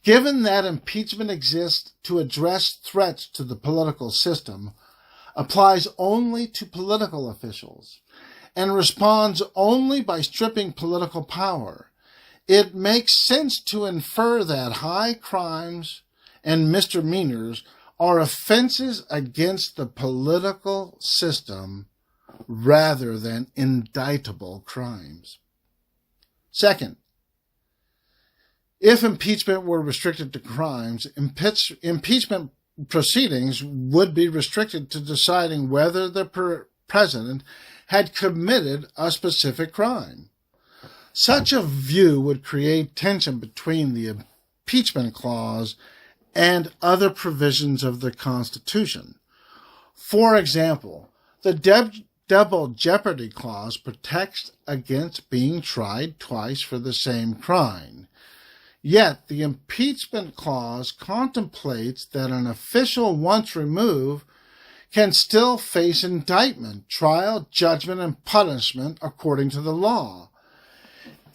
Given that impeachment exists to address threats to the political system, applies only to political officials, and responds only by stripping political power, it makes sense to infer that high crimes and misdemeanors are offenses against the political system rather than indictable crimes. Second, if impeachment were restricted to crimes, impeachment proceedings would be restricted to deciding whether the president had committed a specific crime. Such a view would create tension between the Impeachment Clause and other provisions of the Constitution. For example, the Double Jeopardy Clause protects against being tried twice for the same crime. Yet the Impeachment Clause contemplates that an official once removed can still face indictment, trial, judgment, and punishment according to the law.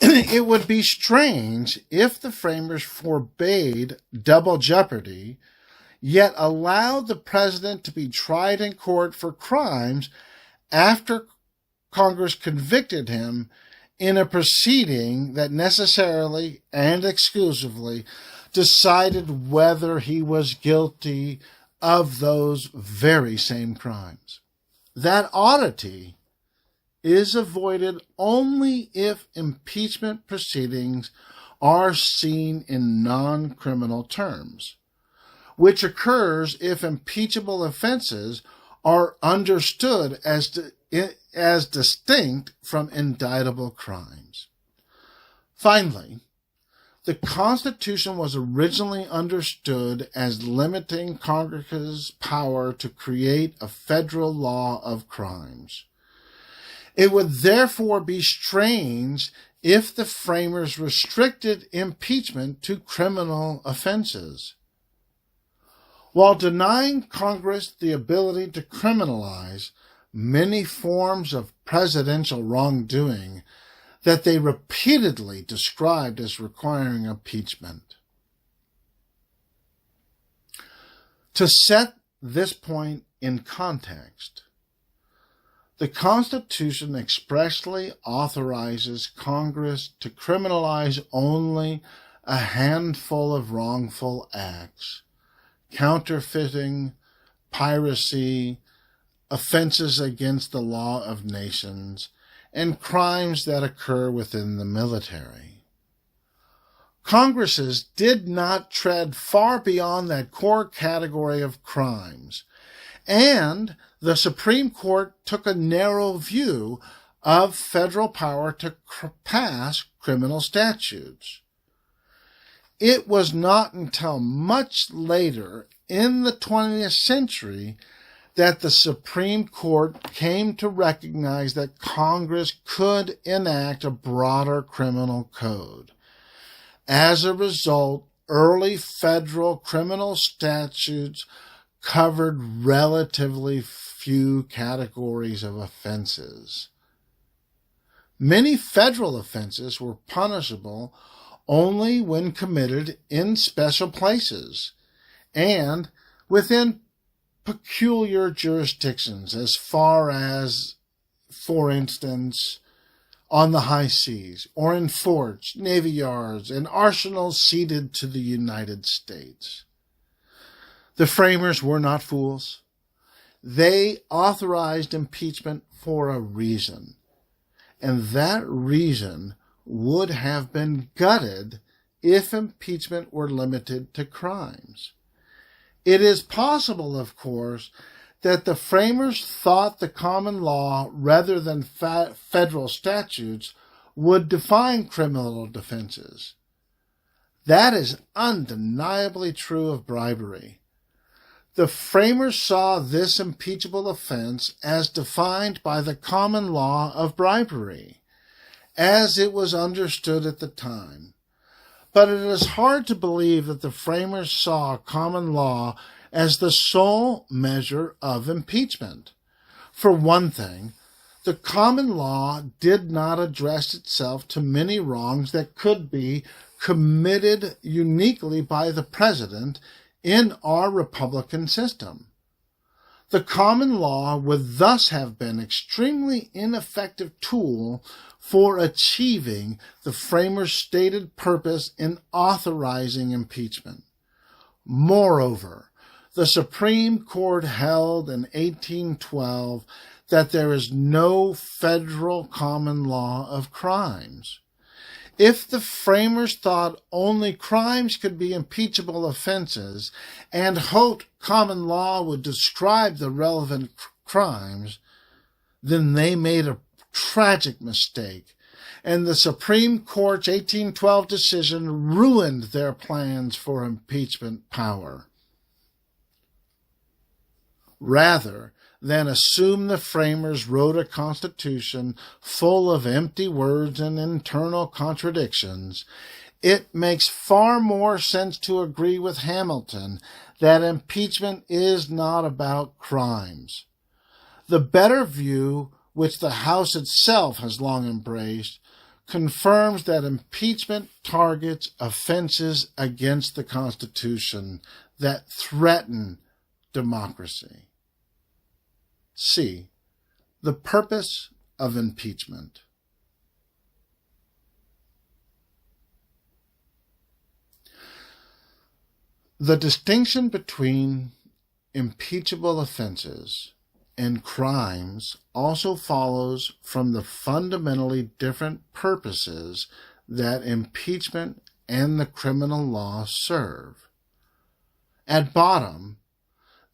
It would be strange if the framers forbade double jeopardy, yet allowed the president to be tried in court for crimes after Congress convicted him in a proceeding that necessarily and exclusively decided whether he was guilty of those very same crimes. That oddity is avoided only if impeachment proceedings are seen in non-criminal terms, which occurs if impeachable offenses are understood as distinct from indictable crimes. Finally, the Constitution was originally understood as limiting Congress's power to create a federal law of crimes. It would therefore be strange if the framers restricted impeachment to criminal offenses. While denying Congress the ability to criminalize many forms of presidential wrongdoing that they repeatedly described as requiring impeachment. To set this point in context, the Constitution expressly authorizes Congress to criminalize only a handful of wrongful acts: counterfeiting, piracy, offenses against the law of nations, and crimes that occur within the military. Congresses did not tread far beyond that core category of crimes, and the Supreme Court took a narrow view of federal power to pass criminal statutes. It was not until much later in the 20th century that the Supreme Court came to recognize that Congress could enact a broader criminal code. As a result, early federal criminal statutes covered relatively few categories of offenses. Many federal offenses were punishable only when committed in special places and within peculiar jurisdictions, as far as, for instance, on the high seas, or in forts, navy yards, and arsenals ceded to the United States. The framers were not fools. They authorized impeachment for a reason, and that reason would have been gutted if impeachment were limited to crimes. It is possible, of course, that the framers thought the common law, rather than federal statutes, would define criminal offenses. That is undeniably true of bribery. The framers saw this impeachable offense as defined by the common law of bribery, as it was understood at the time. But it is hard to believe that the framers saw common law as the sole measure of impeachment. For one thing, the common law did not address itself to many wrongs that could be committed uniquely by the president in our republican system. The common law would thus have been an extremely ineffective tool for achieving the framers' stated purpose in authorizing impeachment. Moreover, the Supreme Court held in 1812 that there is no federal common law of crimes. If the framers thought only crimes could be impeachable offenses and hoped common law would describe the relevant crimes, then they made a tragic mistake, and the Supreme Court's 1812 decision ruined their plans for impeachment power. Rather than assume the framers wrote a constitution full of empty words and internal contradictions, it makes far more sense to agree with Hamilton that impeachment is not about crimes. The better view, which the House itself has long embraced, confirms that impeachment targets offenses against the Constitution that threaten democracy. See The purpose of impeachment. The distinction between impeachable offenses and crimes also follows from the fundamentally different purposes that impeachment and the criminal law serve. At bottom,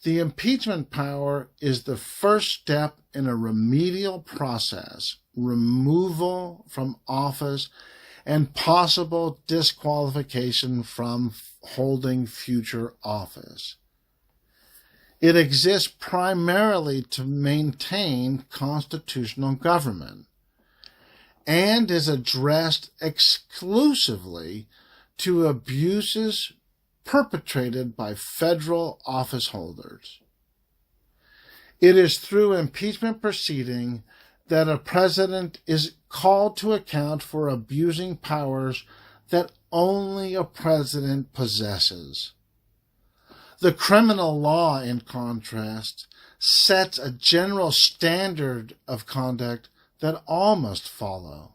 the impeachment power is the first step in a remedial process, removal from office, and possible disqualification from holding future office. It exists primarily to maintain constitutional government and is addressed exclusively to abuses perpetrated by federal office holders. It is through impeachment proceeding that a president is called to account for abusing powers that only a president possesses. The criminal law, in contrast, sets a general standard of conduct that all must follow.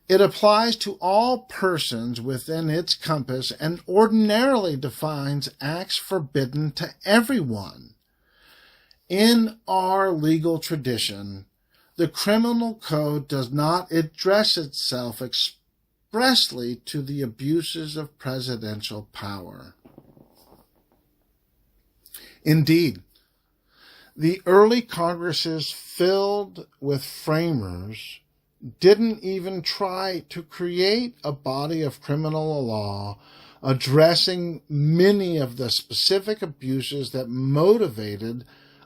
It applies to all persons within its compass and ordinarily defines acts forbidden to everyone. In our legal tradition, the criminal code does not address itself expressly to the abuses of presidential power. Indeed, the early Congresses filled with framers didn't even try to create a body of criminal law addressing many of the specific abuses that motivated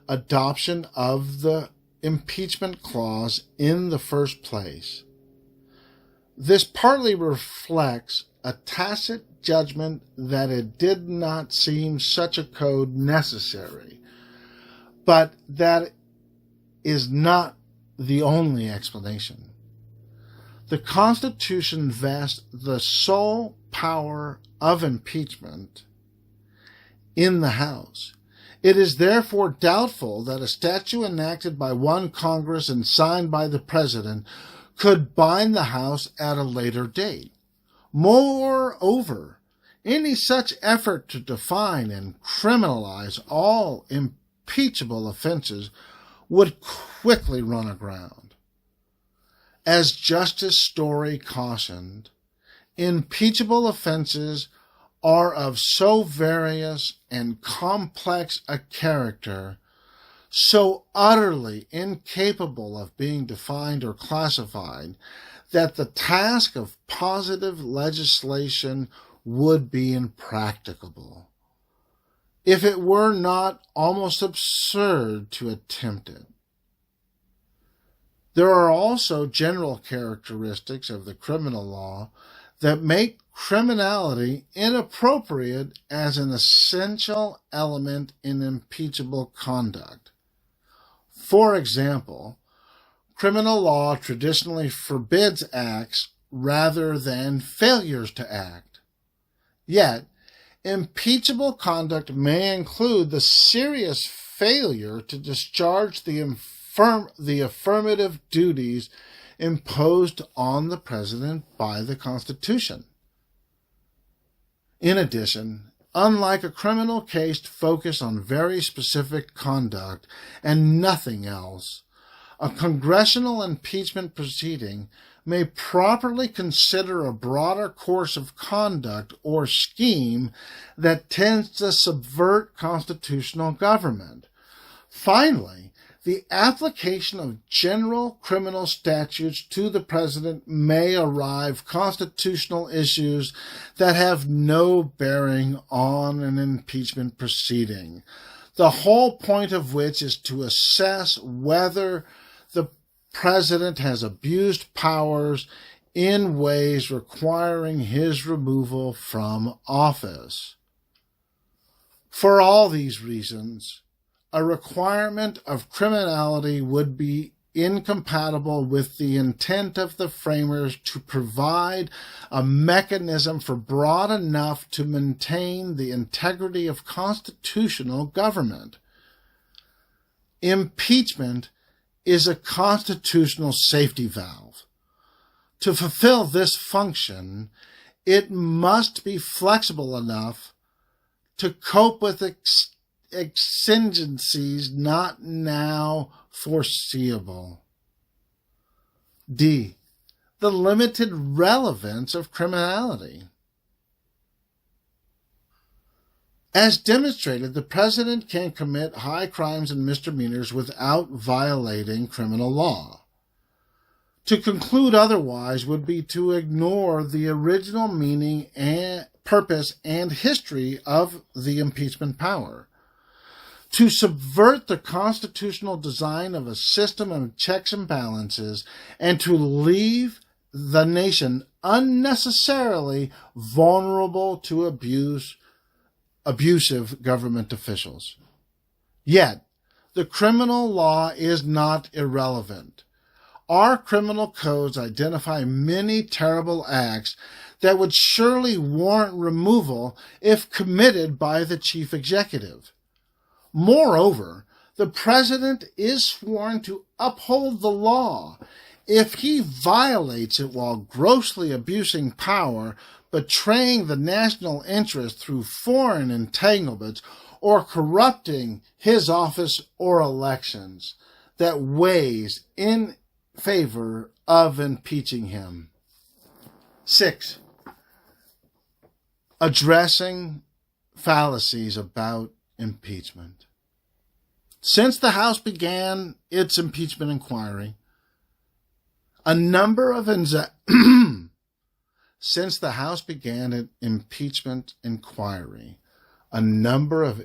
adoption of the impeachment clause in the first place. This partly reflects a tacit judgment that it did not seem such a code necessary, but that is not the only explanation. The Constitution vests the sole power of impeachment in the House. It is therefore doubtful that a statute enacted by one Congress and signed by the President could bind the House at a later date. Moreover, any such effort to define and criminalize all impeachable offenses would quickly run aground. As Justice Story cautioned, impeachable offenses are of so various and complex a character, so utterly incapable of being defined or classified, that the task of positive legislation would be impracticable, if it were not almost absurd to attempt it. There are also general characteristics of the criminal law that make criminality inappropriate as an essential element in impeachable conduct. For example, criminal law traditionally forbids acts rather than failures to act. Yet, impeachable conduct may include the serious failure to discharge the affirmative duties imposed on the President by the Constitution. In addition, unlike a criminal case focused on very specific conduct and nothing else, a congressional impeachment proceeding may properly consider a broader course of conduct or scheme that tends to subvert constitutional government. Finally, the application of general criminal statutes to the President may arise constitutional issues that have no bearing on an impeachment proceeding, the whole point of which is to assess whether the President has abused powers in ways requiring his removal from office. For all these reasons, a requirement of criminality would be incompatible with the intent of the framers to provide a mechanism for broad enough to maintain the integrity of constitutional government. Impeachment is a constitutional safety valve. To fulfill this function, it must be flexible enough to cope with exigencies not now foreseeable. D. The limited relevance of criminality. As demonstrated, the president can commit high crimes and misdemeanors without violating criminal law. To conclude otherwise would be to ignore the original meaning and purpose and history of the impeachment power. To subvert the constitutional design of a system of checks and balances, and to leave the nation unnecessarily vulnerable to abusive government officials. Yet, the criminal law is not irrelevant. Our criminal codes identify many terrible acts that would surely warrant removal if committed by the chief executive. Moreover, the president is sworn to uphold the law. If he violates it while grossly abusing power, betraying the national interest through foreign entanglements, or corrupting his office or elections, that weighs in favor of impeaching him. 6. Addressing fallacies about impeachment. Since the House began its impeachment inquiry, a number of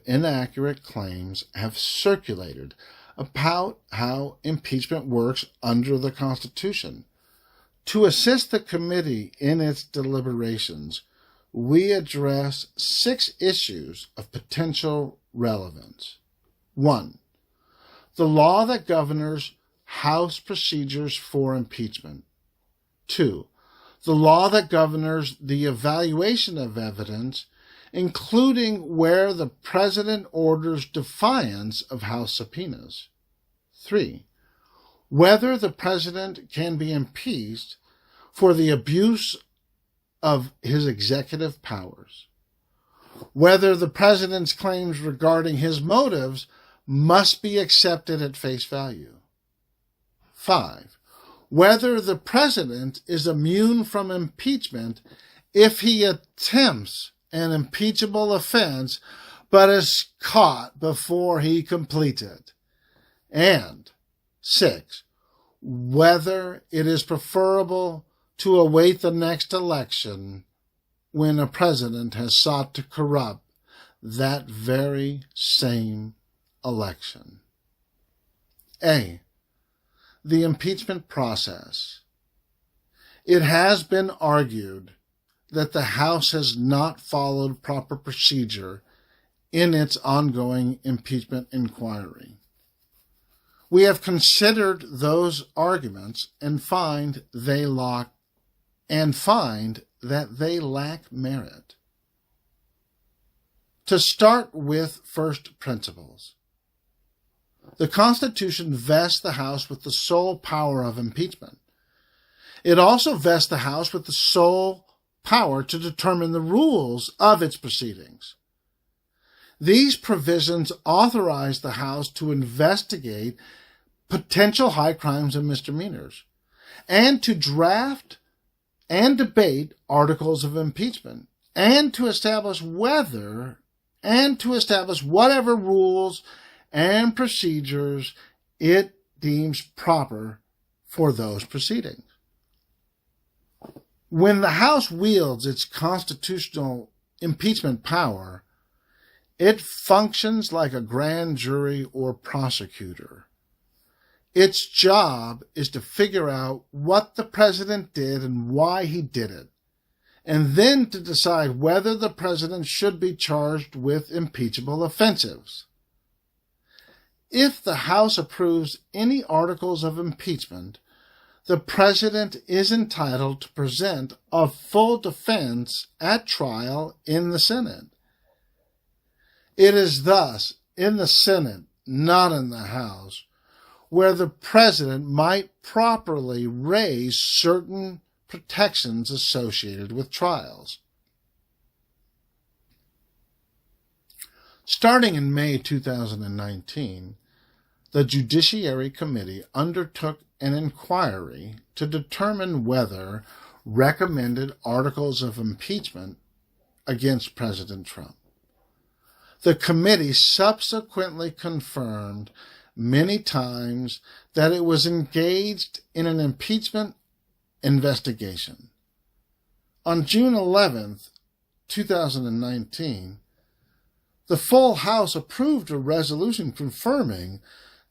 inaccurate claims have circulated about how impeachment works under the Constitution. To assist the committee in its deliberations, we address 6 issues of potential relevance. 1. The law that governs House procedures for impeachment. 2. The law that governs the evaluation of evidence, including where the president orders defiance of House subpoenas. 3. Whether the president can be impeached for the abuse of his executive powers. Whether the president's claims regarding his motives must be accepted at face value. 5. Whether the president is immune from impeachment if he attempts an impeachable offense but is caught before he completes it. And 6. Whether it is preferable to await the next election when a president has sought to corrupt that very same election. A. The impeachment process. It has been argued that the House has not followed proper procedure in its ongoing impeachment inquiry. We have considered those arguments and find that they lack merit. To start with first principles. The Constitution vests the House with the sole power of impeachment. It also vests the House with the sole power to determine the rules of its proceedings. These provisions authorize the House to investigate potential high crimes and misdemeanors, and to draft and debate articles of impeachment, and to establish whatever rules and procedures it deems proper for those proceedings. When the House wields its constitutional impeachment power, it functions like a grand jury or prosecutor. Its job is to figure out what the president did and why he did it, and then to decide whether the president should be charged with impeachable offenses. If the House approves any articles of impeachment, the president is entitled to present a full defense at trial in the Senate. It is thus in the Senate, not in the House, where the president might properly raise certain protections associated with trials. Starting in May 2019, the Judiciary Committee undertook an inquiry to determine whether recommended articles of impeachment against President Trump. The committee subsequently confirmed many times that it was engaged in an impeachment investigation. On June 11th, 2019, the full House approved a resolution confirming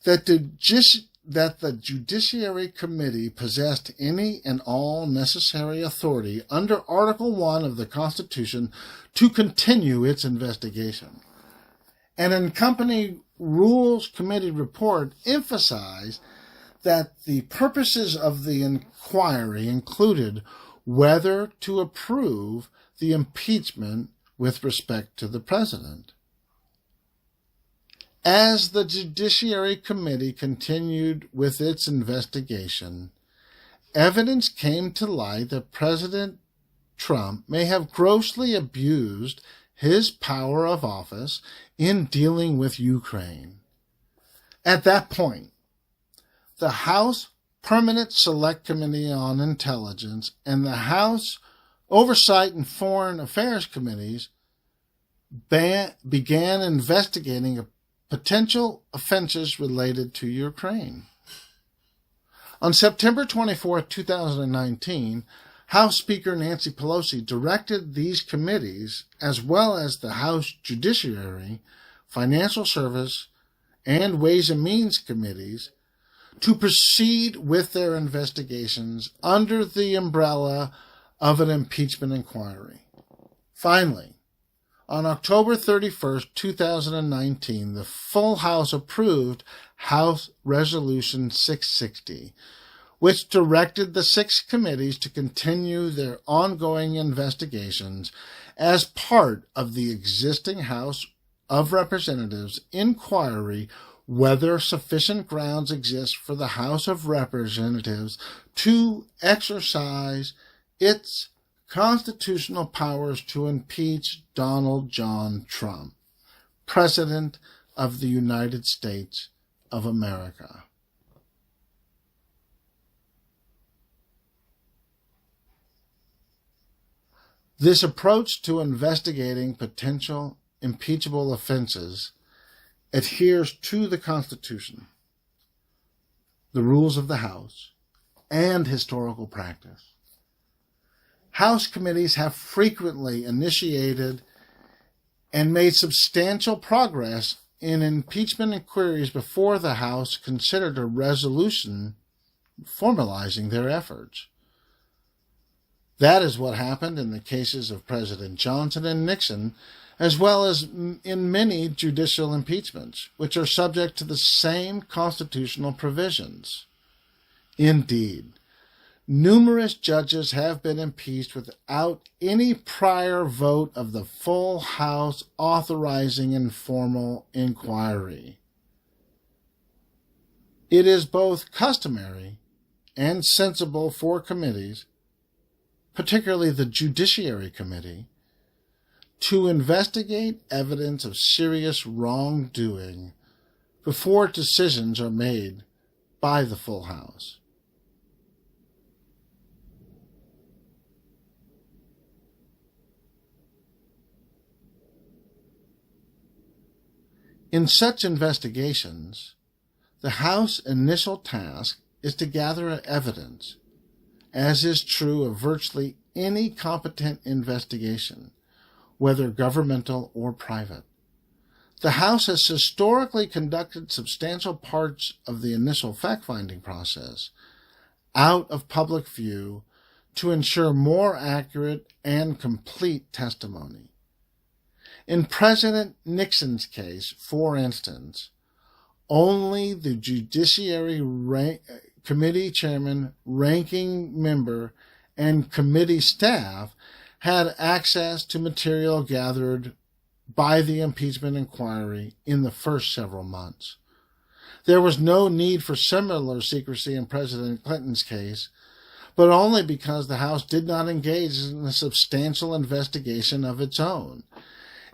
that the Judiciary Committee possessed any and all necessary authority under Article 1 of the Constitution to continue its investigation. An accompanying Rules Committee report emphasized that the purposes of the inquiry included whether to approve the impeachment with respect to the president. As the Judiciary Committee continued with its investigation, evidence came to light that President Trump may have grossly abused his power of office in dealing with Ukraine. At that point, the House Permanent Select Committee on Intelligence and the House Oversight and Foreign Affairs Committees began investigating potential offenses related to Ukraine. On September 24, 2019, House Speaker Nancy Pelosi directed these committees, as well as the House Judiciary, Financial Service, and Ways and Means committees, to proceed with their investigations under the umbrella of an impeachment inquiry. Finally, on October 31, 2019, the full House approved House Resolution 660, which directed the 6 committees to continue their ongoing investigations as part of the existing House of Representatives inquiry whether sufficient grounds exist for the House of Representatives to exercise its constitutional powers to impeach Donald John Trump, President of the United States of America. This approach to investigating potential impeachable offenses adheres to the Constitution, the rules of the House, and historical practice. House committees have frequently initiated and made substantial progress in impeachment inquiries before the House considered a resolution formalizing their efforts. That is what happened in the cases of President Johnson and Nixon, as well as in many judicial impeachments, which are subject to the same constitutional provisions. Indeed, numerous judges have been impeached without any prior vote of the full House authorizing informal inquiry. It is both customary and sensible for committees, particularly the Judiciary Committee, to investigate evidence of serious wrongdoing before decisions are made by the full House. In such investigations, the House's initial task is to gather evidence, as is true of virtually any competent investigation, whether governmental or private. The House has historically conducted substantial parts of the initial fact-finding process out of public view to ensure more accurate and complete testimony. In President Nixon's case, for instance, only the Judiciary Committee Chairman, ranking member, and committee staff had access to material gathered by the impeachment inquiry in the first several months. There was no need for similar secrecy in President Clinton's case, but only because the House did not engage in a substantial investigation of its own.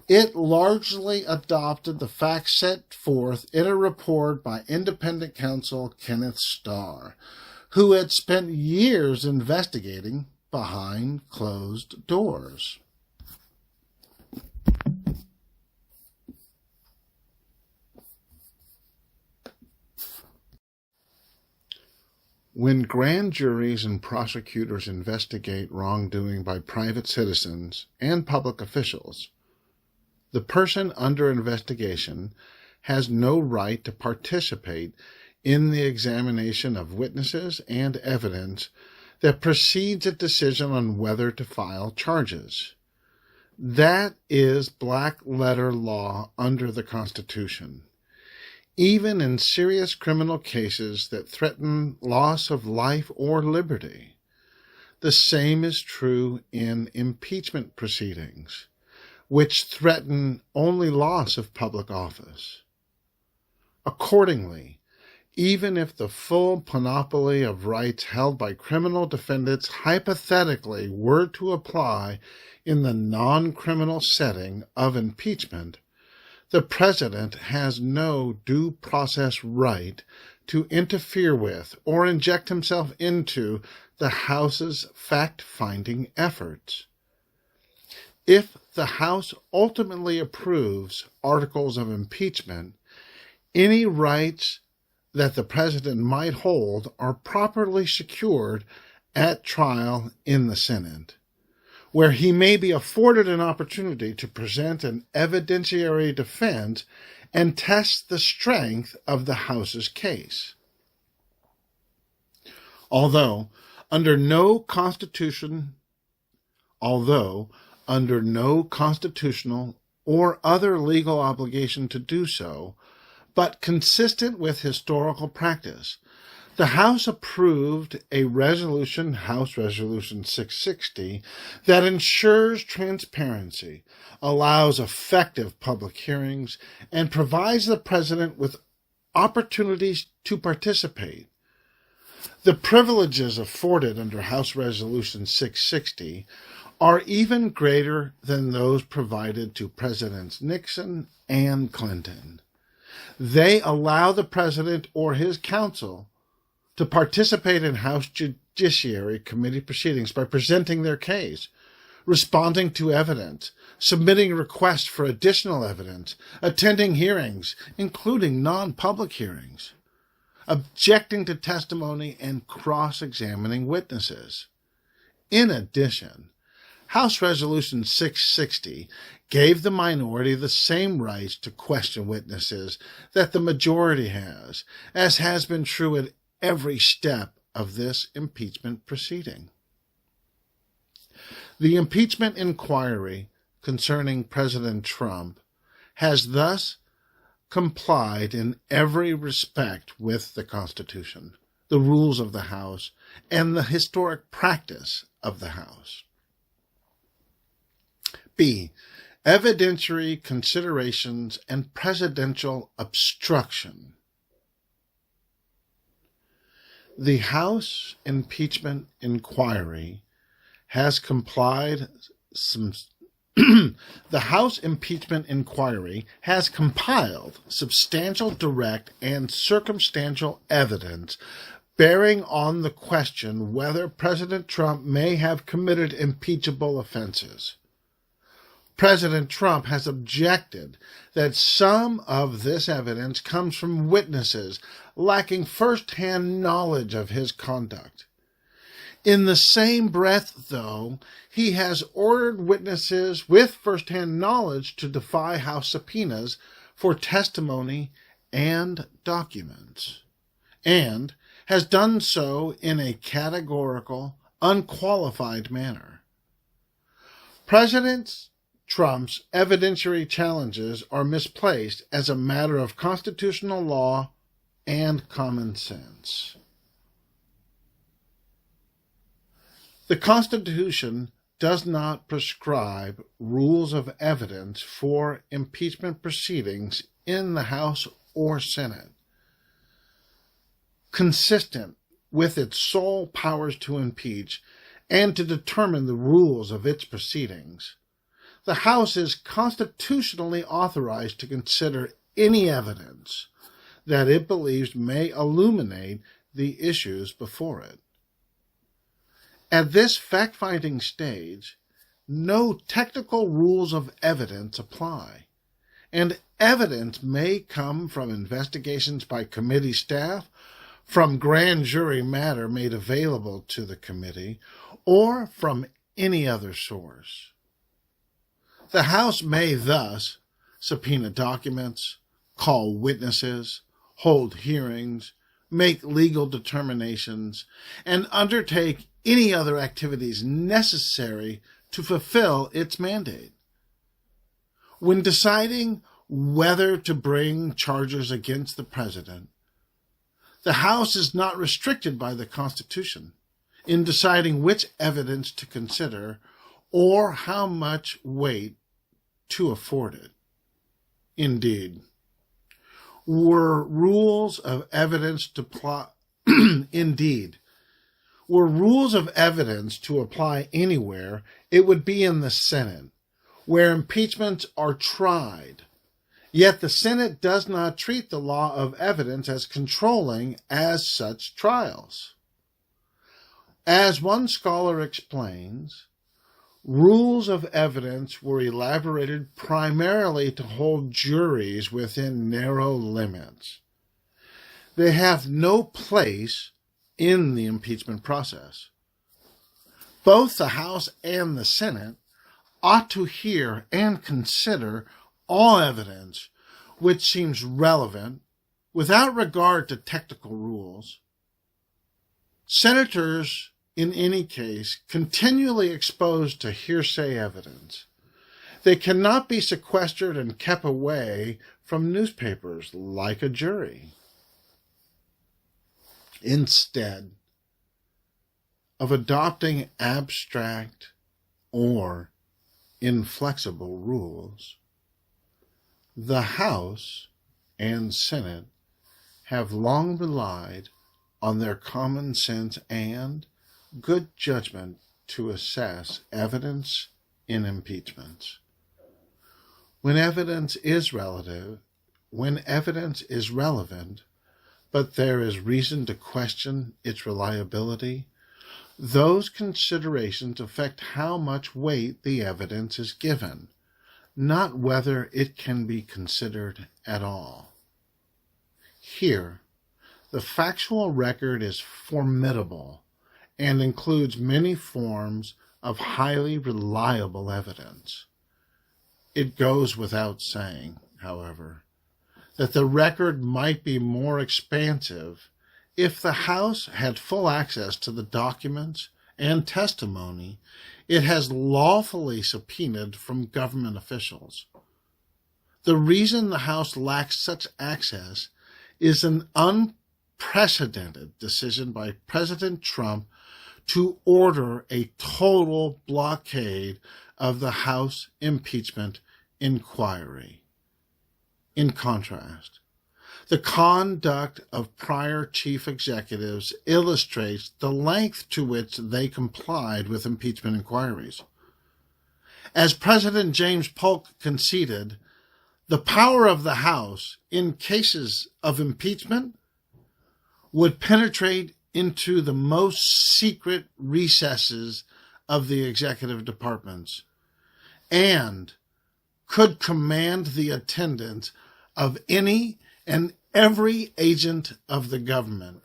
It largely adopted the facts set forth in a report by independent counsel Kenneth Starr, who had spent years investigating behind closed doors. When grand juries and prosecutors investigate wrongdoing by private citizens and public officials, the person under investigation has no right to participate in the examination of witnesses and evidence that precedes a decision on whether to file charges. That is black-letter law under the Constitution. Even in serious criminal cases that threaten loss of life or liberty. The same is true in impeachment proceedings, which threaten only loss of public office. Accordingly, even if the full panoply of rights held by criminal defendants hypothetically were to apply in the non-criminal setting of impeachment, the President has no due process right to interfere with or inject himself into the House's fact-finding efforts. If the House ultimately approves articles of impeachment, any rights that the President might hold are properly secured at trial in the Senate, where he may be afforded an opportunity to present an evidentiary defense and test the strength of the House's case. Although under no constitutional or other legal obligation to do so, but consistent with historical practice, the House approved a resolution, House Resolution 660, that ensures transparency, allows effective public hearings, and provides the President with opportunities to participate. The privileges afforded under House Resolution 660 are even greater than those provided to Presidents Nixon and Clinton. They allow the President or his counsel to participate in House Judiciary Committee proceedings by presenting their case, responding to evidence, submitting requests for additional evidence, attending hearings, including non-public hearings, objecting to testimony, and cross-examining witnesses. In addition, House Resolution 660 gave the minority the same rights to question witnesses that the majority has, as has been true at every step of this impeachment proceeding. The impeachment inquiry concerning President Trump has thus complied in every respect with the Constitution, the rules of the House, and the historic practice of the House. B. Evidentiary considerations and presidential obstruction. The House impeachment inquiry has complied. The House impeachment inquiry has compiled substantial direct and circumstantial evidence bearing on the question whether President Trump may have committed impeachable offenses. President Trump has objected that some of this evidence comes from witnesses lacking first-hand knowledge of his conduct. In the same breath, though, he has ordered witnesses with first-hand knowledge to defy House subpoenas for testimony and documents, and has done so in a categorical, unqualified manner. President Trump's evidentiary challenges are misplaced as a matter of constitutional law and common sense. The Constitution does not prescribe rules of evidence for impeachment proceedings in the House or Senate. consistent with its sole powers to impeach and to determine the rules of its proceedings, the House is constitutionally authorized to consider any evidence that it believes may illuminate the issues before it. At this fact-finding stage, no technical rules of evidence apply, and evidence may come from investigations by committee staff, from grand jury matter made available to the committee, or from any other source. The House may thus subpoena documents, call witnesses, hold hearings, make legal determinations, and undertake any other activities necessary to fulfill its mandate. When deciding whether to bring charges against the President, the House is not restricted by the Constitution in deciding which evidence to consider or how much weight to afford it. Indeed, were rules of evidence to apply anywhere, it would be in the Senate, where impeachments are tried. Yet the Senate does not treat the law of evidence as controlling as such trials. As one scholar explains, rules of evidence were elaborated primarily to hold juries within narrow limits. They have no place in the impeachment process. Both the House and the Senate ought to hear and consider all evidence which seems relevant without regard to technical rules. Senators, in any case, continually exposed to hearsay evidence. They cannot be sequestered and kept away from newspapers like a jury. Instead of adopting abstract or inflexible rules, the House and Senate have long relied on their common sense and good judgment to assess evidence in impeachments. When evidence is relevant, but there is reason to question its reliability, those considerations affect how much weight the evidence is given, not whether it can be considered at all. Here, the factual record is formidable and includes many forms of highly reliable evidence. It goes without saying, however, that the record might be more expansive if the House had full access to the documents and testimony it has lawfully subpoenaed from government officials. The reason the House lacks such access is an unprecedented decision by President Trump to order a total blockade of the House impeachment inquiry. In contrast, the conduct of prior chief executives illustrates the length to which they complied with impeachment inquiries. As President James Polk conceded, the power of the House in cases of impeachment would penetrate into the most secret recesses of the executive departments and could command the attendance of any and every agent of the government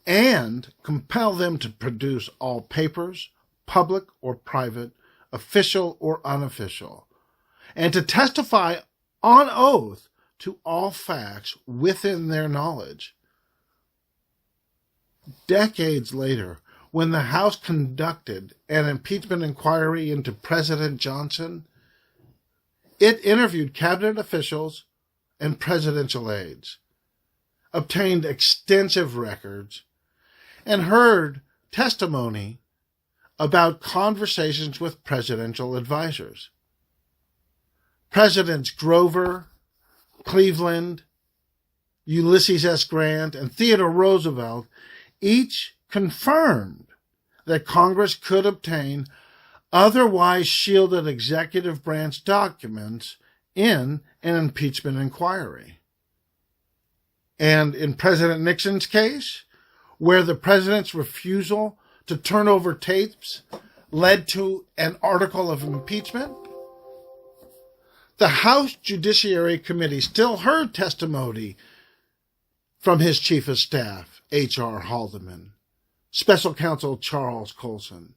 and compel them to produce all papers, public or private, official or unofficial, and to testify on oath to all facts within their knowledge. Decades later, when the House conducted an impeachment inquiry into President Johnson, it interviewed cabinet officials and presidential aides, obtained extensive records, and heard testimony about conversations with presidential advisors. Presidents Grover, Cleveland, Ulysses S. Grant, and Theodore Roosevelt each confirmed that Congress could obtain otherwise shielded executive branch documents in an impeachment inquiry. And in President Nixon's case, where the president's refusal to turn over tapes led to an article of impeachment, the House Judiciary Committee still heard testimony from his chief of staff, H.R. Haldeman, special counsel Charles Colson,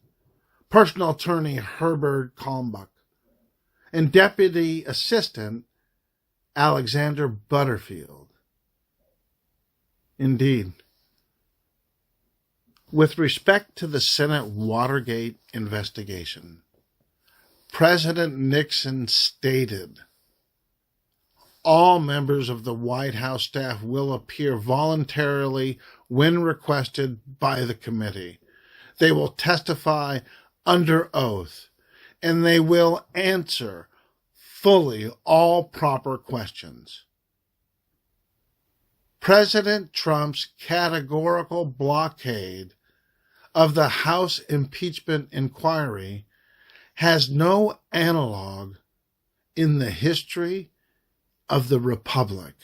personal attorney Herbert Kalmbach, and deputy assistant Alexander Butterfield. Indeed, with respect to the Senate Watergate investigation, President Nixon stated, "All members of the White House staff will appear voluntarily when requested by the committee. They will testify under oath, and they will answer fully all proper questions." President Trump's categorical blockade of the House impeachment inquiry has no analog in the history of the Republic.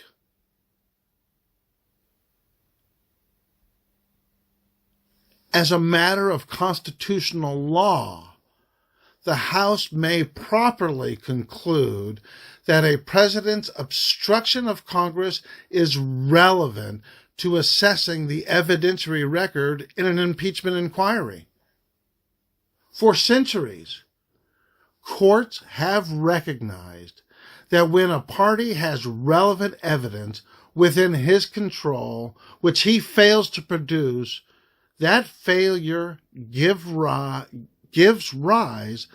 As a matter of constitutional law, the House may properly conclude that a president's obstruction of Congress is relevant to assessing the evidentiary record in an impeachment inquiry. For centuries, courts have recognized that when a party has relevant evidence within his control, which he fails to produce, that failure gives rise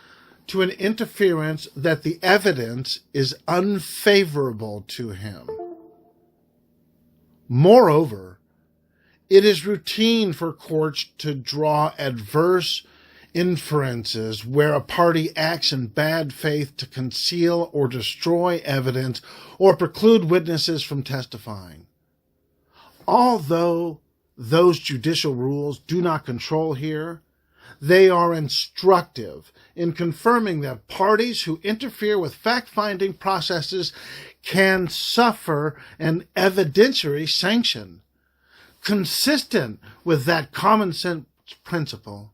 to an inference that the evidence is unfavorable to him. Moreover, it is routine for courts to draw adverse inferences where a party acts in bad faith to conceal or destroy evidence or preclude witnesses from testifying. Although those judicial rules do not control here, they are instructive in confirming that parties who interfere with fact-finding processes can suffer an evidentiary sanction. Consistent with that common sense principle,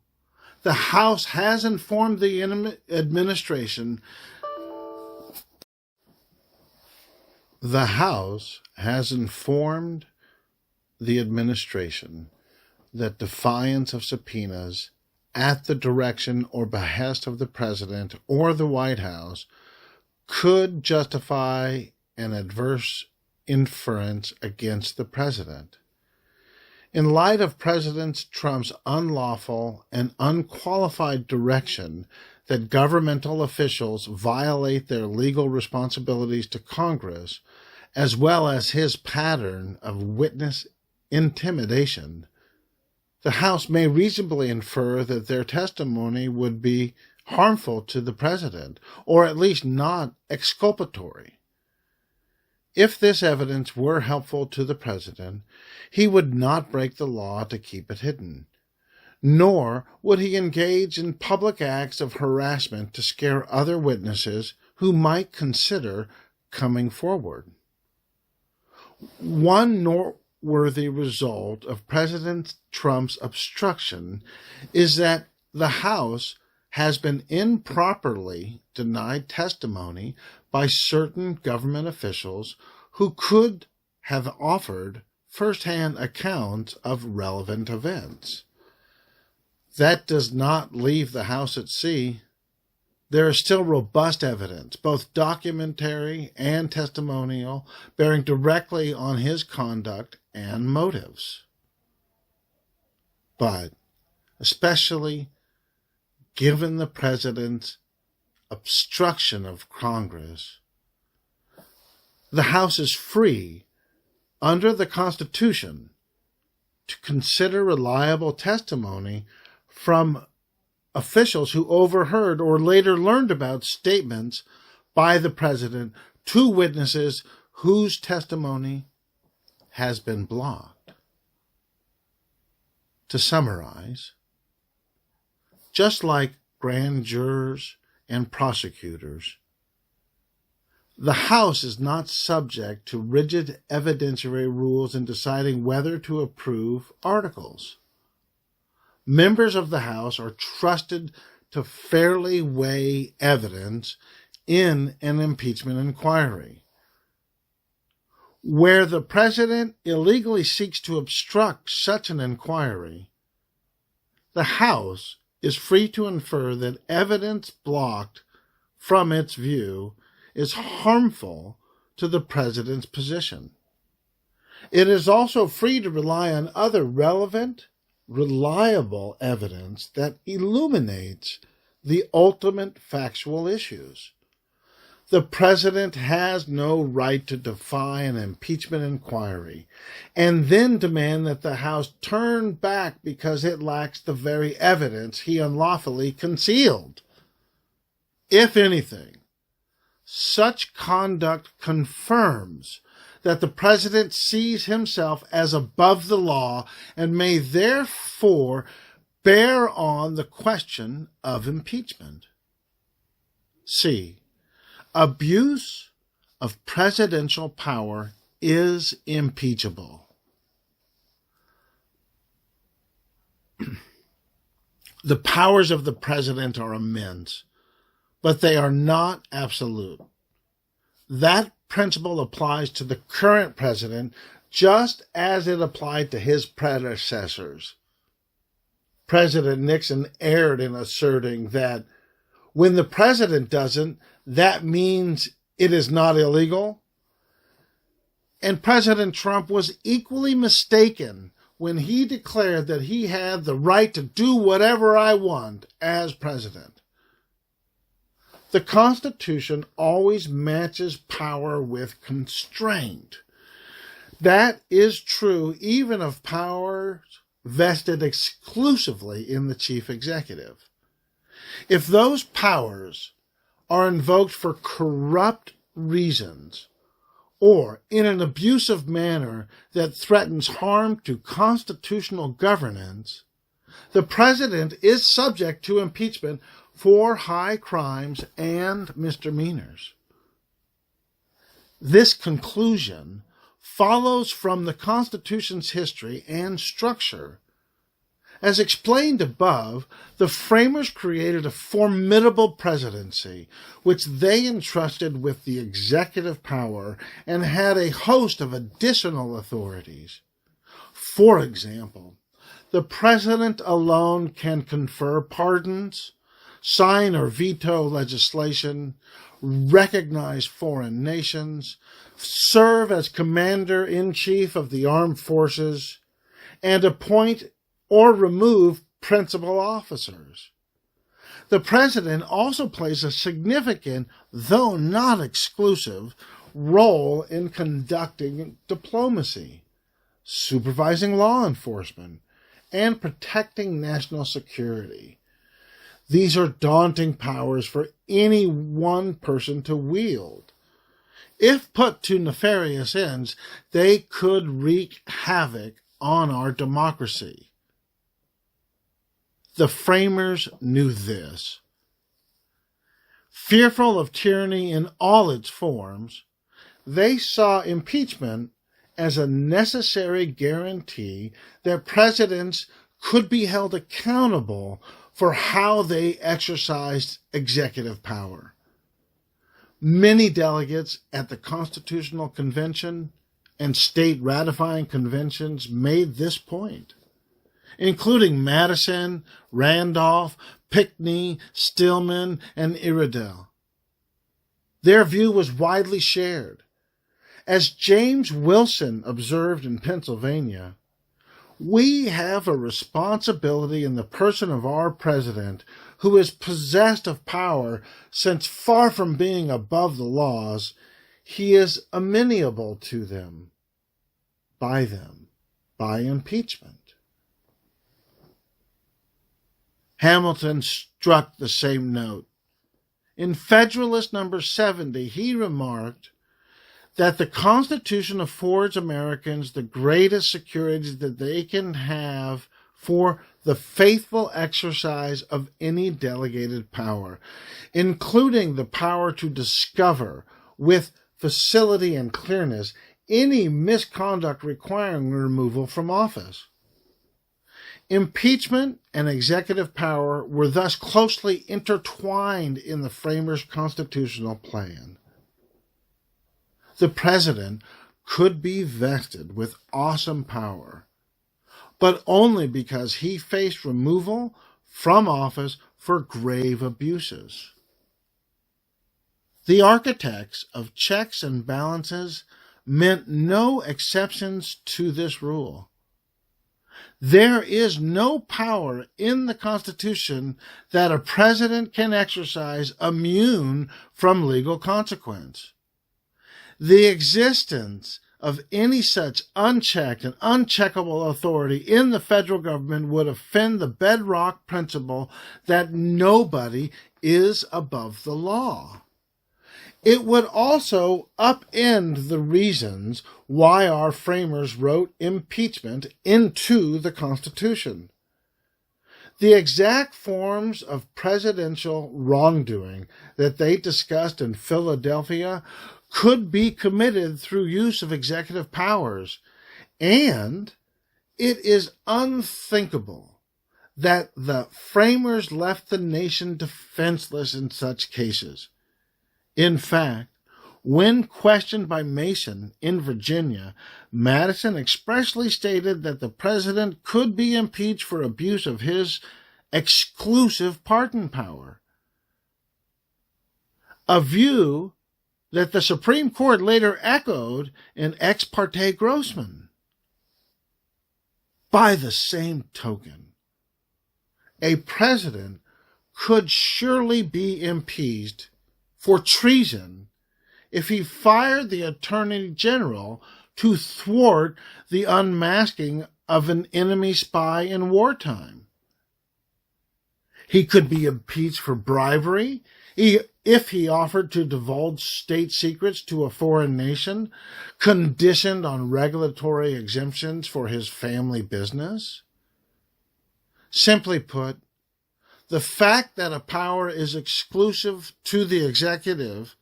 the House has informed the administration that defiance of subpoenas at the direction or behest of the President or the White House could justify an adverse inference against the President. In light of President Trump's unlawful and unqualified direction that governmental officials violate their legal responsibilities to Congress, as well as his pattern of witness intimidation, the House may reasonably infer that their testimony would be harmful to the President, or at least not exculpatory. If this evidence were helpful to the President, he would not break the law to keep it hidden, nor would he engage in public acts of harassment to scare other witnesses who might consider coming forward. One noteworthy result of President Trump's obstruction is that the House has been improperly denied testimony by certain government officials who could have offered first-hand accounts of relevant events. That does not leave the House at sea. There is still robust evidence, both documentary and testimonial, bearing directly on his conduct and motives. But, especially given the President's obstruction of Congress, the House is free, under the Constitution, to consider reliable testimony from officials who overheard or later learned about statements by the President to witnesses whose testimony has been blocked. To summarize, just like grand jurors and prosecutors, the House is not subject to rigid evidentiary rules in deciding whether to approve articles. Members of the House are trusted to fairly weigh evidence in an impeachment inquiry. Where the President illegally seeks to obstruct such an inquiry, the House is free to infer that evidence blocked from its view is harmful to the President's position. It is also free to rely on other relevant, reliable evidence that illuminates the ultimate factual issues. The President has no right to defy an impeachment inquiry and then demand that the House turn back because it lacks the very evidence he unlawfully concealed. If anything, such conduct confirms that the President sees himself as above the law and may therefore bear on the question of impeachment. C. Abuse of presidential power is impeachable. The powers of the President are immense, but they are not absolute. That principle applies to the current President just as it applied to his predecessors. President Nixon erred in asserting that when the President doesn't, that means it is not illegal. And President Trump was equally mistaken when he declared that he had the right to do whatever I want as president. The Constitution always matches power with constraint. That is true even of powers vested exclusively in the chief executive. If those powers are invoked for corrupt reasons or in an abusive manner that threatens harm to constitutional governance, the President is subject to impeachment for high crimes and misdemeanors. This conclusion follows from the Constitution's history and structure. As explained above, the framers created a formidable presidency, which they entrusted with the executive power and had a host of additional authorities. For example, the President alone can confer pardons, sign or veto legislation, recognize foreign nations, serve as commander-in-chief of the armed forces, and appoint or remove principal officers. The President also plays a significant, though not exclusive, role in conducting diplomacy, supervising law enforcement, and protecting national security. These are daunting powers for any one person to wield. If put to nefarious ends, they could wreak havoc on our democracy. The framers knew this. Fearful of tyranny in all its forms, they saw impeachment as a necessary guarantee that presidents could be held accountable for how they exercised executive power. Many delegates at the Constitutional Convention and state ratifying conventions made this point, including Madison, Randolph, Pinckney, Stillman, and Iredell. Their view was widely shared. As James Wilson observed in Pennsylvania, we have a responsibility in the person of our president, who is possessed of power, since far from being above the laws, he is amenable to them, by impeachment. Hamilton struck the same note. In Federalist number 70, he remarked that the Constitution affords Americans the greatest security that they can have for the faithful exercise of any delegated power, including the power to discover with facility and clearness any misconduct requiring removal from office. Impeachment and executive power were thus closely intertwined in the framers' constitutional plan. The president could be vested with awesome power, but only because he faced removal from office for grave abuses. The architects of checks and balances meant no exceptions to this rule. There is no power in the Constitution that a president can exercise immune from legal consequence. The existence of any such unchecked and uncheckable authority in the federal government would offend the bedrock principle that nobody is above the law. It would also upend the reasons why our framers wrote impeachment into the Constitution. The exact forms of presidential wrongdoing that they discussed in Philadelphia could be committed through use of executive powers, and it is unthinkable that the framers left the nation defenseless in such cases. In fact, when questioned by Mason in Virginia, Madison expressly stated that the president could be impeached for abuse of his exclusive pardon power, a view that the Supreme Court later echoed in Ex parte Grossman. By the same token, a president could surely be impeached for treason if he fired the Attorney General to thwart the unmasking of an enemy spy in wartime. He could be impeached for bribery if he offered to divulge state secrets to a foreign nation, conditioned on regulatory exemptions for his family business. Simply put, the fact that a power is exclusive to the executive,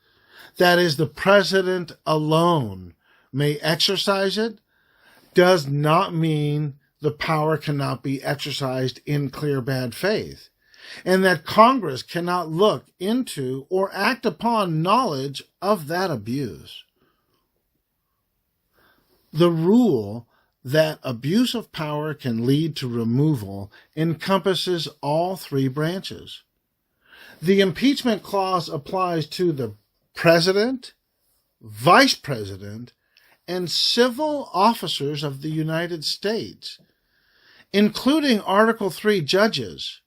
that is, the president alone may exercise it, does not mean the power cannot be exercised in clear bad faith, and that Congress cannot look into or act upon knowledge of that abuse. The rule that abuse of power can lead to removal encompasses all three branches. The impeachment clause applies to the president, vice president, and civil officers of the United States, including Article 3 judges.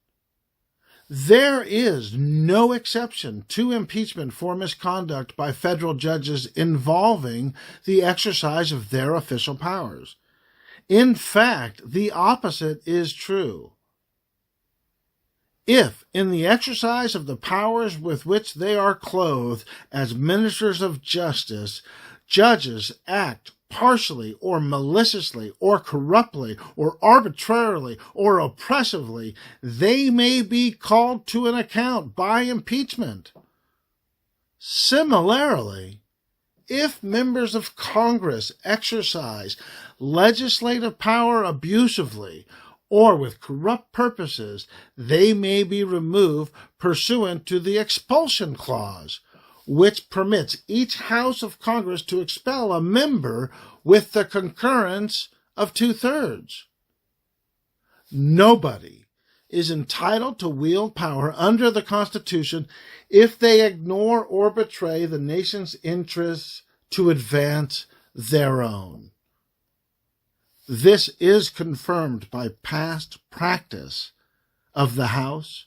There is no exception to impeachment for misconduct by federal judges involving the exercise of their official powers. In fact, the opposite is true. If, in the exercise of the powers with which they are clothed as ministers of justice, judges act partially or maliciously or corruptly or arbitrarily or oppressively, they may be called to an account by impeachment. Similarly, if members of Congress exercise legislative power abusively or with corrupt purposes, they may be removed pursuant to the expulsion clause, which permits each House of Congress to expel a member with the concurrence of 2/3. Nobody is entitled to wield power under the Constitution if they ignore or betray the nation's interests to advance their own. This is confirmed by past practice of the House.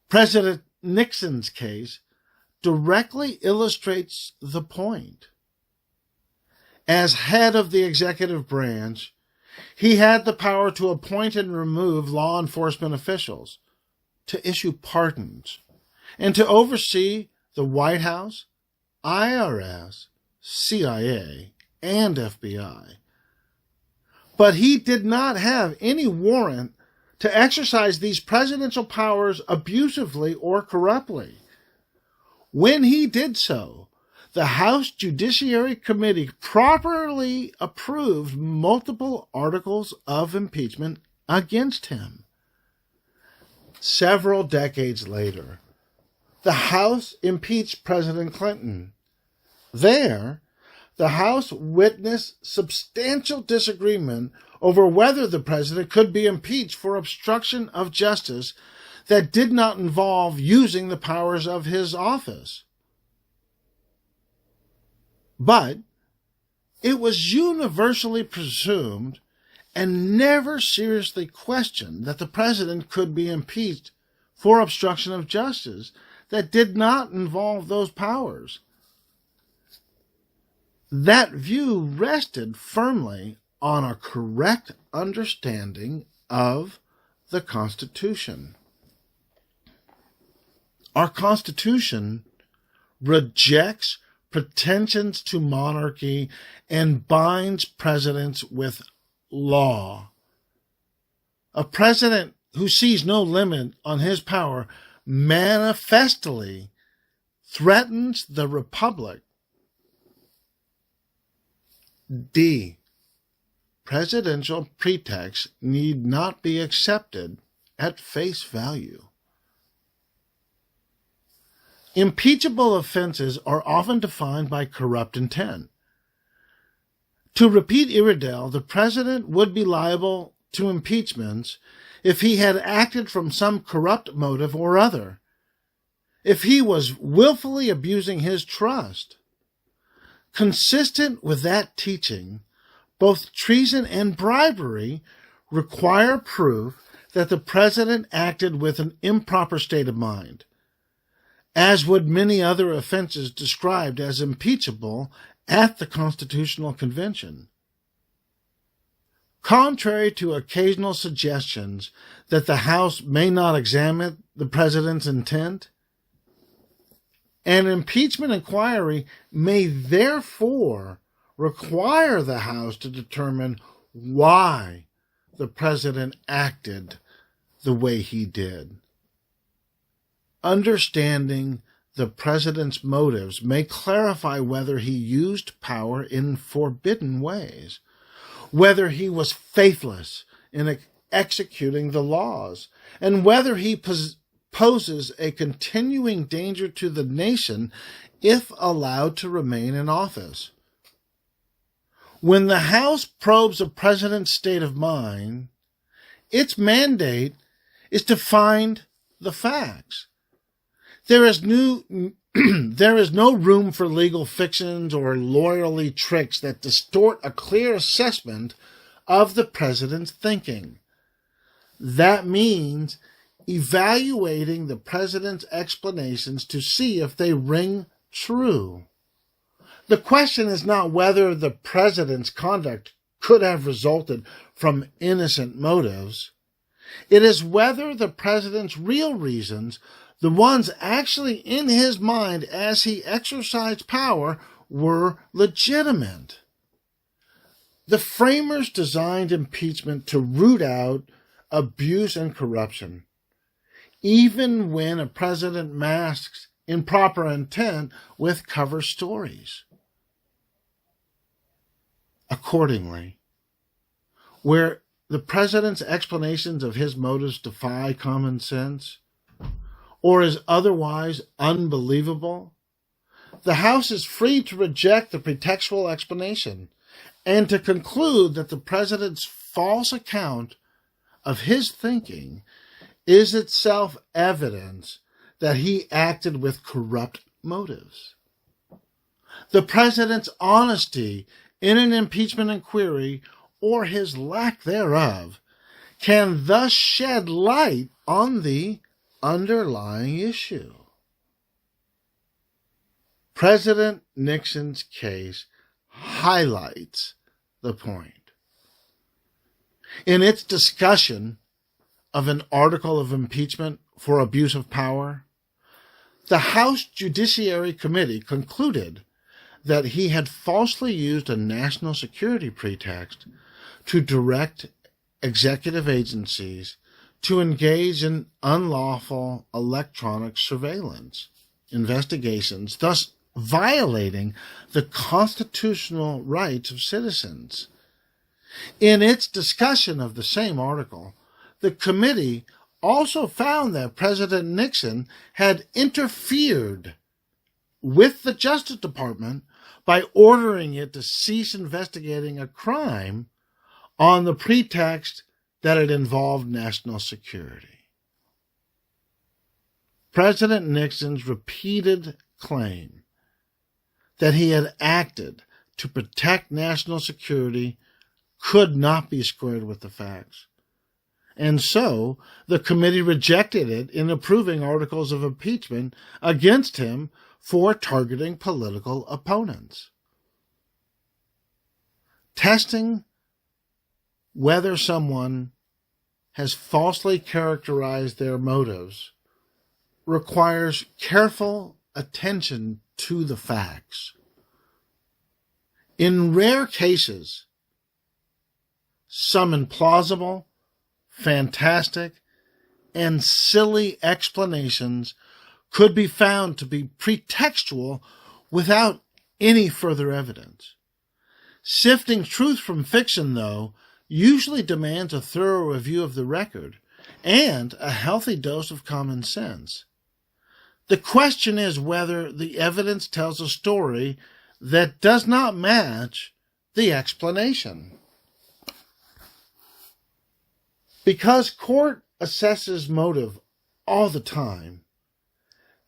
President Nixon's case directly illustrates the point. As head of the executive branch, he had the power to appoint and remove law enforcement officials, to issue pardons, and to oversee the White House, IRS, CIA, and FBI. But he did not have any warrant to exercise these presidential powers abusively or corruptly. When he did so, the House Judiciary Committee properly approved multiple articles of impeachment against him. Several decades later, the House impeached President Clinton. There, the House witnessed substantial disagreement over whether the president could be impeached for obstruction of justice that did not involve using the powers of his office. But it was universally presumed and never seriously questioned that the president could be impeached for obstruction of justice that did not involve those powers. That view rested firmly on a correct understanding of the Constitution. Our Constitution rejects pretensions to monarchy and binds presidents with law. A president who sees no limit on his power manifestly threatens the republic. D. Presidential pretexts need not be accepted at face value. Impeachable offenses are often defined by corrupt intent. To repeat Iredell, the president would be liable to impeachments if he had acted from some corrupt motive or other, if he was willfully abusing his trust. Consistent with that teaching, both treason and bribery require proof that the president acted with an improper state of mind, as would many other offenses described as impeachable at the Constitutional Convention. Contrary to occasional suggestions that the House may not examine the president's intent, an impeachment inquiry may therefore require the House to determine why the president acted the way he did. Understanding the president's motives may clarify whether he used power in forbidden ways, whether he was faithless in executing the laws, and whether he poses a continuing danger to the nation if allowed to remain in office. When the House probes a president's state of mind, its mandate is to find the facts. There is no room for legal fictions or lawyerly tricks that distort a clear assessment of the president's thinking. That means evaluating the president's explanations to see if they ring true. The question is not whether the president's conduct could have resulted from innocent motives. It is whether the president's real reasons, the ones actually in his mind as he exercised power, were legitimate. The framers designed impeachment to root out abuse and corruption. Even when a president masks improper intent with cover stories. Accordingly, where the president's explanations of his motives defy common sense, or is otherwise unbelievable, the House is free to reject the pretextual explanation and to conclude that the president's false account of his thinking is itself evidence that he acted with corrupt motives. The president's honesty in an impeachment inquiry, or his lack thereof, can thus shed light on the underlying issue. President Nixon's case highlights the point. In its discussion of an article of impeachment for abuse of power, The House Judiciary Committee concluded that he had falsely used a national security pretext to direct executive agencies to engage in unlawful electronic surveillance investigations, thus violating the constitutional rights of citizens. In its discussion of the same article, the committee also found that President Nixon had interfered with the Justice Department by ordering it to cease investigating a crime on the pretext that it involved national security. President Nixon's repeated claim that he had acted to protect national security could not be squared with the facts. And so the committee rejected it in approving articles of impeachment against him for targeting political opponents. Testing whether someone has falsely characterized their motives requires careful attention to the facts. In rare cases, some implausible, fantastic, and silly explanations could be found to be pretextual without any further evidence. Sifting truth from fiction, though, usually demands a thorough review of the record and a healthy dose of common sense. The question is whether the evidence tells a story that does not match the explanation. Because court assesses motive all the time,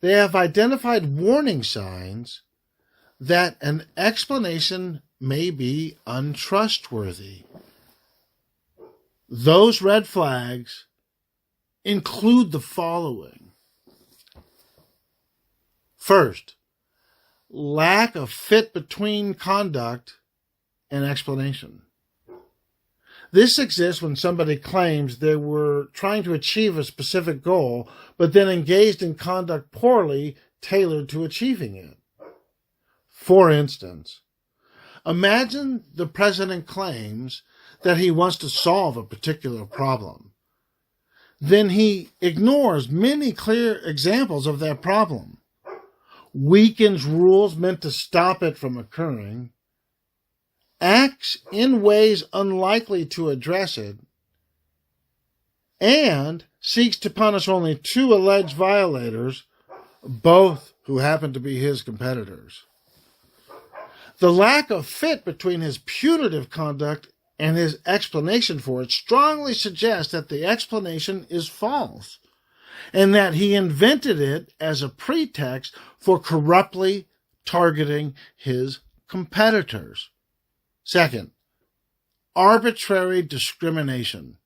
they have identified warning signs that an explanation may be untrustworthy. Those red flags include the following. First, lack of fit between conduct and explanation. This exists when somebody claims they were trying to achieve a specific goal, but then engaged in conduct poorly tailored to achieving it. For instance, imagine the president claims that he wants to solve a particular problem. Then he ignores many clear examples of that problem, weakens rules meant to stop it from occurring, acts in ways unlikely to address it, and seeks to punish only two alleged violators, both who happen to be his competitors. The lack of fit between his punitive conduct and his explanation for it strongly suggests that the explanation is false, and that he invented it as a pretext for corruptly targeting his competitors. Second, arbitrary discrimination.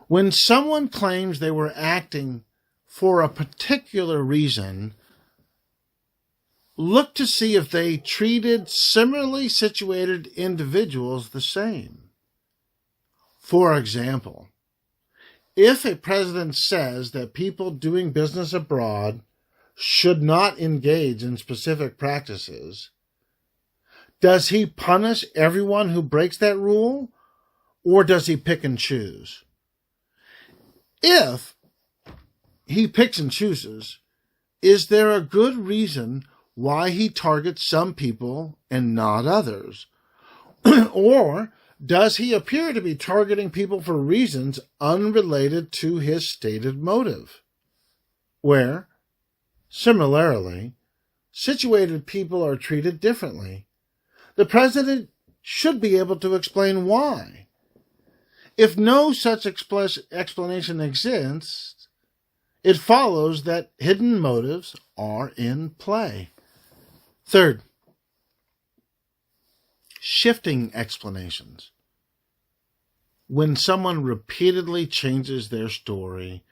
When someone claims they were acting for a particular reason, look to see if they treated similarly situated individuals the same. For example, if a president says that people doing business abroad should not engage in specific practices, does he punish everyone who breaks that rule, or does he pick and choose? If he picks and chooses, is there a good reason why he targets some people and not others? Or does he appear to be targeting people for reasons unrelated to his stated motive? Where, similarly, situated people are treated differently. The president should be able to explain why. If no such explanation exists, it follows that hidden motives are in play. Third, shifting explanations. When someone repeatedly changes their story,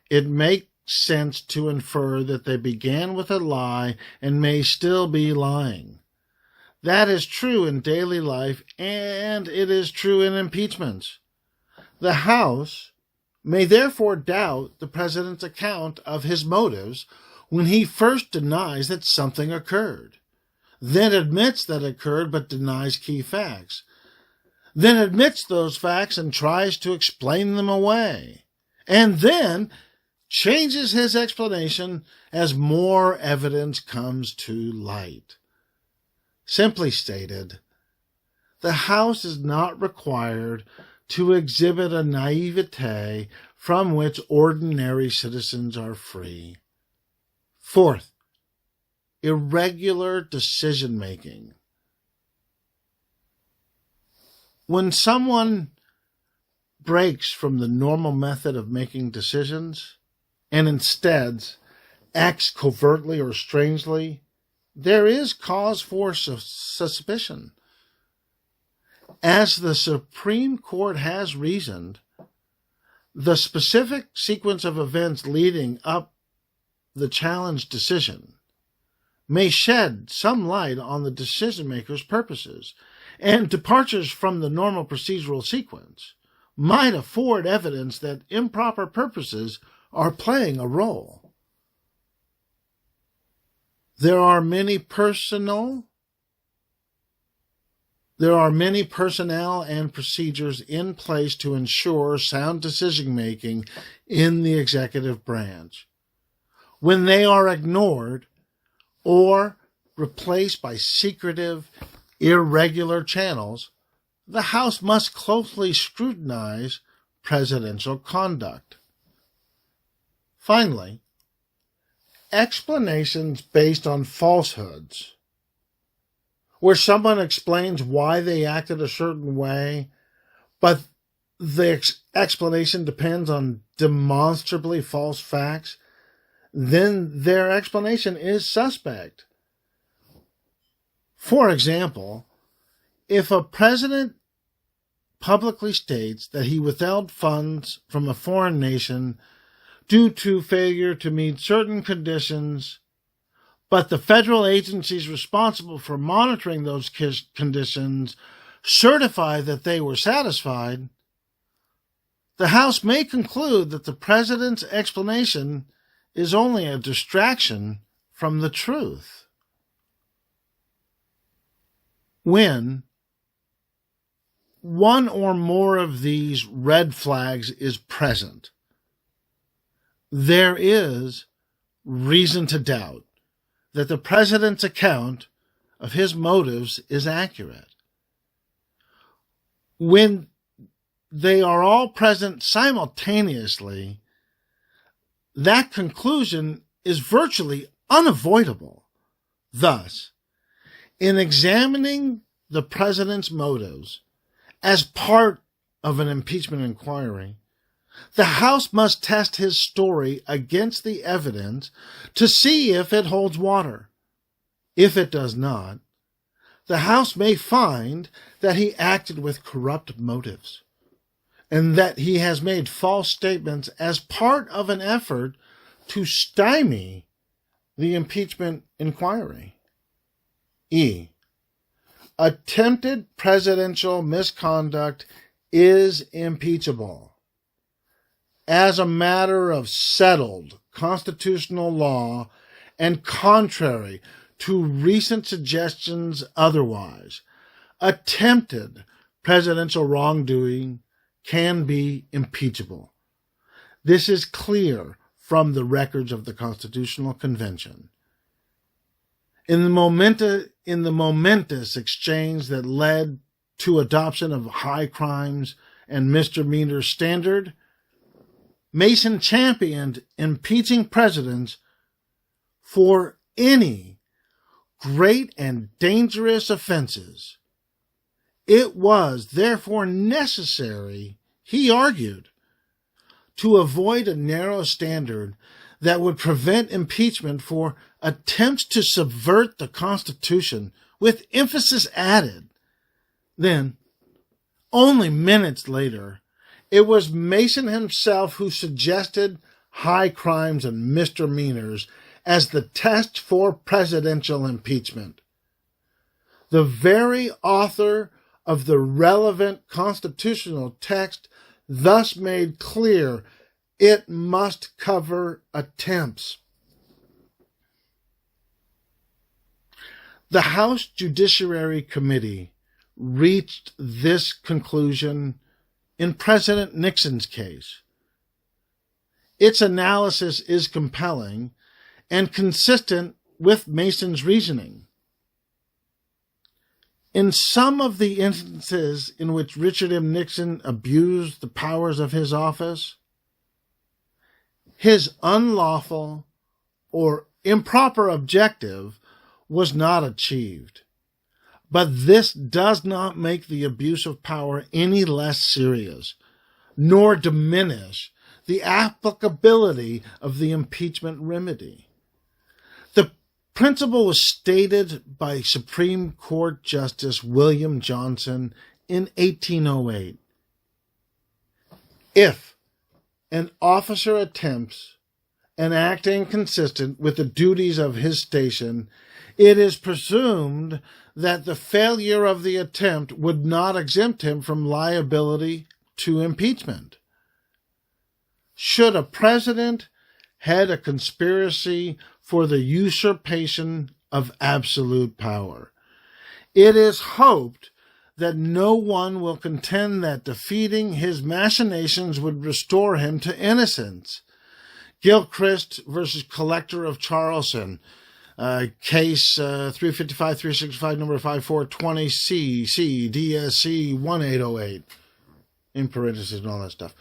it makes sense to infer that they began with a lie and may still be lying. That is true in daily life, and it is true in impeachments. The House may therefore doubt the president's account of his motives when he first denies that something occurred, then admits that it occurred but denies key facts, then admits those facts and tries to explain them away, and then changes his explanation as more evidence comes to light. Simply stated, the House is not required to exhibit a naivete from which ordinary citizens are free. Fourth, irregular decision-making. When someone breaks from the normal method of making decisions and instead acts covertly or strangely, there is cause for suspicion. As the Supreme Court has reasoned, the specific sequence of events leading up the challenged decision may shed some light on the decision-maker's purposes, and departures from the normal procedural sequence might afford evidence that improper purposes are playing a role. There are many personnel and procedures in place to ensure sound decision-making in the executive branch. When they are ignored or replaced by secretive, irregular channels, the House must closely scrutinize presidential conduct. Finally, explanations based on falsehoods, where someone explains why they acted a certain way, but the explanation depends on demonstrably false facts, then their explanation is suspect. For example, if a president publicly states that he withheld funds from a foreign nation due to failure to meet certain conditions, but the federal agencies responsible for monitoring those conditions certify that they were satisfied, the House may conclude that the president's explanation is only a distraction from the truth. When one or more of these red flags is present, there is reason to doubt that the president's account of his motives is accurate. When they are all present simultaneously, that conclusion is virtually unavoidable. Thus, in examining the president's motives as part of an impeachment inquiry, the House must test his story against the evidence to see if it holds water. If it does not, the House may find that he acted with corrupt motives and that he has made false statements as part of an effort to stymie the impeachment inquiry. E. Attempted presidential misconduct is impeachable. As a matter of settled constitutional law and contrary to recent suggestions otherwise, attempted presidential wrongdoing can be impeachable. This is clear from the records of the Constitutional Convention. In the momentous exchange that led to adoption of high crimes and misdemeanor standard, Mason championed impeaching presidents for any great and dangerous offenses. It was therefore necessary, he argued, to avoid a narrow standard that would prevent impeachment for attempts to subvert the Constitution, with emphasis added. Then, only minutes later, it was Mason himself who suggested high crimes and misdemeanors as the test for presidential impeachment. The very author of the relevant constitutional text thus made clear it must cover attempts. The House Judiciary Committee reached this conclusion in President Nixon's case. Its analysis is compelling and consistent with Mason's reasoning. In some of the instances in which Richard M. Nixon abused the powers of his office, his unlawful or improper objective was not achieved. But this does not make the abuse of power any less serious, nor diminish the applicability of the impeachment remedy. The principle was stated by Supreme Court Justice William Johnson in 1808. If an officer attempts an act inconsistent with the duties of his station, it is presumed that the failure of the attempt would not exempt him from liability to impeachment. Should a president head a conspiracy for the usurpation of absolute power, it is hoped that no one will contend that defeating his machinations would restore him to innocence. Gilchrist versus Collector of Charleston, case 355-365, number 5420 C, DSC 1808, in parentheses and all that stuff.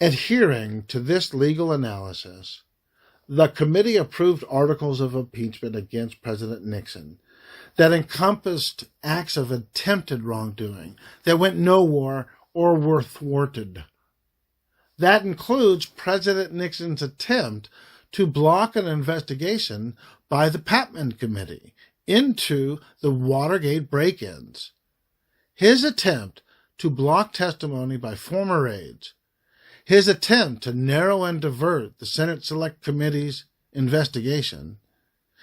Adhering to this legal analysis, the committee approved articles of impeachment against President Nixon that encompassed acts of attempted wrongdoing that went nowhere or were thwarted. That includes President Nixon's attempt to block an investigation by the Patman Committee into the Watergate break-ins, his attempt to block testimony by former aides, his attempt to narrow and divert the Senate Select Committee's investigation,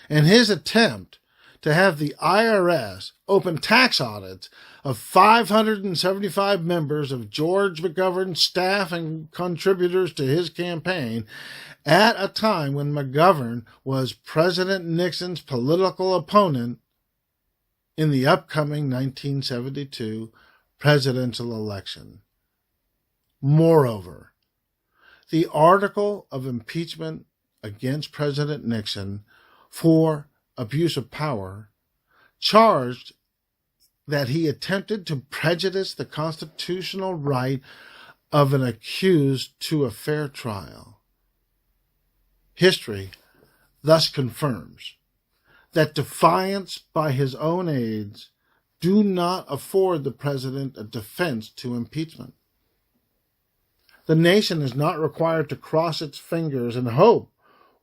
and his attempt to have the IRS open tax audits of 575 members of George McGovern's staff and contributors to his campaign at a time when McGovern was President Nixon's political opponent in the upcoming 1972 presidential election. Moreover, the article of impeachment against President Nixon for abuse of power charged that he attempted to prejudice the constitutional right of an accused to a fair trial. History thus confirms that defiance by his own aides do not afford the president a defense to impeachment. The nation is not required to cross its fingers and hope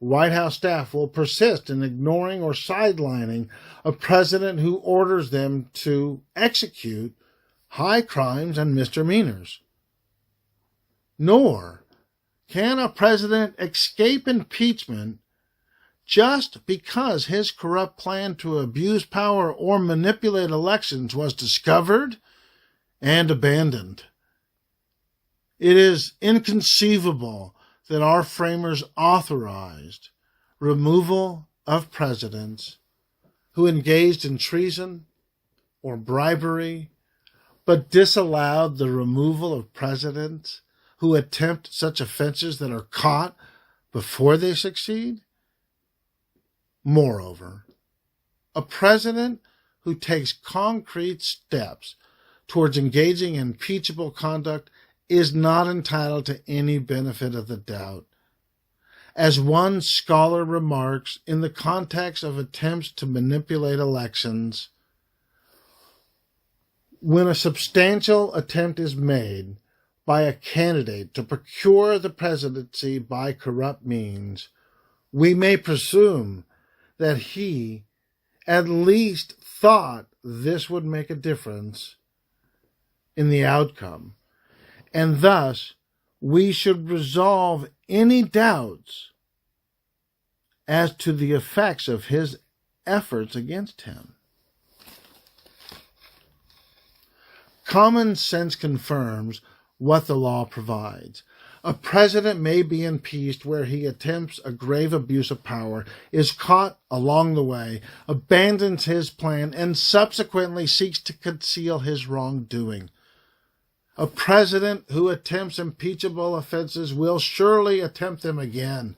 White House staff will persist in ignoring or sidelining a president who orders them to execute high crimes and misdemeanors. Nor can a president escape impeachment just because his corrupt plan to abuse power or manipulate elections was discovered and abandoned. It is inconceivable that our framers authorized removal of presidents who engaged in treason or bribery, but disallowed the removal of presidents who attempt such offenses that are caught before they succeed. Moreover, a president who takes concrete steps towards engaging in impeachable conduct is not entitled to any benefit of the doubt. As one scholar remarks in the context of attempts to manipulate elections, when a substantial attempt is made by a candidate to procure the presidency by corrupt means, we may presume that he at least thought this would make a difference in the outcome. And thus, we should resolve any doubts as to the effects of his efforts against him. Common sense confirms what the law provides. A president may be impeached where he attempts a grave abuse of power, is caught along the way, abandons his plan, and subsequently seeks to conceal his wrongdoing. A president who attempts impeachable offenses will surely attempt them again.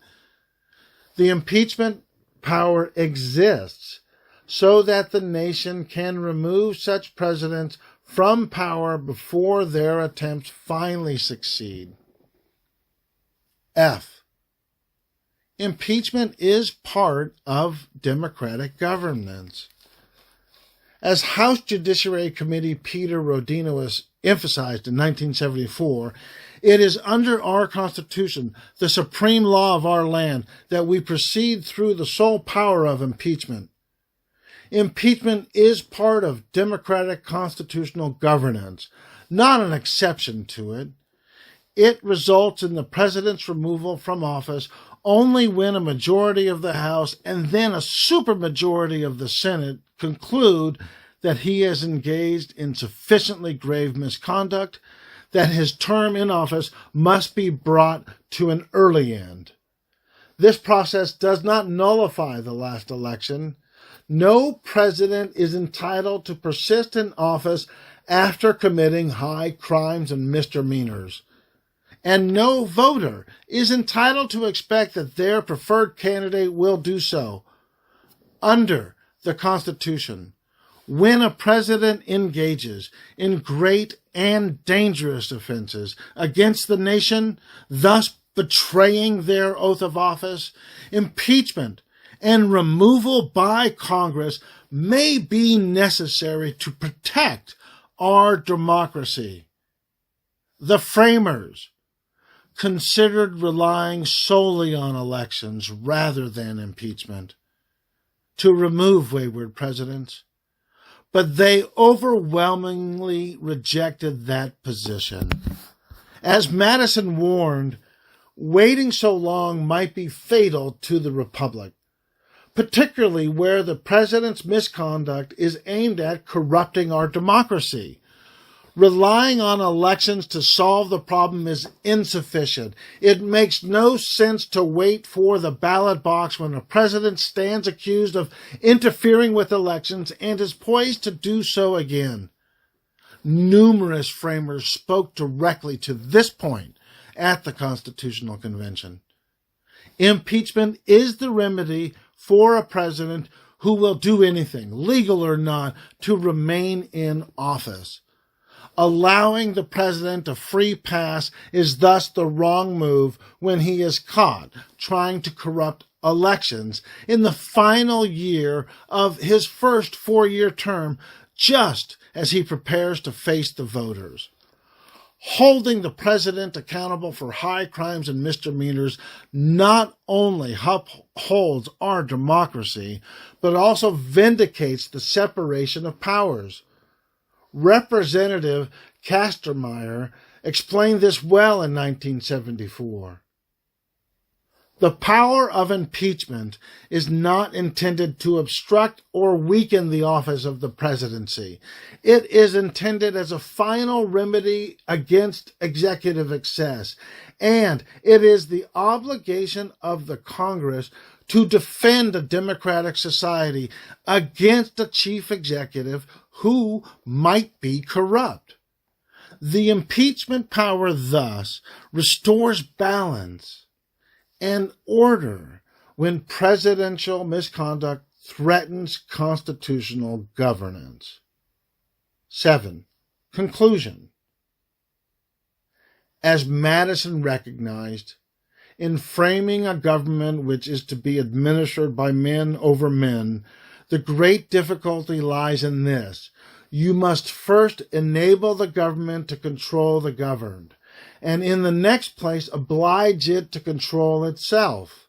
The impeachment power exists so that the nation can remove such presidents from power before their attempts finally succeed. F. Impeachment is part of democratic governance. As House Judiciary Committee Peter Rodino emphasized in 1974, it is under our Constitution, the supreme law of our land, that we proceed through the sole power of impeachment. Impeachment is part of democratic constitutional governance, not an exception to it. It results in the president's removal from office only when a majority of the House and then a supermajority of the Senate conclude that he has engaged in sufficiently grave misconduct, that his term in office must be brought to an early end. This process does not nullify the last election. No president is entitled to persist in office after committing high crimes and misdemeanors. And no voter is entitled to expect that their preferred candidate will do so. Under the Constitution, when a president engages in great and dangerous offenses against the nation, thus betraying their oath of office, impeachment and removal by Congress may be necessary to protect our democracy. The framers considered relying solely on elections rather than impeachment to remove wayward presidents, but they overwhelmingly rejected that position. As Madison warned, waiting so long might be fatal to the republic, particularly where the president's misconduct is aimed at corrupting our democracy. Relying on elections to solve the problem is insufficient. It makes no sense to wait for the ballot box when a president stands accused of interfering with elections and is poised to do so again. Numerous framers spoke directly to this point at the Constitutional Convention. Impeachment is the remedy for a president who will do anything, legal or not, to remain in office. Allowing the president a free pass is thus the wrong move when he is caught trying to corrupt elections in the final year of his first 4-year term, just as he prepares to face the voters. Holding the president accountable for high crimes and misdemeanors not only upholds our democracy, but also vindicates the separation of powers. Representative Castermeyer explained this well in 1974. The power of impeachment is not intended to obstruct or weaken the office of the presidency. It is intended as a final remedy against executive excess, and it is the obligation of the Congress to defend a democratic society against a chief executive who might be corrupt. The impeachment power thus restores balance and order when presidential misconduct threatens constitutional governance. 7. Conclusion. As Madison recognized, in framing a government which is to be administered by men over men, the great difficulty lies in this: you must first enable the government to control the governed, and in the next place oblige it to control itself.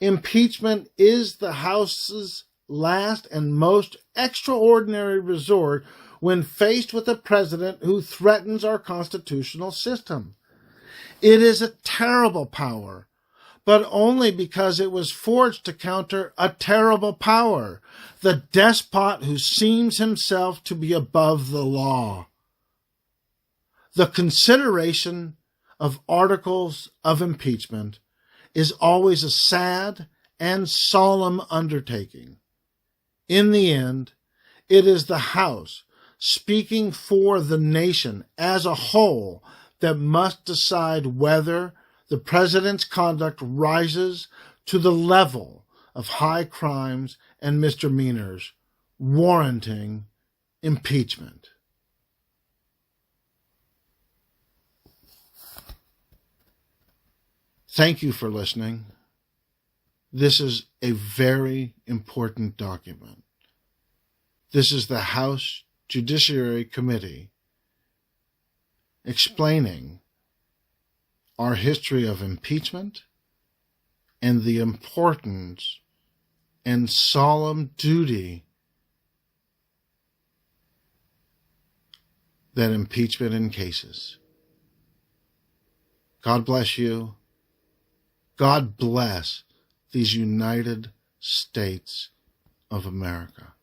Impeachment is the House's last and most extraordinary resort when faced with a president who threatens our constitutional system. It is a terrible power, but only because it was forged to counter a terrible power, the despot who seems himself to be above the law. The consideration of articles of impeachment is always a sad and solemn undertaking. In the end, it is the House, speaking for the nation as a whole, that must decide whether the president's conduct rises to the level of high crimes and misdemeanors warranting impeachment. Thank you for listening. This is a very important document. This is the House Judiciary Committee explaining our history of impeachment and the importance and solemn duty that impeachment encases. God bless you. God bless these United States of America.